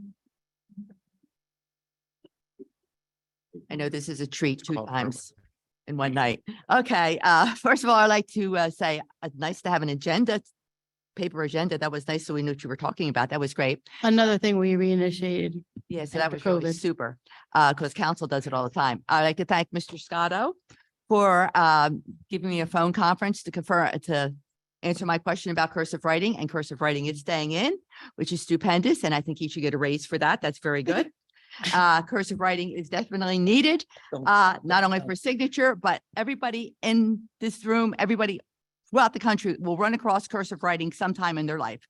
I know this is a treat 2 called times in one night. Okay, first of all, I'd like to say, nice to have an agenda, paper agenda. That was nice. So we knew what you were talking about. That was great. Another thing we reinitiated. Yeah, so that After was really COVID. super, because council does it all the time. I'd like to thank Mr. Scotto for giving me a phone conference to answer my question about cursive writing, and cursive writing is staying in, which is stupendous. And I think he should get a raise for that. That's very good. Cursive writing is definitely needed, not only for signature, but everybody in this room, everybody throughout the country will run across cursive writing sometime in their life.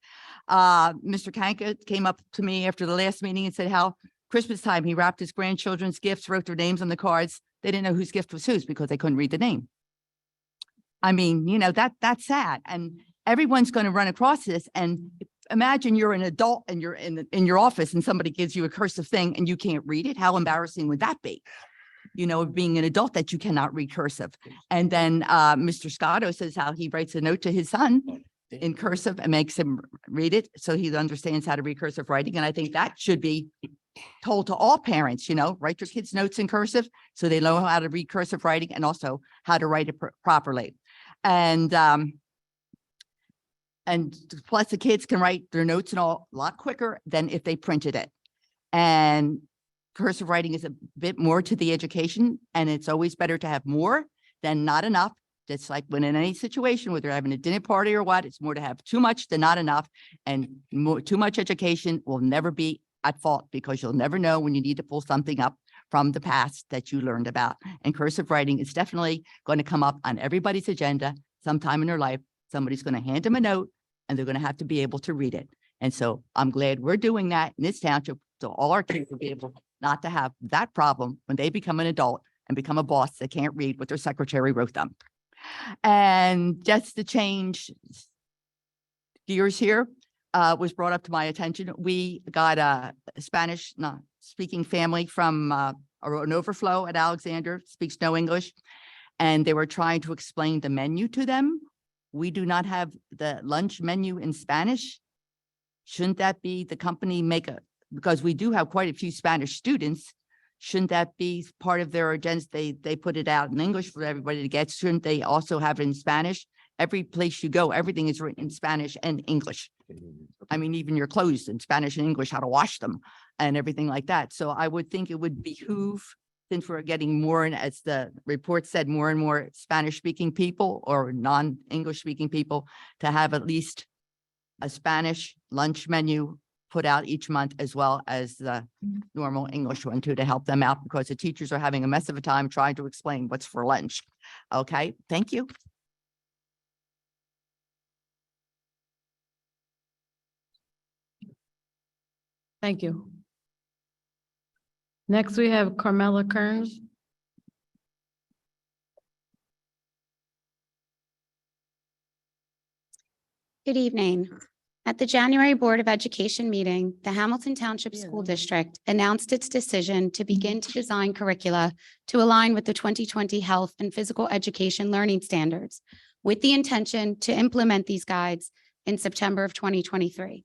Mr. Kanka came up to me after the last meeting and said how Christmas time, he wrapped his grandchildren's gifts, wrote their names on the cards. They didn't know whose gift was whose because they couldn't read the name. I mean, that's sad. And everyone's going to run across this. And imagine you're an adult and you're in your office and somebody gives you a cursive thing and you can't read it. How embarrassing would that be? Being an adult that you cannot read cursive. And then Mr. Scotto says how he writes a note to his son in cursive and makes him read it so he understands how to read cursive writing. And I think that should be told to all parents, write your kids' notes in cursive so they know how to read cursive writing and also how to write it properly. And plus the kids can write their notes and all a lot quicker than if they printed it. And cursive writing is a bit more to the education, and it's always better to have more than not enough. It's like when in any situation, whether you're having a dinner party or what, it's more to have too much than not enough. And too much education will never be at fault because you'll never know when you need to pull something up from the past that you learned about. And cursive writing is definitely going to come up on everybody's agenda sometime in their life. Somebody's going to hand them a note and they're going to have to be able to read it. And so I'm glad we're doing that in this township. So all our kids will be able not to have that problem when they become an adult and become a boss that can't read what their secretary wrote them. And just to change gears here, was brought up to my attention. We got a Spanish speaking family from an overflow at Alexander, speaks no English. And they were trying to explain the menu to them. We do not have the lunch menu in Spanish. Shouldn't that be the company because we do have quite a few Spanish students. Shouldn't that be part of their agenda? They put it out in English for everybody to get. Shouldn't they also have it in Spanish? Every place you go, everything is written in Spanish and English. I mean, even your clothes in Spanish and English, how to wash them and everything like that. So I would think it would behoove, since we're getting more, and as the report said, more and more Spanish speaking people or non-English speaking people, to have at least a Spanish lunch menu put out each month, as well as the normal English one too, to help them out, because the teachers are having a mess of a time trying to explain what's for lunch. Okay, thank you. Thank you. Next, we have Carmela Kearns. Good evening. At the January Board of Education meeting, the Hamilton Township School District announced its decision to begin to design curricula to align with the 2020 health and physical education learning standards, with the intention to implement these guides in September of 2023.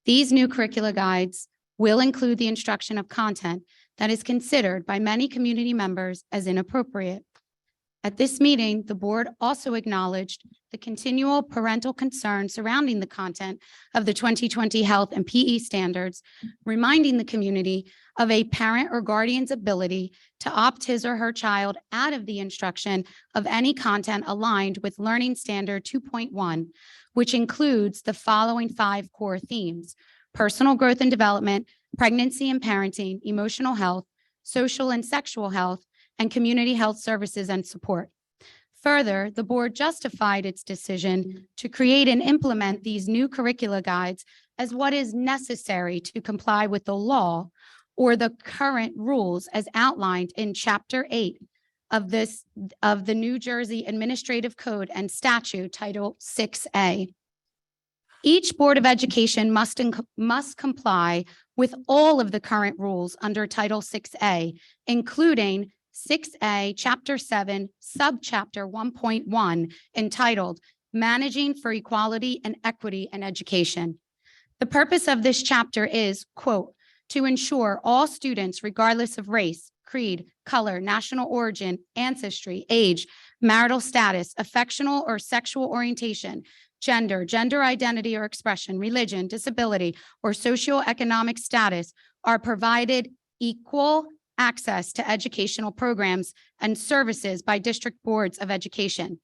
These new curricula guides will include the instruction of content that is considered by many community members as inappropriate. At this meeting, the board also acknowledged the continual parental concern surrounding the content of the 2020 health and PE standards, reminding the community of a parent or guardian's ability to opt his or her child out of the instruction of any content aligned with Learning Standard 2.1, which includes the following 5 core themes: personal growth and development, pregnancy and parenting, emotional health, social and sexual health, and community health services and support. Further, the board justified its decision to create and implement these new curricula guides as what is necessary to comply with the law or the current rules as outlined in Chapter 8 of the New Jersey Administrative Code and Statute Title 6A. Each Board of Education must comply with all of the current rules under Title 6A, including 6A, Chapter 7, Subchapter 1.1, entitled Managing for Equality and Equity in Education. The purpose of this chapter is, quote, to ensure all students, regardless of race, creed, color, national origin, ancestry, age, marital status, affectional or sexual orientation, gender, gender identity or expression, religion, disability, or socioeconomic status, are provided equal access to educational programs and services by district boards of education.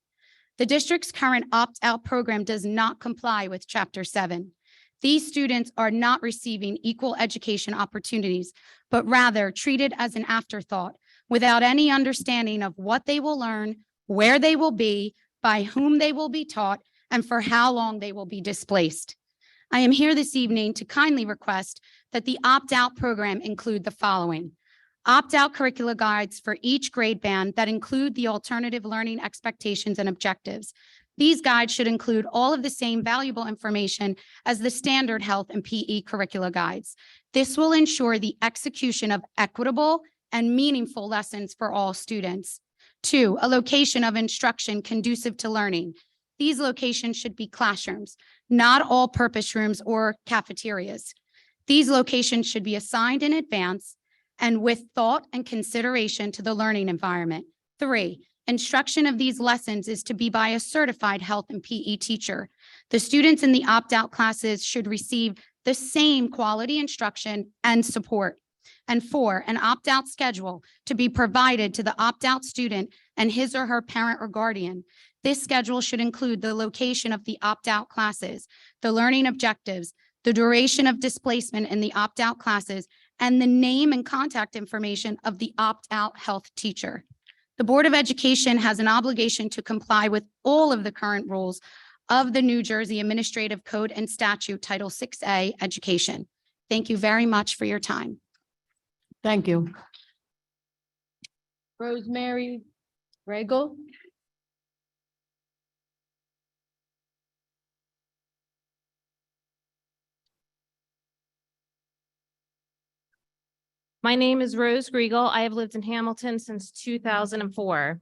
The district's current opt-out program does not comply with Chapter 7. These students are not receiving equal education opportunities, but rather treated as an afterthought without any understanding of what they will learn, where they will be, by whom they will be taught, and for how long they will be displaced. I am here this evening to kindly request that the opt-out program include the following: opt-out curricula guides for each grade band that include the alternative learning expectations and objectives. These guides should include all of the same valuable information as the standard health and PE curricula guides. This will ensure the execution of equitable and meaningful lessons for all students. 2, a location of instruction conducive to learning. These locations should be classrooms, not all-purpose rooms or cafeterias. These locations should be assigned in advance and with thought and consideration to the learning environment. 3, instruction of these lessons is to be by a certified health and PE teacher. The students in the opt-out classes should receive the same quality instruction and support. And 4, an opt-out schedule to be provided to the opt-out student and his or her parent or guardian. This schedule should include the location of the opt-out classes, the learning objectives, the duration of displacement in the opt-out classes, and the name and contact information of the opt-out health teacher. The Board of Education has an obligation to comply with all of the current rules of the New Jersey Administrative Code and Statute Title 6A Education. Thank you very much for your time. Thank you. Rosemary Regal. My name is Rose Griegel. I have lived in Hamilton since 2004.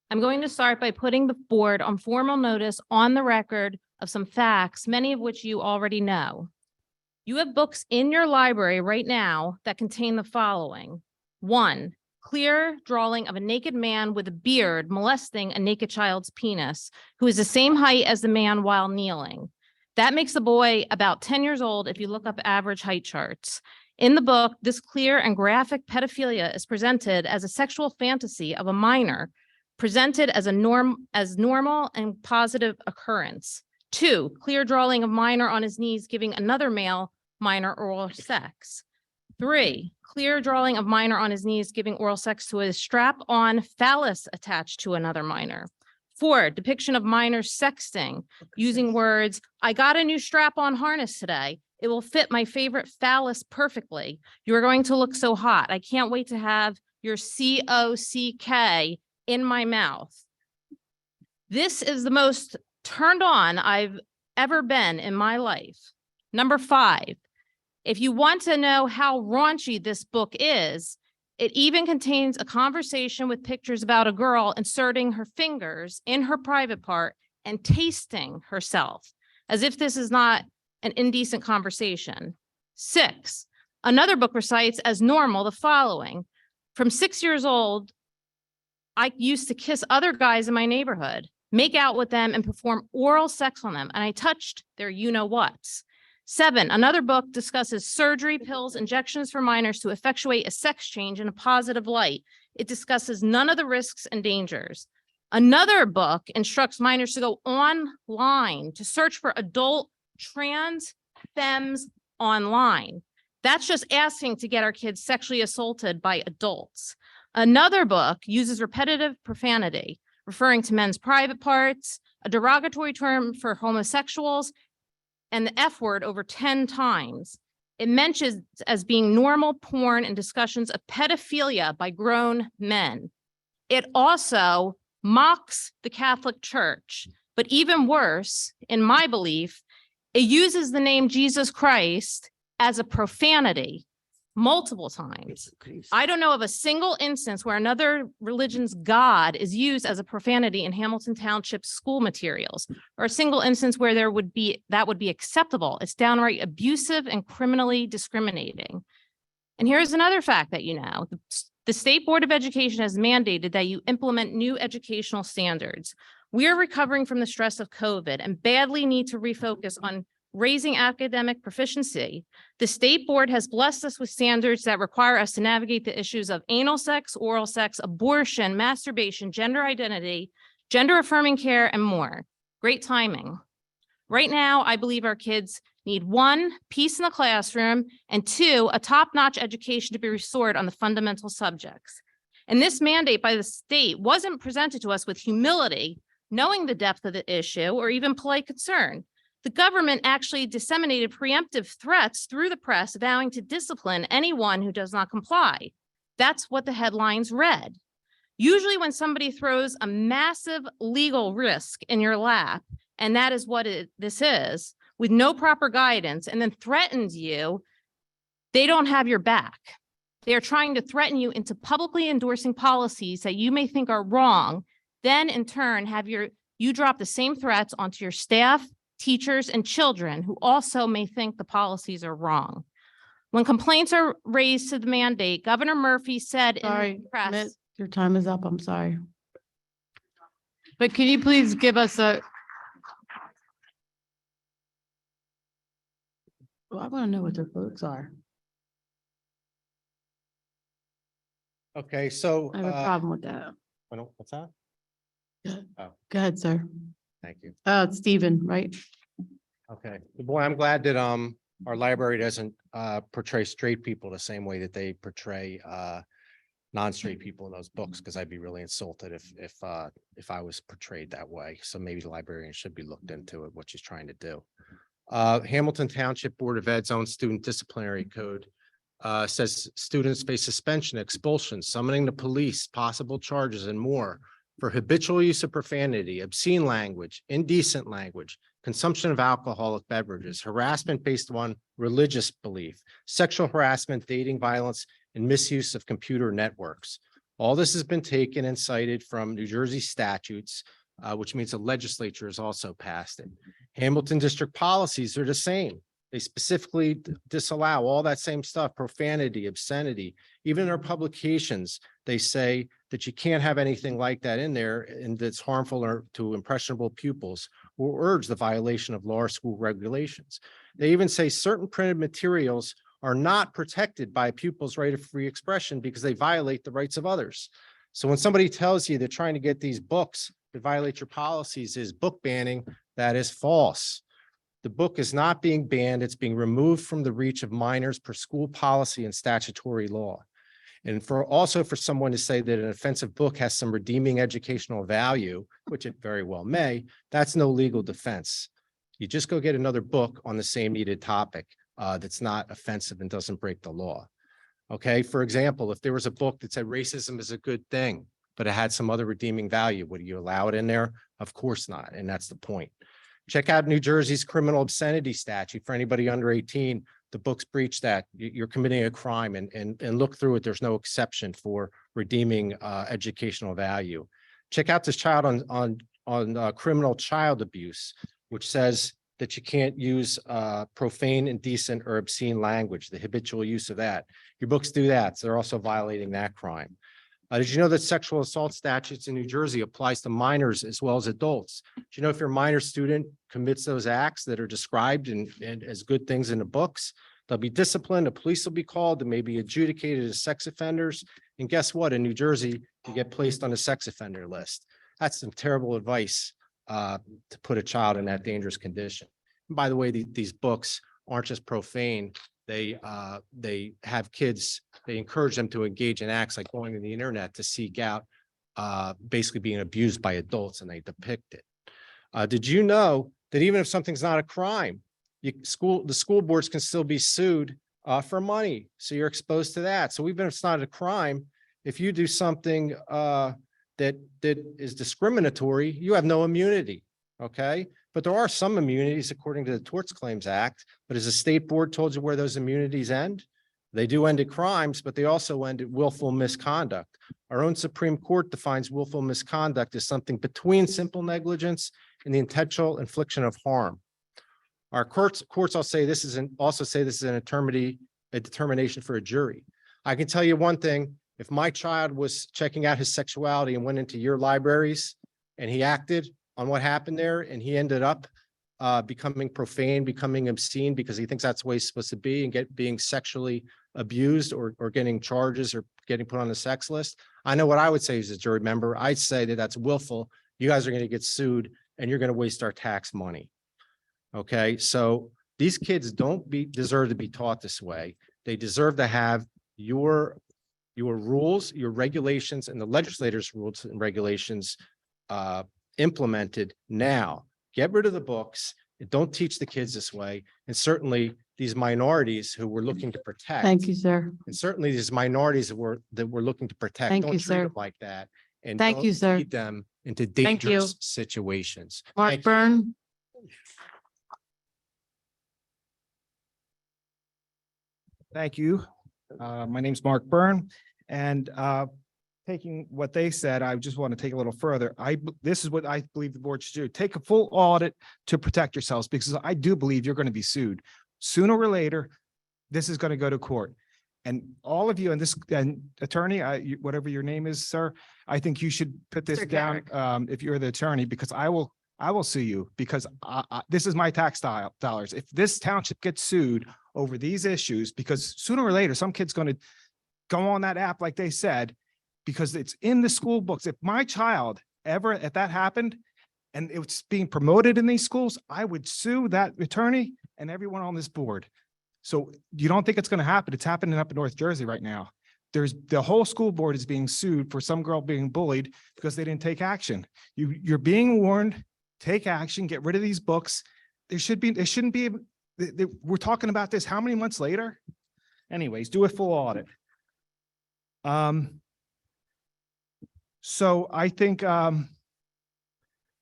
I'm going to start by putting the board on formal notice on the record of some facts, many of which you already know. You have books in your library right now that contain the following. 1, clear drawing of a naked man with a beard molesting a naked child's penis, who is the same height as the man while kneeling. That makes the boy about 10 years old if you look up average height charts. In the book, this clear and graphic pedophilia is presented as a sexual fantasy of a minor, presented as normal and positive occurrence. 2, clear drawing of minor on his knees giving another male minor oral sex. 3, clear drawing of minor on his knees giving oral sex to a strap-on phallus attached to another minor. 4, depiction of minors sexting using words, "I got a new strap-on harness today. It will fit my favorite phallus perfectly. You are going to look so hot. I can't wait to have your COCK in my mouth." This is the most turned on I've ever been in my life. Number 5, if you want to know how raunchy this book is, it even contains a conversation with pictures about a girl inserting her fingers in her private part and tasting herself, as if this is not an indecent conversation. 6, another book recites as normal the following. From 6 years old, I used to kiss other guys in my neighborhood, make out with them, and perform oral sex on them, and I touched their you-know-whats. 7, another book discusses surgery, pills, injections for minors to effectuate a sex change in a positive light. It discusses none of the risks and dangers. Another book instructs minors to go online to search for adult trans femmes online. That's just asking to get our kids sexually assaulted by adults. Another book uses repetitive profanity, referring to men's private parts, a derogatory term for homosexuals, and the F word over 10 times. It mentions as being normal porn and discussions of pedophilia by grown men. It also mocks the Catholic Church, but even worse, in my belief, it uses the name Jesus Christ as a profanity multiple times. I don't know of a single instance where another religion's God is used as a profanity in Hamilton Township school materials, or a single instance where that would be acceptable. It's downright abusive and criminally discriminating. And here's another fact that you know. The State Board of Education has mandated that you implement new educational standards. We are recovering from the stress of COVID and badly need to refocus on raising academic proficiency. The state board has blessed us with standards that require us to navigate the issues of anal sex, oral sex, abortion, masturbation, gender identity, gender affirming care, and more. Great timing. Right now, I believe our kids need 1, peace in the classroom, and 2, a top-notch education to be restored on the fundamental subjects. And this mandate by the state wasn't presented to us with humility, knowing the depth of the issue, or even polite concern. The government actually disseminated preemptive threats through the press, vowing to discipline anyone who does not comply. That's what the headlines read. Usually when somebody throws a massive legal risk in your lap, and that is what this is, with no proper guidance, and then threatens you, they don't have your back. They are trying to threaten you into publicly endorsing policies that you may think are wrong, then in turn have you drop the same threats onto your staff, teachers, and children who also may think the policies are wrong. When complaints are raised to the mandate, Governor Murphy said in the press— Miss, your time is up. I'm sorry. But can you please give us a— Well, I want to know what their votes are. Okay, so. I have a problem with that. What's that? Oh, Go ahead, sir. thank you. It's Stephen, right? Okay, boy, I'm glad that our library doesn't portray straight people the same way that they portray non-straight people in those books, because I'd be really insulted if I was portrayed that way. So maybe the librarian should be looked into it, what she's trying to do. Hamilton Township Board of Ed's own student disciplinary code says students face suspension, expulsion, summoning the police, possible charges, and more for habitual use of profanity, obscene language, indecent language, consumption of alcoholic beverages, harassment based on religious belief, sexual harassment, dating violence, and misuse of computer networks. All this has been taken and cited from New Jersey statutes, which means the legislature has also passed it. Hamilton district policies are the same. They specifically disallow all that same stuff, profanity, obscenity. Even in their publications, they say that you can't have anything like that in there and that's harmful or to impressionable pupils, or urge the violation of law or school regulations. They even say certain printed materials are not protected by pupils' right of free expression because they violate the rights of others. So when somebody tells you they're trying to get these books that violate your policies is book banning, that is false. The book is not being banned. It's being removed from the reach of minors per school policy and statutory law. And also for someone to say that an offensive book has some redeeming educational value, which it very well may, that's no legal defense. You just go get another book on the same needed topic that's not offensive and doesn't break the law. Okay, for example, if there was a book that said racism is a good thing, but it had some other redeeming value, would you allow it in there? Of course not, and that's the point. Check out New Jersey's criminal obscenity statute. For anybody under 18, the books breach that. You're committing a crime, and look through it. There's no exception for redeeming educational value. Check out this child on criminal child abuse, which says that you can't use profane, indecent, or obscene language, the habitual use of that. Your books do that, so they're also violating that crime. Did you know that sexual assault statutes in New Jersey applies to minors as well as adults? Do you know if your minor student commits those acts that are described and as good things in the books, they'll be disciplined, the police will be called, they may be adjudicated as sex offenders. And guess what? In New Jersey, you get placed on a sex offender list. That's some terrible advice to put a child in that dangerous condition. And by the way, these books aren't just profane. They have kids, they encourage them to engage in acts like going to the internet to seek out basically being abused by adults, and they depict it. Did you know that even if something's not a crime, the school boards can still be sued for money? So you're exposed to that. So even if it's not a crime, if you do something that is discriminatory, you have no immunity. Okay. But there are some immunities according to the Tort Claims Act. But has the state board told you where those immunities end? They do end at crimes, but they also end at willful misconduct. Our own Supreme Court defines willful misconduct as something between simple negligence and the intentional infliction of harm. Our courts also say this is a determination for a jury. I can tell you one thing: if my child was checking out his sexuality and went into your libraries and he acted on what happened there, and he ended up becoming profane, becoming obscene because he thinks that's the way he's supposed to be, and being sexually abused or getting charges or getting put on the sex list, I know what I would say as a jury member. I'd say that that's willful. You guys are going to get sued and you're going to waste our tax money. Okay, so these kids don't deserve to be taught this way. They deserve to have your rules, your regulations, and the legislators' rules and regulations implemented now. Get rid of the books. Don't teach the kids this way. And certainly these minorities who we're looking to protect. Thank you, sir. And certainly these minorities that we're looking to protect. Thank Don't you, treat sir. them like that. And Thank don't you, sir. lead them into Thank you. dangerous situations. Mark Thank you. Byrne. Thank you. My name's Mark Byrne, and taking what they said, I just want to take a little further. This is what I believe the board should do. Take a full audit to protect yourselves, because I do believe you're going to be sued. Sooner or later, this is going to go to court. And all of you and attorney, whatever your name is, sir, I think you should put this down if you're the attorney, because I will sue you, because this is my tax dollars. If this township gets sued over these issues, because sooner or later, some kid's going to go on that app, like they said, because it's in the school books. If my child if that happened and it's being promoted in these schools, I would sue that attorney and everyone on this board. So you don't think it's going to happen? It's happening up in North Jersey right now. The whole school board is being sued for some girl being bullied because they didn't take action. You're being warned, take action, get rid of these books. There shouldn't be, we're talking about this how many months later? Anyways, do a full audit. So I think to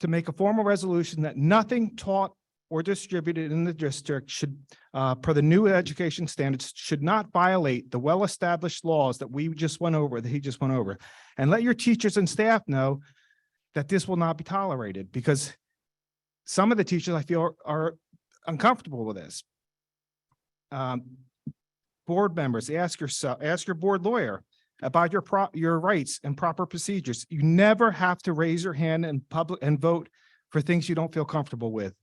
make a formal resolution that nothing taught or distributed in the district should, per the new education standards, should not violate the well-established laws that we just went over, that he just went over. And let your teachers and staff know that this will not be tolerated, because some of the teachers I feel are uncomfortable with this. Board members, ask your board lawyer about your rights and proper procedures. You never have to raise your hand in public and vote for things you don't feel comfortable with.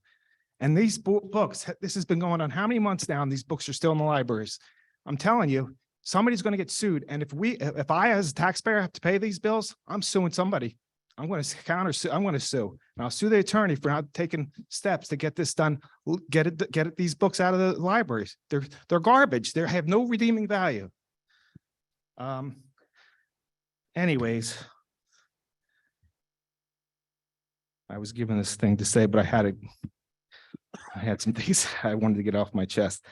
And these books, this has been going on how many months now, and these books are still in the libraries. I'm telling you, somebody's going to get sued. And if I as a taxpayer have to pay these bills, I'm suing somebody. I'm going to counter-sue. I'm going to sue. And I'll sue the attorney for not taking steps to get this done, get these books out of the libraries. They're garbage. They have no redeeming value. Anyways, I was given this thing to say, but I had some things I wanted to get off my chest.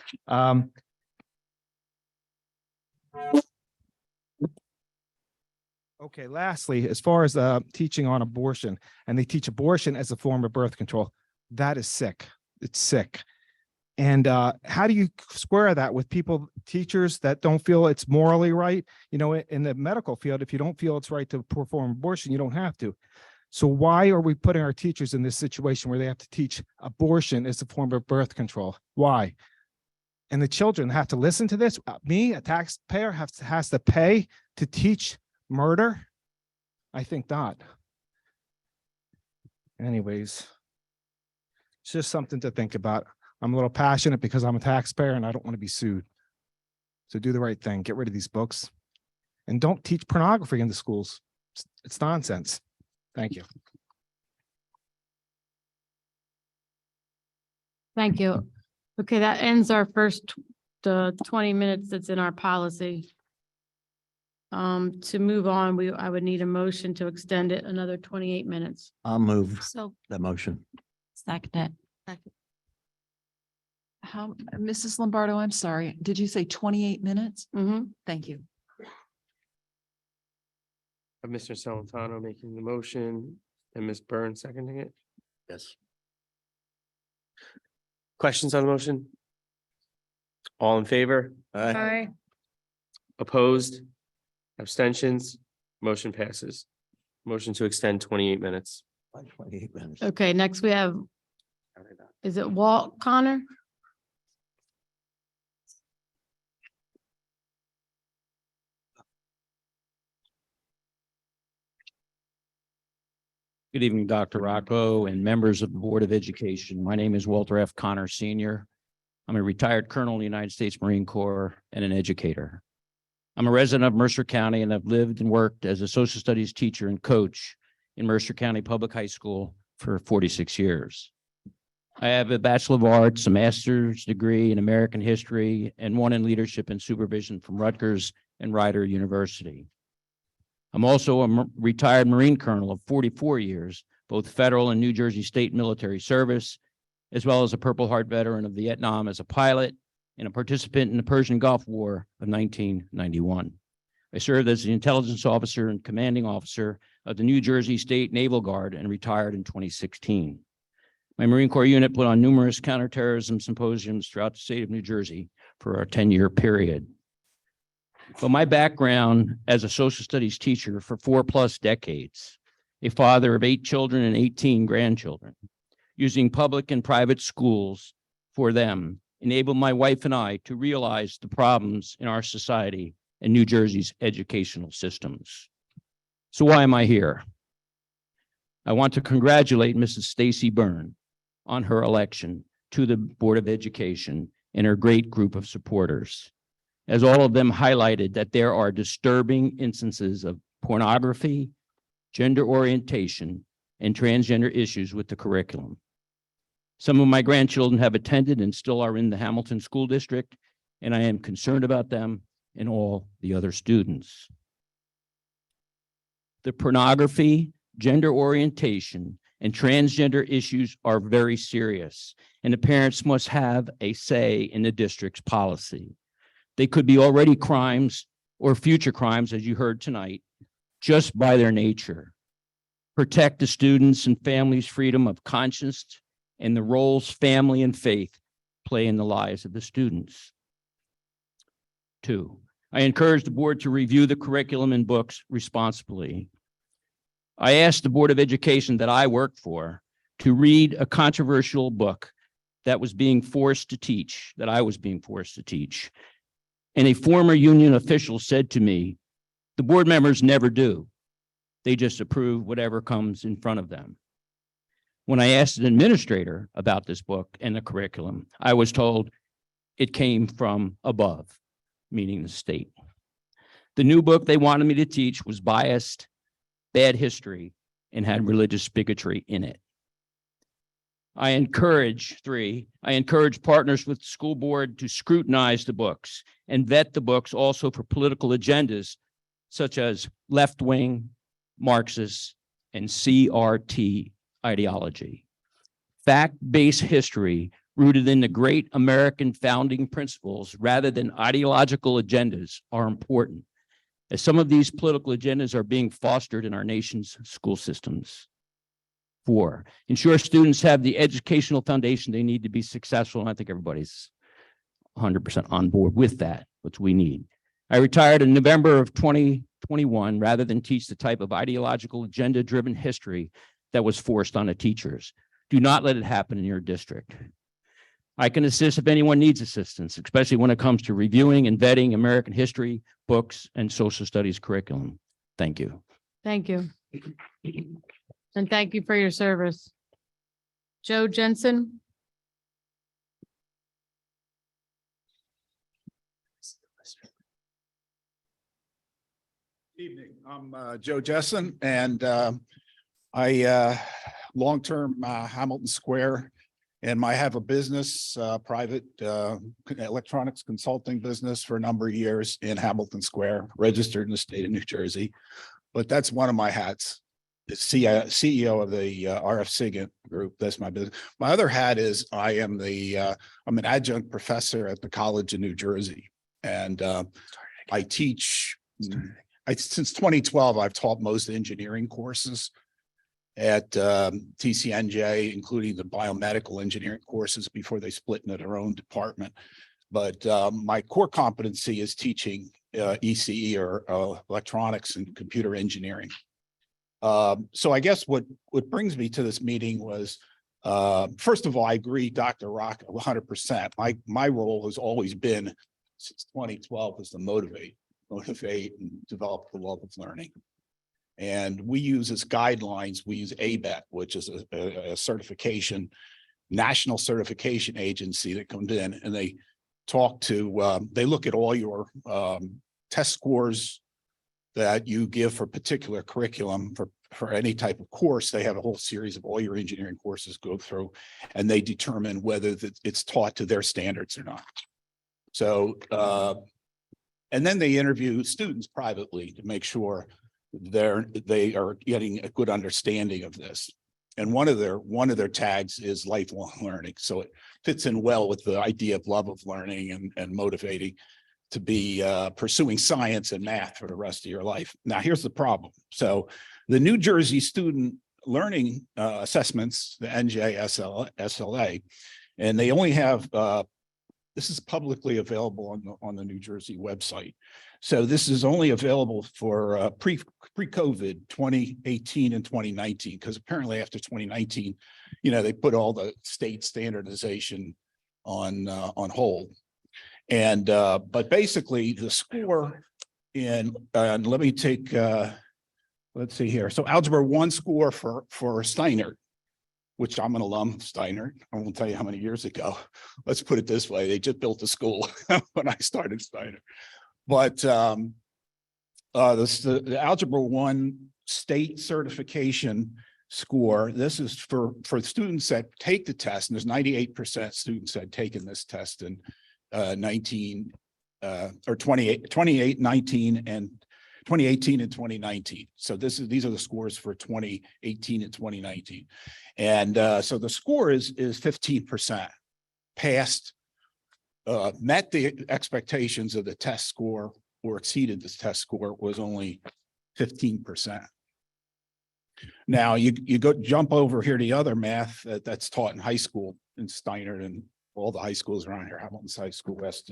Okay, lastly, as far as teaching on abortion, and they teach abortion as a form of birth control, that is sick. It's sick. And how do you square that with teachers that don't feel it's morally right? You know, in the medical field, if you don't feel it's right to perform abortion, you don't have to. So why are we putting our teachers in this situation where they have to teach abortion as a form of birth control? Why? And the children have to listen to this? Me, a taxpayer, has to pay to teach murder? I think not. Anyways, it's just something to think about. I'm a little passionate because I'm a taxpayer and I don't want to be sued. So do the right thing. Get rid of these books. And don't teach pornography in the schools. It's nonsense. Thank you. Thank you. Okay, that ends our first, the 20 minutes that's in our policy. To move on, I would need a motion to extend it another 28 minutes. I'll move So the motion. second it. How, Mrs. Lombardo, I'm sorry. Did you say 28 minutes? Thank you. Of Mr. Celentano making the motion and Ms. Byrne seconding it. Yes. Questions on the motion? All in favor? Aye. Opposed? Abstentions? Motion passes. Motion to extend 28 minutes. 28 minutes. Okay, next we have, is it Walt Connor? Good evening, Dr. Rocco and members of the Board of Education. My name is Walter F. Connor Sr. I'm a retired colonel in the United States Marine Corps and an educator. I'm a resident of Mercer County and I've lived and worked as a social studies teacher and coach in Mercer County Public High School for 46 years. I have a Bachelor of Arts, a master's degree in American history, and one in leadership and supervision from Rutgers and Rider University. I'm also a retired Marine colonel of 44 years, both federal and New Jersey state military service, as well as a Purple Heart veteran of Vietnam as a pilot and a participant in the Persian Gulf War of 1991. I served as the intelligence officer and commanding officer of the New Jersey State Naval Guard and retired in 2016. My Marine Corps unit put on numerous counterterrorism symposiums throughout the state of New Jersey for a 10-year period. But my background as a social studies teacher for 4+ decades, a father of 8 children and 18 grandchildren, using public and private schools for them, enabled my wife and I to realize the problems in our society and New Jersey's educational systems. So why am I here? I want to congratulate Mrs. Stacy Byrne on her election to the Board of Education and her great group of supporters, as all of them highlighted that there are disturbing instances of pornography, gender orientation, and transgender issues with the curriculum. Some of my grandchildren have attended and still are in the Hamilton School District, and I am concerned about them and all the other students. The pornography, gender orientation, and transgender issues are very serious, and the parents must have a say in the district's policy. They could be already crimes or future crimes, as you heard tonight, just by their nature. Protect the students' and families' freedom of conscience and the roles family and faith play in the lives of the students. 2, I encourage the board to review the curriculum and books responsibly. I asked the Board of Education that I work for to read a controversial book that I was being forced to teach. And a former union official said to me, the board members never do. They just approve whatever comes in front of them. When I asked an administrator about this book and the curriculum, I was told it came from above, meaning the state. The new book they wanted me to teach was biased, bad history, and had religious bigotry in it. 3, I encourage partners with the school board to scrutinize the books and vet the books also for political agendas such as left-wing, Marxist, and CRT ideology. Fact-based history rooted in the great American founding principles rather than ideological agendas are important, as some of these political agendas are being fostered in our nation's school systems. 4, ensure students have the educational foundation they need to be successful, and I think everybody's 100% on board with that, which we need. I retired in November of 2021 rather than teach the type of ideological agenda-driven history that was forced on the teachers. Do not let it happen in your district. I can assist if anyone needs assistance, especially when it comes to reviewing and vetting American history, books, and social studies curriculum. Thank you. Thank you. And thank you for your service. Joe Jensen. Evening, I'm Joe Jessen, and I long-term Hamilton Square, and I have a business, private electronics consulting business for a number of years in Hamilton Square, registered in the state of New Jersey. But that's one of my hats, the CEO of the RF SIGINT group. That's my business. My other hat is I'm an adjunct professor at the College of New Jersey, and I teach. Since 2012, I've taught most engineering courses at TCNJ, including the biomedical engineering courses before they split into their own department. But my core competency is teaching ECE or electronics and computer engineering. So I guess what brings me to this meeting was, first of all, I agree, Dr. Rock, 100%. My role has always been, since 2012, is to motivate and develop the love of learning. And we use as guidelines, we use ABET, which is a certification, national certification agency that comes in and they talk to, they look at all your test scores that you give for particular curriculum for any type of course. They have a whole series of all your engineering courses go through, and they determine whether it's taught to their standards or not. So, and then they interview students privately to make sure they are getting a good understanding of this. And one of their tags is lifelong learning. So it fits in well with the idea of love of learning and motivating to be pursuing science and math for the rest of your life. Now, here's the problem. So the New Jersey Student Learning Assessments, the NJSLA, and they only have this is publicly available on the New Jersey website. So this is only available for pre-COVID 2018 and 2019, because apparently after 2019, they put all the state standardization on hold. And but basically the score in let me take let's see here. So Algebra 1 score for Steiner, which I'm an alum of Steiner. I won't tell you how many years ago. Let's put it this way. They just built the school when I started Steiner. But the Algebra 1 state certification score, this is for students that take the test, and there's 98% students that have taken this test in 19 or 28, 19 and 2018 and 2019. So these are the scores for 2018 and 2019. And so the score is 15%. Passed, met the expectations of the test score or exceeded the test score was only 15%. Now you go jump over here to the other math that's taught in high school in Steiner and all the high schools around here, Hamilton's High School West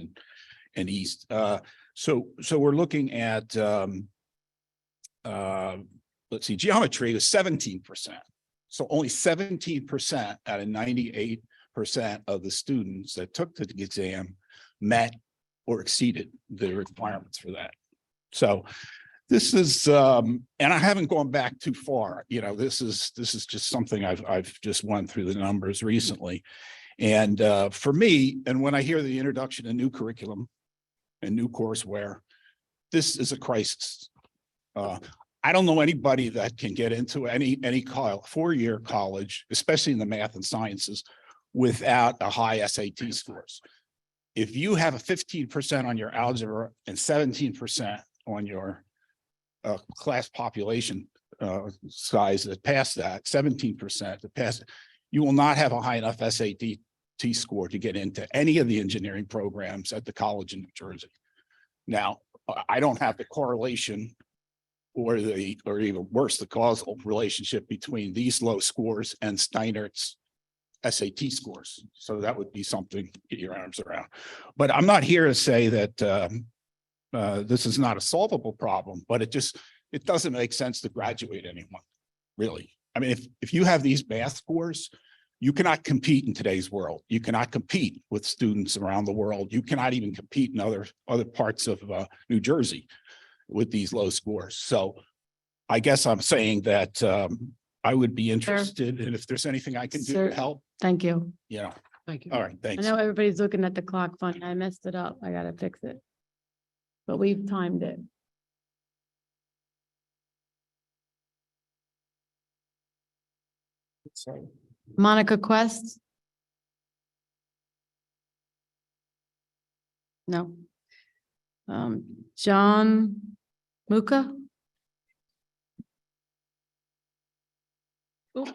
and East. So we're looking at let's see, geometry was 17%. So only 17% out of 98% of the students that took the exam met or exceeded the requirements for that. So this is, and I haven't gone back too far. You know, this is just something I've just went through the numbers recently. And for me, and when I hear the introduction of new curriculum and new courseware, this is a crisis. I don't know anybody that can get into any four-year college, especially in the math and sciences, without a high SAT scores. If you have a 15% on your algebra and 17% on your class population size that pass that, 17% to pass it, you will not have a high enough SAT score to get into any of the engineering programs at the college in New Jersey. Now, I don't have the correlation or even worse, the causal relationship between these low scores and Steiner's SAT scores. So that would be something to get your arms around. But I'm not here to say that this is not a solvable problem, but it doesn't make sense to graduate anyone, really. I mean, if you have these math scores, you cannot compete in today's world. You cannot compete with students around the world. You cannot even compete in other parts of New Jersey with these low scores. So I guess I'm saying that I would be interested in if there's anything I can do Sir, to help. Thank you. Yeah. Thank you. All right. I Thanks. know everybody's looking at the clock funny. I messed it up. I gotta fix it. But we've timed it. Monica Quest? No. John Muka? Oops.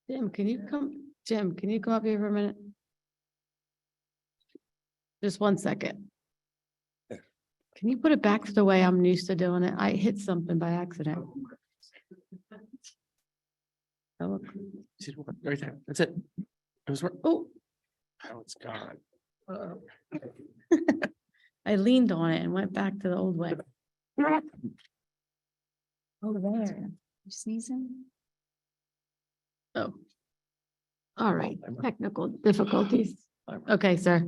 Jim, can you come up here for a minute? Just 1 second. Can you put it back to the way I'm used to doing it? I hit something by accident. Oh, Right there. That's it. It was, oh, oh, it's gone. I leaned on it and went back to the old way. Oh, there. You sneezing? Oh. All right, technical difficulties. Okay, sir.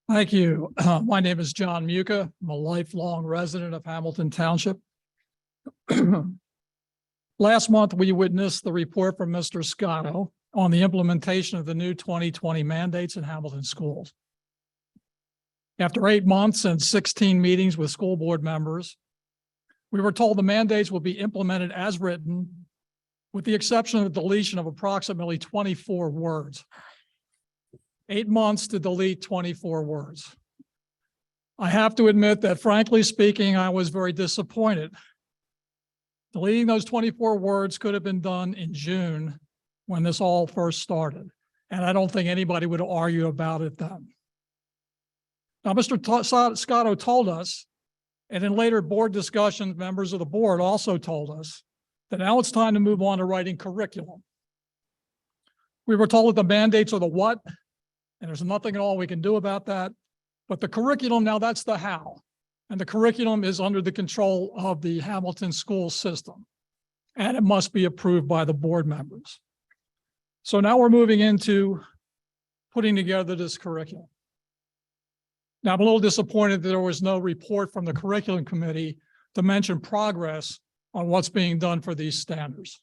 Thank you. My name is John Muka. I'm a lifelong resident of Hamilton Township. Last month, we witnessed the report from Mr. Scotto on the implementation of the new 2020 mandates in Hamilton schools. After 8 months and 16 meetings with school board members, we were told the mandates will be implemented as written, with the exception of the deletion of approximately 24 words. 8 months to delete 24 words. I have to admit that frankly speaking, I was very disappointed. Deleting those 24 words could have been done in June when this all first started. And I don't think anybody would argue about it then. Now, Mr. Scotto told us, and in later board discussions, members of the board also told us that now it's time to move on to writing curriculum. We were told that the mandates are the what, and there's nothing at all we can do about that. But the curriculum, now that's the how. And the curriculum is under the control of the Hamilton school system. And it must be approved by the board members. So now we're moving into putting together this curriculum. Now, I'm a little disappointed that there was no report from the curriculum committee to mention progress on what's being done for these standards.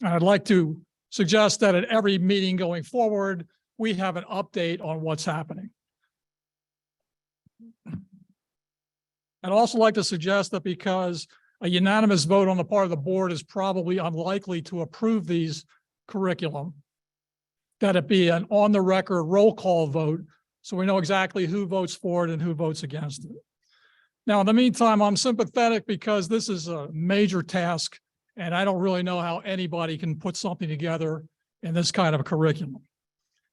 And I'd like to suggest that at every meeting going forward, we have an update on what's happening. I'd also like to suggest that because a unanimous vote on the part of the board is probably unlikely to approve these curriculum, that it be an on-the-record roll call vote, so we know exactly who votes for it and who votes against it. Now, in the meantime, I'm sympathetic because this is a major task, and I don't really know how anybody can put something together in this kind of a curriculum.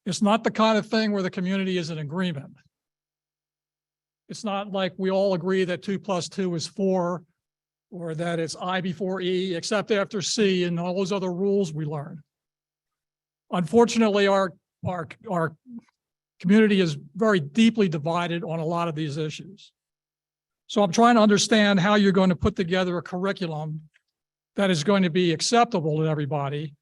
It's not the kind of thing where the community is in agreement. It's not like we all agree that 2 + 2 is 4, or that it's I before E, except after C and all those other rules we learn. Unfortunately, our community is very deeply divided on a lot of these issues. So I'm trying to understand how you're going to put together a curriculum that is going to be acceptable to everybody,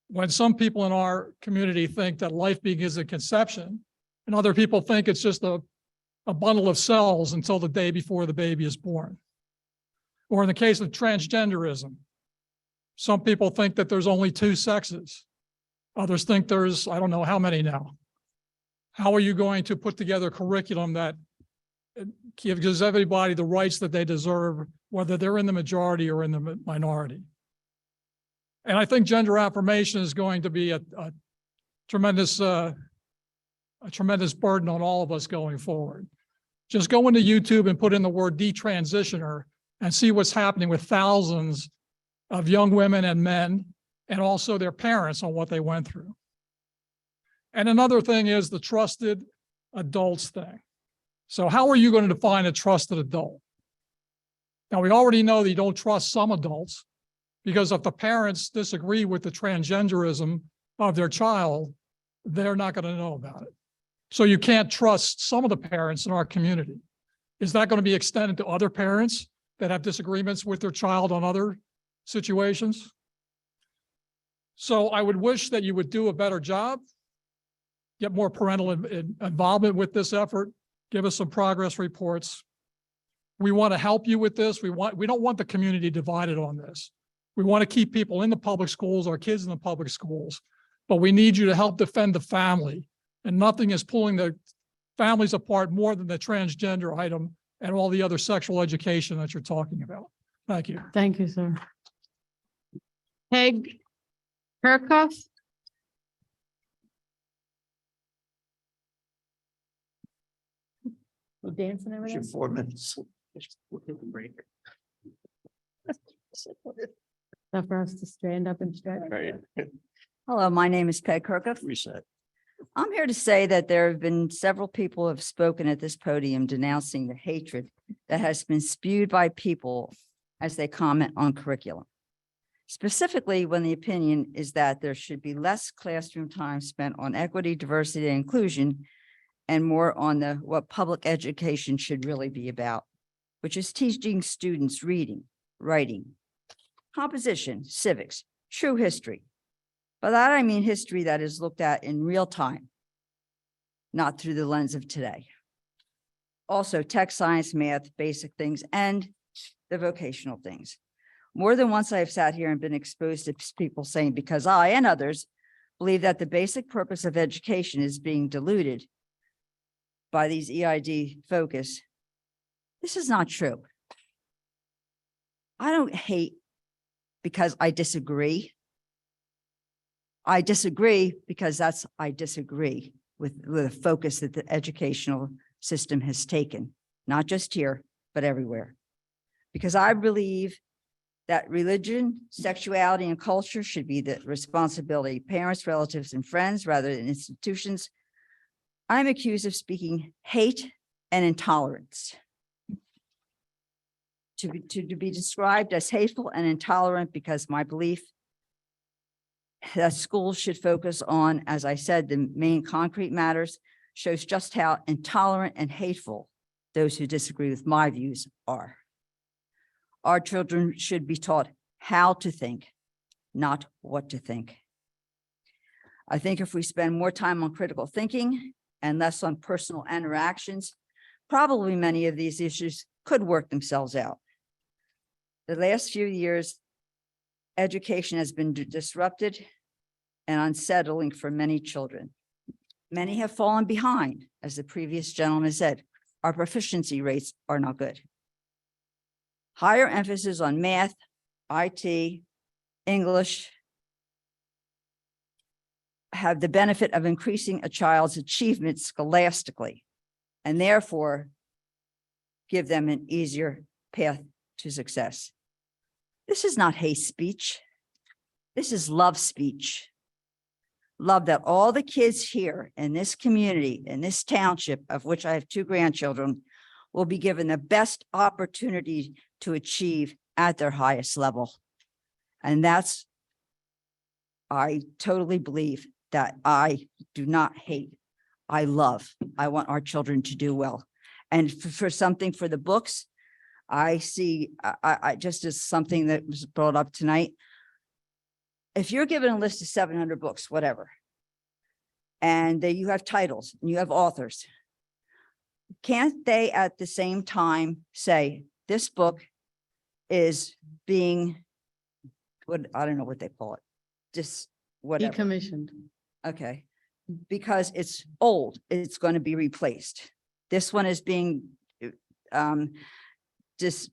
when some people in our community think that life begins at conception, and other people think it's just a bundle of cells until the day before the baby is born. Or in the case of transgenderism, some people think that there's only 2 sexes. Others think there's, I don't know how many now. How are you going to put together a curriculum that gives everybody the rights that they deserve, whether they're in the majority or in the minority? And I think gender affirmation is going to be a tremendous burden on all of us going forward. Just go into YouTube and put in the word detransitioner and see what's happening with thousands of young women and men, and also their parents, on what they went through. And another thing is the trusted adults thing. So how are you going to define a trusted adult? Now, we already know that you don't trust some adults, because if the parents disagree with the transgenderism of their child, they're not going to know about it. So you can't trust some of the parents in our community. Is that going to be extended to other parents that have disagreements with their child on other situations? So I would wish that you would do a better job, get more parental involvement with this effort, give us some progress reports. We want to help you with this. We don't want the community divided on this. We want to keep people in the public schools, our kids in the public schools, but we need you to help defend the family. And nothing is pulling the families apart more than the transgender item and all the other sexual education that you're talking about. Thank you. Thank you, sir. Peg Kirkhoff? You dancing over there? 4 minutes. Break. Enough for us to stand up and stretch. Hello, my name is Peg Kirkhoff. Reset. I'm here to say that there have been several people who have spoken at this podium denouncing the hatred that has been spewed by people as they comment on curriculum. Specifically, when the opinion is that there should be less classroom time spent on equity, diversity, and inclusion, and more on what public education should really be about, which is teaching students reading, writing, composition, civics, true history. By that, I mean history that is looked at in real time, not through the lens of today. Also, tech, science, math, basic things, and the vocational things. More than once I have sat here and been exposed to people saying, because I and others believe that the basic purpose of education is being diluted by these EID focus. This is not true. I don't hate because I disagree. I disagree because I disagree with the focus that the educational system has taken, not just here, but everywhere. Because I believe that religion, sexuality, and culture should be the responsibility of parents, relatives, and friends rather than institutions. I'm accused of speaking hate and intolerance. To be described as hateful and intolerant because my belief that schools should focus on, as I said, the main concrete matters, shows just how intolerant and hateful those who disagree with my views are. Our children should be taught how to think, not what to think. I think if we spend more time on critical thinking and less on personal interactions, probably many of these issues could work themselves out. The last few years, education has been disrupted and unsettling for many children. Many have fallen behind, as the previous gentleman said. Our proficiency rates are not good. Higher emphasis on math, IT, English have the benefit of increasing a child's achievement scholastically and therefore give them an easier path to success. This is not hate speech. This is love speech. Love that all the kids here in this community, in this township, of which I have 2 grandchildren, will be given the best opportunity to achieve at their highest level. And that's, I totally believe that I do not hate. I love. I want our children to do well. And for something for the books, I see, I just as something that was brought up tonight. If you're given a list of 700 books, whatever, and you have titles and you have authors, can't they at the same time say, this book is being, what, I don't know what they call it, just whatever. Decommissioned. Okay, because it's old, it's going to be replaced. This one is being just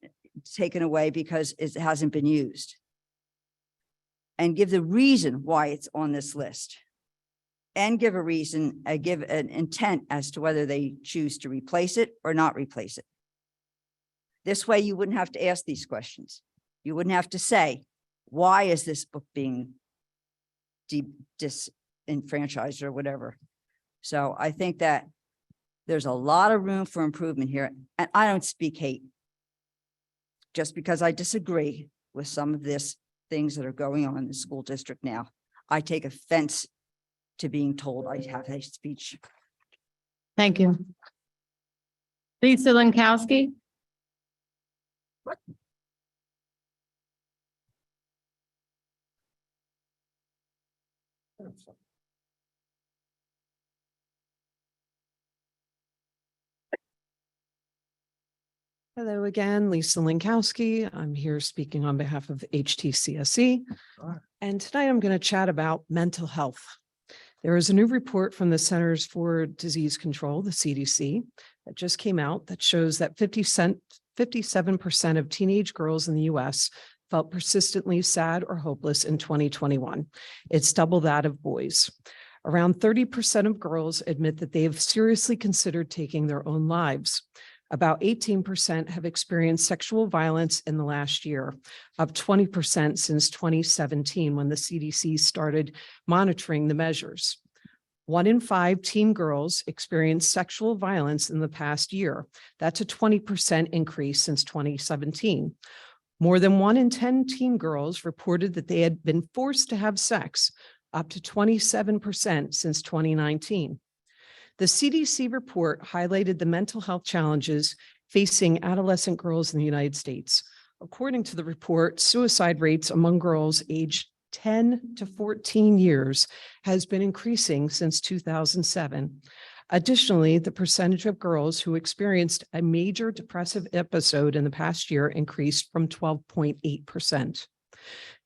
taken away because it hasn't been used. And give the reason why it's on this list. And give a reason, give an intent as to whether they choose to replace it or not replace it. This way you wouldn't have to ask these questions. You wouldn't have to say, why is this book being disenfranchised or whatever? So I think that there's a lot of room for improvement here. And I don't speak hate. Just because I disagree with some of this things that are going on in the school district now, I take offense to being told I have hate speech. Thank you. Lisa Lankowski. Hello again, Lisa Lankowski. I'm here speaking on behalf of HTCSE. And tonight I'm going to chat about mental health. There is a new report from the Centers for Disease Control, the CDC, that just came out that shows that 57% of teenage girls in the US felt persistently sad or hopeless in 2021. It's double that of boys. Around 30% of girls admit that they have seriously considered taking their own lives. About 18% have experienced sexual violence in the last year, up 20% since 2017, when the CDC started monitoring the measures. 1 in 5 teen girls experienced sexual violence in the past year. That's a 20% increase since 2017. More than 1 in 10 teen girls reported that they had been forced to have sex, up to 27% since 2019. The CDC report highlighted the mental health challenges facing adolescent girls in the United States. According to the report, suicide rates among girls aged 10 to 14 years has been increasing since 2007. Additionally, the percentage of girls who experienced a major depressive episode in the past year increased from 12.8%.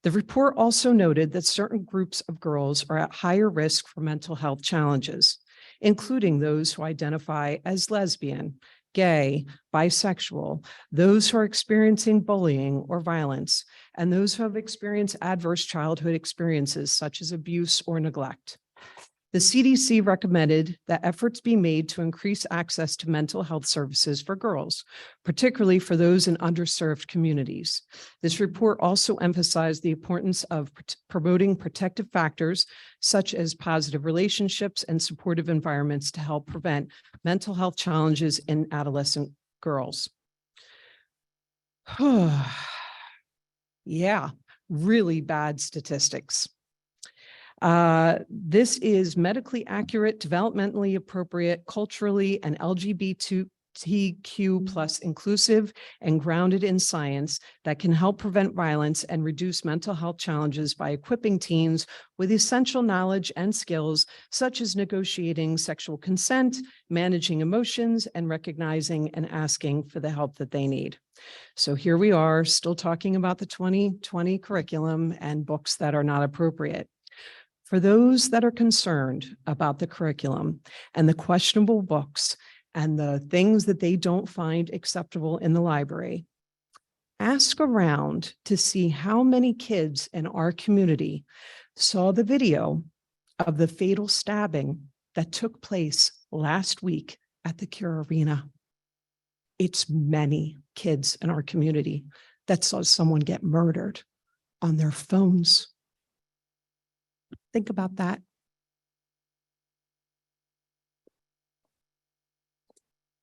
The report also noted that certain groups of girls are at higher risk for mental health challenges, including those who identify as lesbian, gay, bisexual, those who are experiencing bullying or violence, and those who have experienced adverse childhood experiences such as abuse or neglect. The CDC recommended that efforts be made to increase access to mental health services for girls, particularly for those in underserved communities. This report also emphasized the importance of promoting protective factors such as positive relationships and supportive environments to help prevent mental health challenges in adolescent girls. Yeah, really bad statistics. This is medically accurate, developmentally appropriate, culturally and LGBTQ plus inclusive and grounded in science that can help prevent violence and reduce mental health challenges by equipping teens with essential knowledge and skills such as negotiating sexual consent, managing emotions, and recognizing and asking for the help that they need. So here we are, still talking about the 2020 curriculum and books that are not appropriate. For those that are concerned about the curriculum and the questionable books and the things that they don't find acceptable in the library, ask around to see how many kids in our community saw the video of the fatal stabbing that took place last week at the Cure Arena. It's many kids in our community that saw someone get murdered on their phones. Think about that.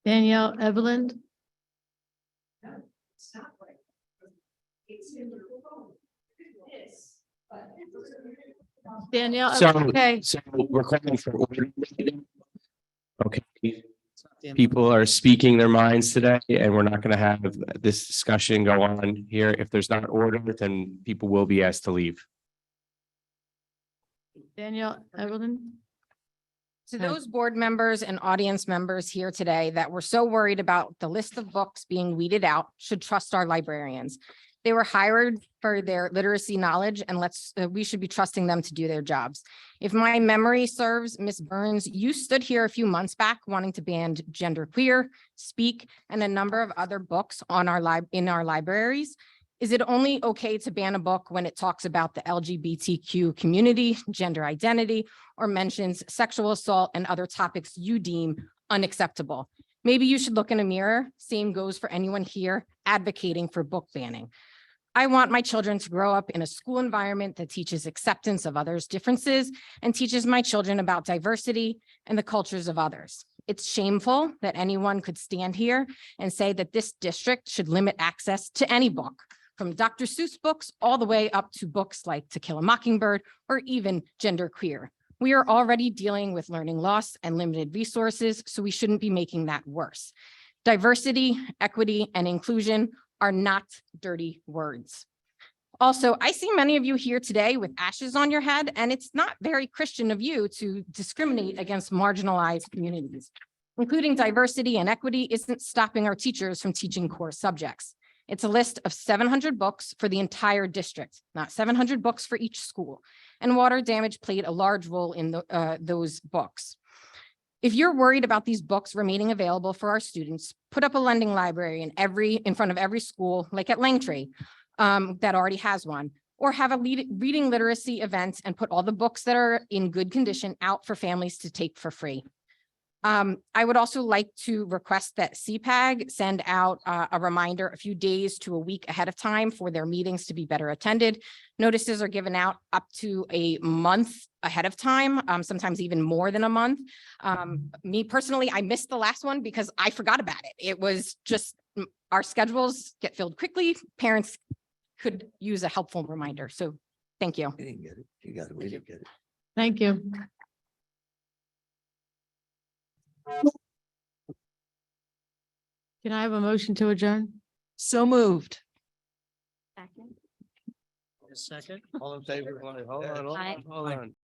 Danielle Evelyn. Danielle, So, okay. so we're calling for order. Okay. People are speaking their minds today, and we're not going to have this discussion go on here. If there's not order, then people will be asked to leave. Danielle Evelyn. To those board members and audience members here today that were so worried about the list of books being weeded out should trust our librarians. They were hired for their literacy knowledge, and we should be trusting them to do their jobs. If my memory serves, Ms. Burns, you stood here a few months back wanting to ban Genderqueer, Speak, and a number of other books on in our libraries. Is it only okay to ban a book when it talks about the LGBTQ community, gender identity, or mentions sexual assault and other topics you deem unacceptable? Maybe you should look in a mirror. Same goes for anyone here advocating for book banning. I want my children to grow up in a school environment that teaches acceptance of others' differences and teaches my children about diversity and the cultures of others. It's shameful that anyone could stand here and say that this district should limit access to any book, from Dr. Seuss books all the way up to books like To Kill a Mockingbird or even Genderqueer. We are already dealing with learning loss and limited resources, so we shouldn't be making that worse. Diversity, equity, and inclusion are not dirty words. Also, I see many of you here today with ashes on your head, and it's not very Christian of you to discriminate against marginalized communities. Including diversity and equity isn't stopping our teachers from teaching core subjects. It's a list of 700 books for the entire district, not 700 books for each school. And water damage played a large role in those books. If you're worried about these books remaining available for our students, put up a lending library in front of every school, like at Langtree, that already has one, or have a reading literacy event and put all the books that are in good condition out for families to take for free. I would also like to request that CPAG send out a reminder a few days to a week ahead of time for their meetings to be better attended. Notices are given out up to a month ahead of time, sometimes even more than a month. Me personally, I missed the last one because I forgot about it. It was just our schedules get filled quickly. Parents could use a helpful reminder. So thank you. You didn't get it. You got to wait to get it. Thank you. Can I have a motion to adjourn? So moved. Second. Second, all in favor? Hold on, Aye. hold on.